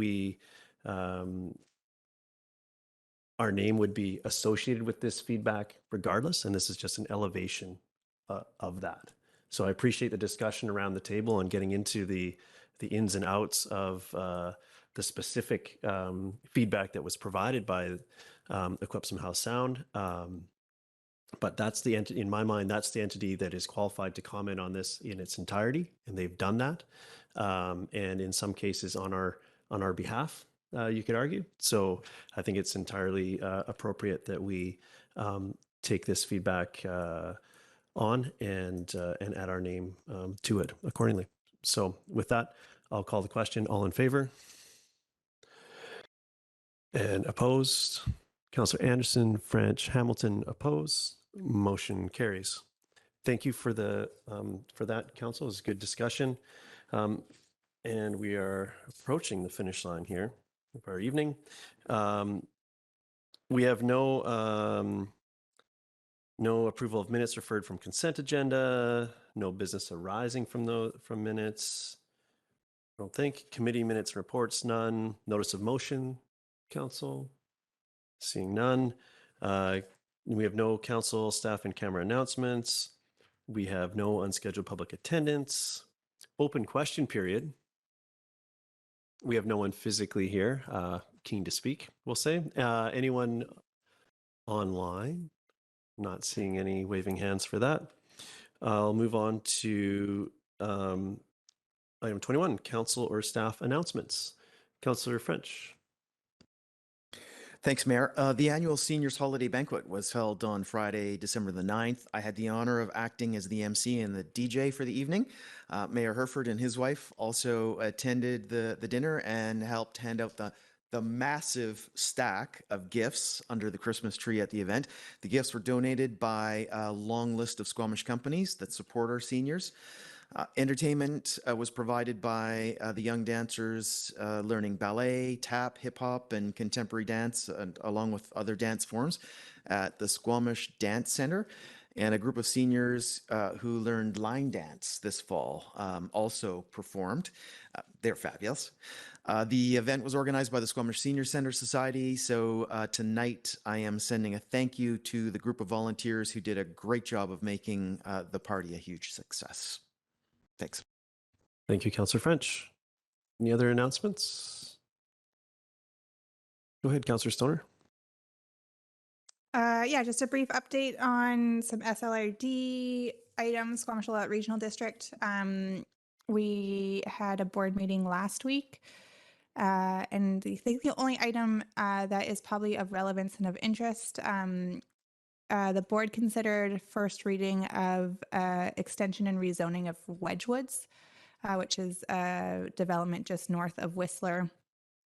our name would be associated with this feedback regardless, and this is just an elevation of that. So I appreciate the discussion around the table and getting into the ins and outs of the specific feedback that was provided by Equipsum Howe Sound. But that's the entity, in my mind, that's the entity that is qualified to comment on this in its entirety, and they've done that. And in some cases on our behalf, you could argue. So I think it's entirely appropriate that we take this feedback on and add our name to it accordingly. So with that, I'll call the question. All in favor? And opposed? Councillor Anderson, French, Hamilton, opposed. Motion carries. Thank you for that, Council. It was a good discussion. And we are approaching the finish line here of our evening. We have no approval of minutes referred from consent agenda, no business arising from minutes. I don't think. Committee minutes and reports, none. Notice of motion, Council. Seeing none. We have no council, staff, and camera announcements. We have no unscheduled public attendance. Open question period. We have no one physically here keen to speak, we'll say. Anyone online? Not seeing any waving hands for that. I'll move on to item 21, council or staff announcements. Councillor French. Thanks, Mayor. The annual Seniors Holiday Banquet was held on Friday, December the 9th. I had the honor of acting as the MC and the DJ for the evening. Mayor Herford and his wife also attended the dinner and helped hand out the massive stack of gifts under the Christmas tree at the event. The gifts were donated by a long list of Squamish companies that support our seniors. Entertainment was provided by the young dancers learning ballet, tap, hip hop, and contemporary dance, along with other dance forms at the Squamish Dance Center. And a group of seniors who learned line dance this fall also performed. They're fabulous. The event was organized by the Squamish Senior Center Society. So tonight I am sending a thank you to the group of volunteers who did a great job of making the party a huge success. Thanks. Thank you, Councillor French. Any other announcements? Go ahead, Councillor Stoner. Yeah, just a brief update on some SLRD items, Squamish Willamette Regional District. We had a board meeting last week, and I think the only item that is probably of relevance and of interest the board considered first reading of extension and rezoning of Wedgwoods, which is a development just north of Whistler.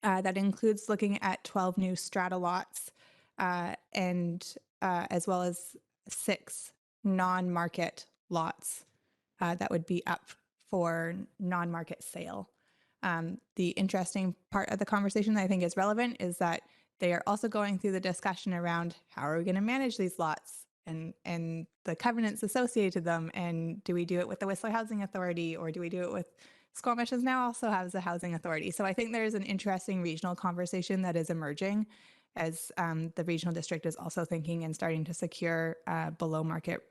That includes looking at 12 new strata lots and as well as 6 non-market lots that would be up for non-market sale. The interesting part of the conversation that I think is relevant is that they are also going through the discussion around how are we going to manage these lots and the covenants associated to them, and do we do it with the Whistler Housing Authority, or do we do it with Squamish now also has a housing authority. So I think there's an interesting regional conversation that is emerging as the regional district is also thinking and starting to secure below market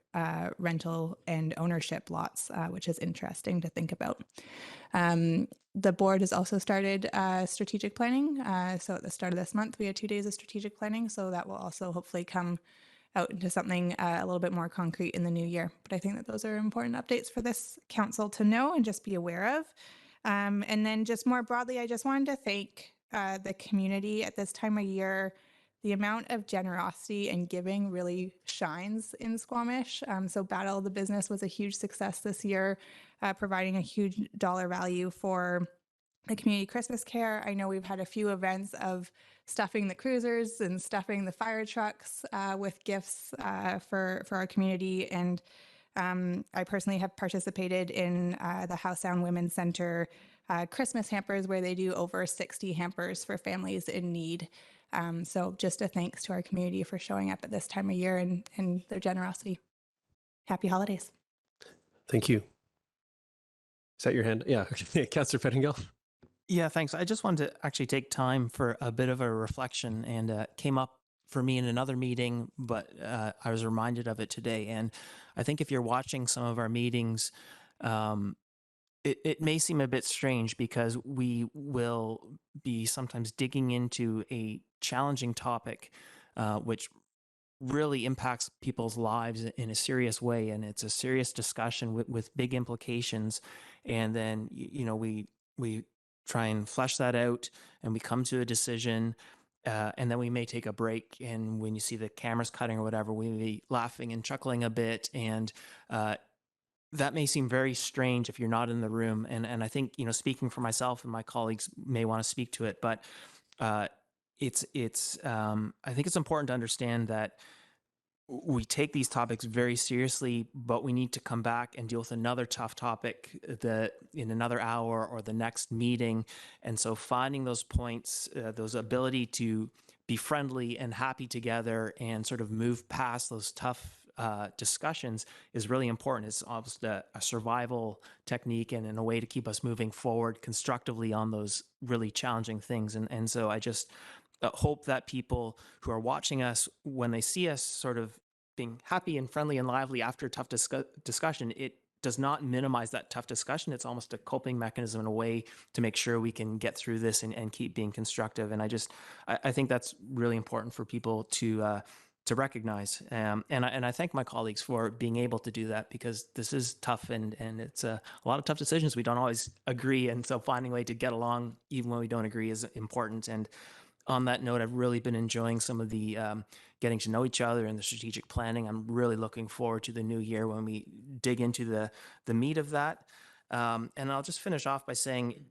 rental and ownership lots, which is interesting to think about. The board has also started strategic planning. So at the start of this month, we had 2 days of strategic planning. So that will also hopefully come out into something a little bit more concrete in the new year. But I think that those are important updates for this council to know and just be aware of. And then just more broadly, I just wanted to thank the community at this time of year. The amount of generosity and giving really shines in Squamish. So Battle of the Business was a huge success this year, providing a huge dollar value for the community Christmas care. I know we've had a few events of stuffing the cruisers and stuffing the fire trucks with gifts for our community. And I personally have participated in the Howe Sound Women's Center Christmas hampers, where they do over 60 hampers for families in need. So just a thanks to our community for showing up at this time of year and their generosity. Happy holidays. Thank you. Is that your hand? Yeah. Okay. Councillor Pettingill. Yeah, thanks. I just wanted to actually take time for a bit of a reflection, and came up for me in another meeting, but I was reminded of it today. And I think if you're watching some of our meetings, it may seem a bit strange because we will be sometimes digging into a challenging topic, which really impacts people's lives in a serious way. And it's a serious discussion with big implications. And then, we try and flesh that out and we come to a decision. And then we may take a break. And when you see the cameras cutting or whatever, we may be laughing and chuckling a bit. And that may seem very strange if you're not in the room. And I think, speaking for myself and my colleagues may want to speak to it, but I think it's important to understand that we take these topics very seriously, but we need to come back and deal with another tough topic in another hour or the next meeting. And so finding those points, those ability to be friendly and happy together and sort of move past those tough discussions is really important. It's almost a survival technique and in a way to keep us moving forward constructively on those really challenging things. And so I just hope that people who are watching us, when they see us sort of being happy and friendly and lively after a tough discussion, it does not minimize that tough discussion. It's almost a coping mechanism in a way to make sure we can get through this and keep being constructive. And I think that's really important for people to recognize. And I thank my colleagues for being able to do that, because this is tough and it's a lot of tough decisions. We don't always agree. And so finding a way to get along even when we don't agree is important. And on that note, I've really been enjoying some of the getting to know each other and the strategic planning. I'm really looking forward to the new year when we dig into the meat of that. And I'll just finish off by saying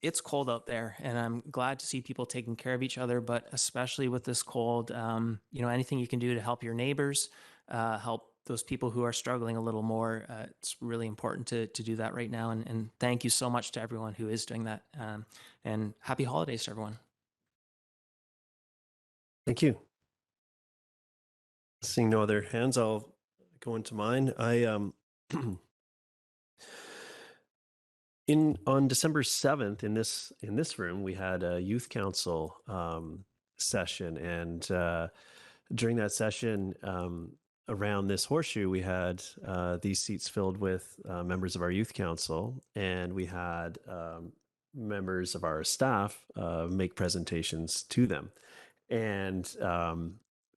it's cold out there, and I'm glad to see people taking care of each other, but especially with this cold, anything you can do to help your neighbors, help those people who are struggling a little more. It's really important to do that right now. And thank you so much to everyone who is doing that. And happy holidays to everyone. Thank you. Seeing no other hands, I'll go into mine. On December 7th in this room, we had a youth council session, and during that session, around this horseshoe, we had these seats filled with members of our youth council, and we had members of our staff make presentations to them. And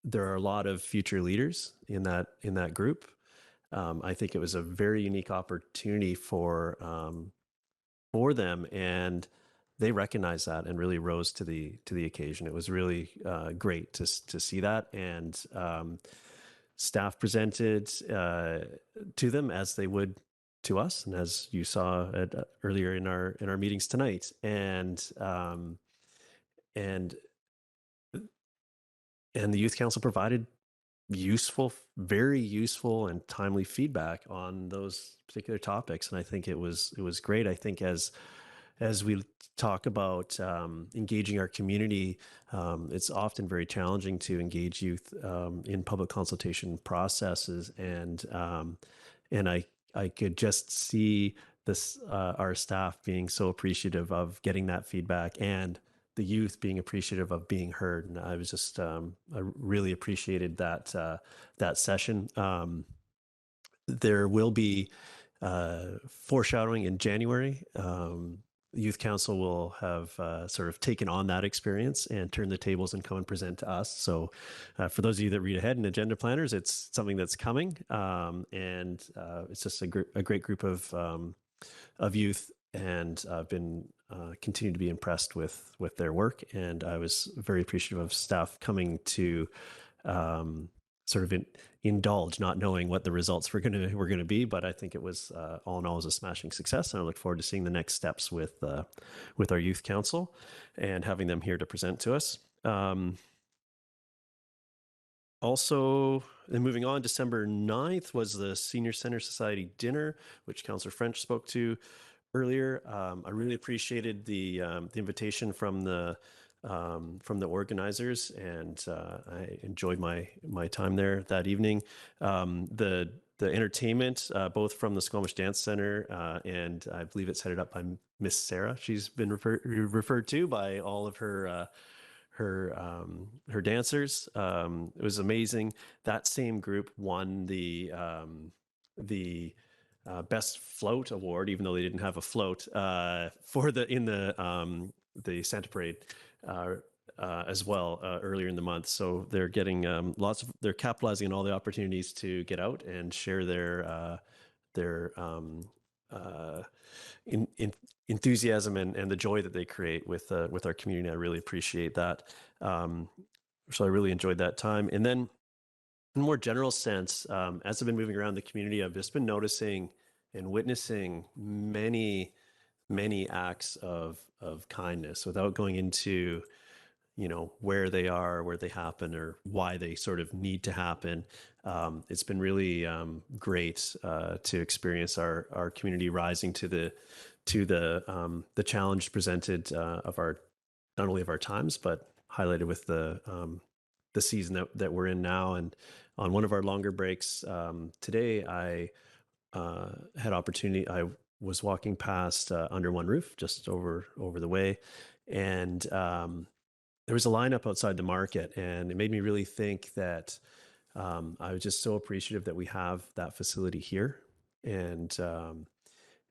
there are a lot of future leaders in that group. I think it was a very unique opportunity for them, and they recognized that and really rose to the occasion. It was really great to see that, and staff presented to them as they would to us, and as you saw earlier in our meetings tonight, and the Youth Council provided very useful and timely feedback on those particular topics, and I think it was great. I think as we talk about engaging our community, it's often very challenging to engage youth in public consultation processes, and I could just see this our staff being so appreciative of getting that feedback, and the youth being appreciative of being heard. And I was just I really appreciated that session. There will be foreshadowing in January. Youth Council will have sort of taken on that experience and turn the tables and come and present to us. So for those of you that read ahead in agenda planners, it's something that's coming, and it's just a great group of youth, and I've been continue to be impressed with their work, and I was very appreciative of staff coming to sort of indulge, not knowing what the results were going to be, but I think it was all in all was a smashing success, and I look forward to seeing the next steps with our Youth Council and having them here to present to us. Also, then moving on, December 9th was the Senior Center Society dinner, which Councillor French spoke to earlier. I really appreciated the invitation from the organizers, and I enjoyed my time there that evening. The entertainment, both from the Squamish Dance Center, and I believe it's headed up by Miss Sarah. She's been referred to by all of her dancers. It was amazing. That same group won the best float award, even though they didn't have a float for the Santa Parade as well earlier in the month. So they're getting they're capitalizing on all the opportunities to get out and share their enthusiasm and the joy that they create with our community. I really appreciate that. So I really enjoyed that time. And then in a more general sense, as I've been moving around the community, I've just been noticing and witnessing many acts of kindness, without going into, where they are, where they happen, or why they sort of need to happen. It's been really great to experience our community rising to the challenge presented of not only of our times, but highlighted with the season that we're in now. And on one of our longer breaks today, I had opportunity. I was walking past Under One Roof, just over the way, and there was a lineup outside the market, and it made me really think that I was just so appreciative that we have that facility here, and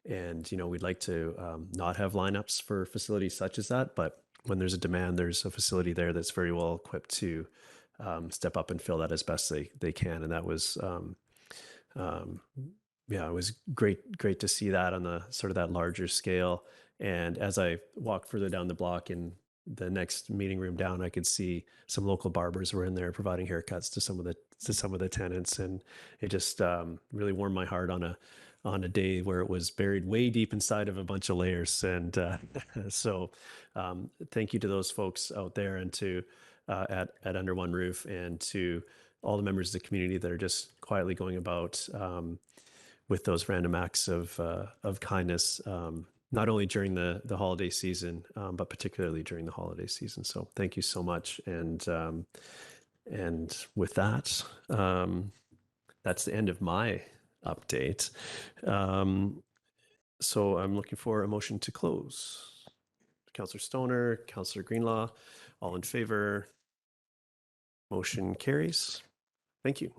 we'd like to not have lineups for facilities such as that, but when there's a demand, there's a facility there that's very well equipped to step up and fill that as best they can. And that was it was great to see that on the sort of that larger scale. And as I walked further down the block in the next meeting room down, I could see some local barbers were in there providing haircuts to some of the tenants, and it just really warmed my heart on a day where it was buried way deep inside of a bunch of layers. And so thank you to those folks out there, and to at Under One Roof, and to all the members of the community that are just quietly going about with those random acts of kindness, not only during the holiday season, but particularly during the holiday season. So thank you so much. And with that, that's the end of my update. So I'm looking for a motion to close. Councillor Stoner, Councillor Greenlaw, all in favor. Motion carries. Thank you.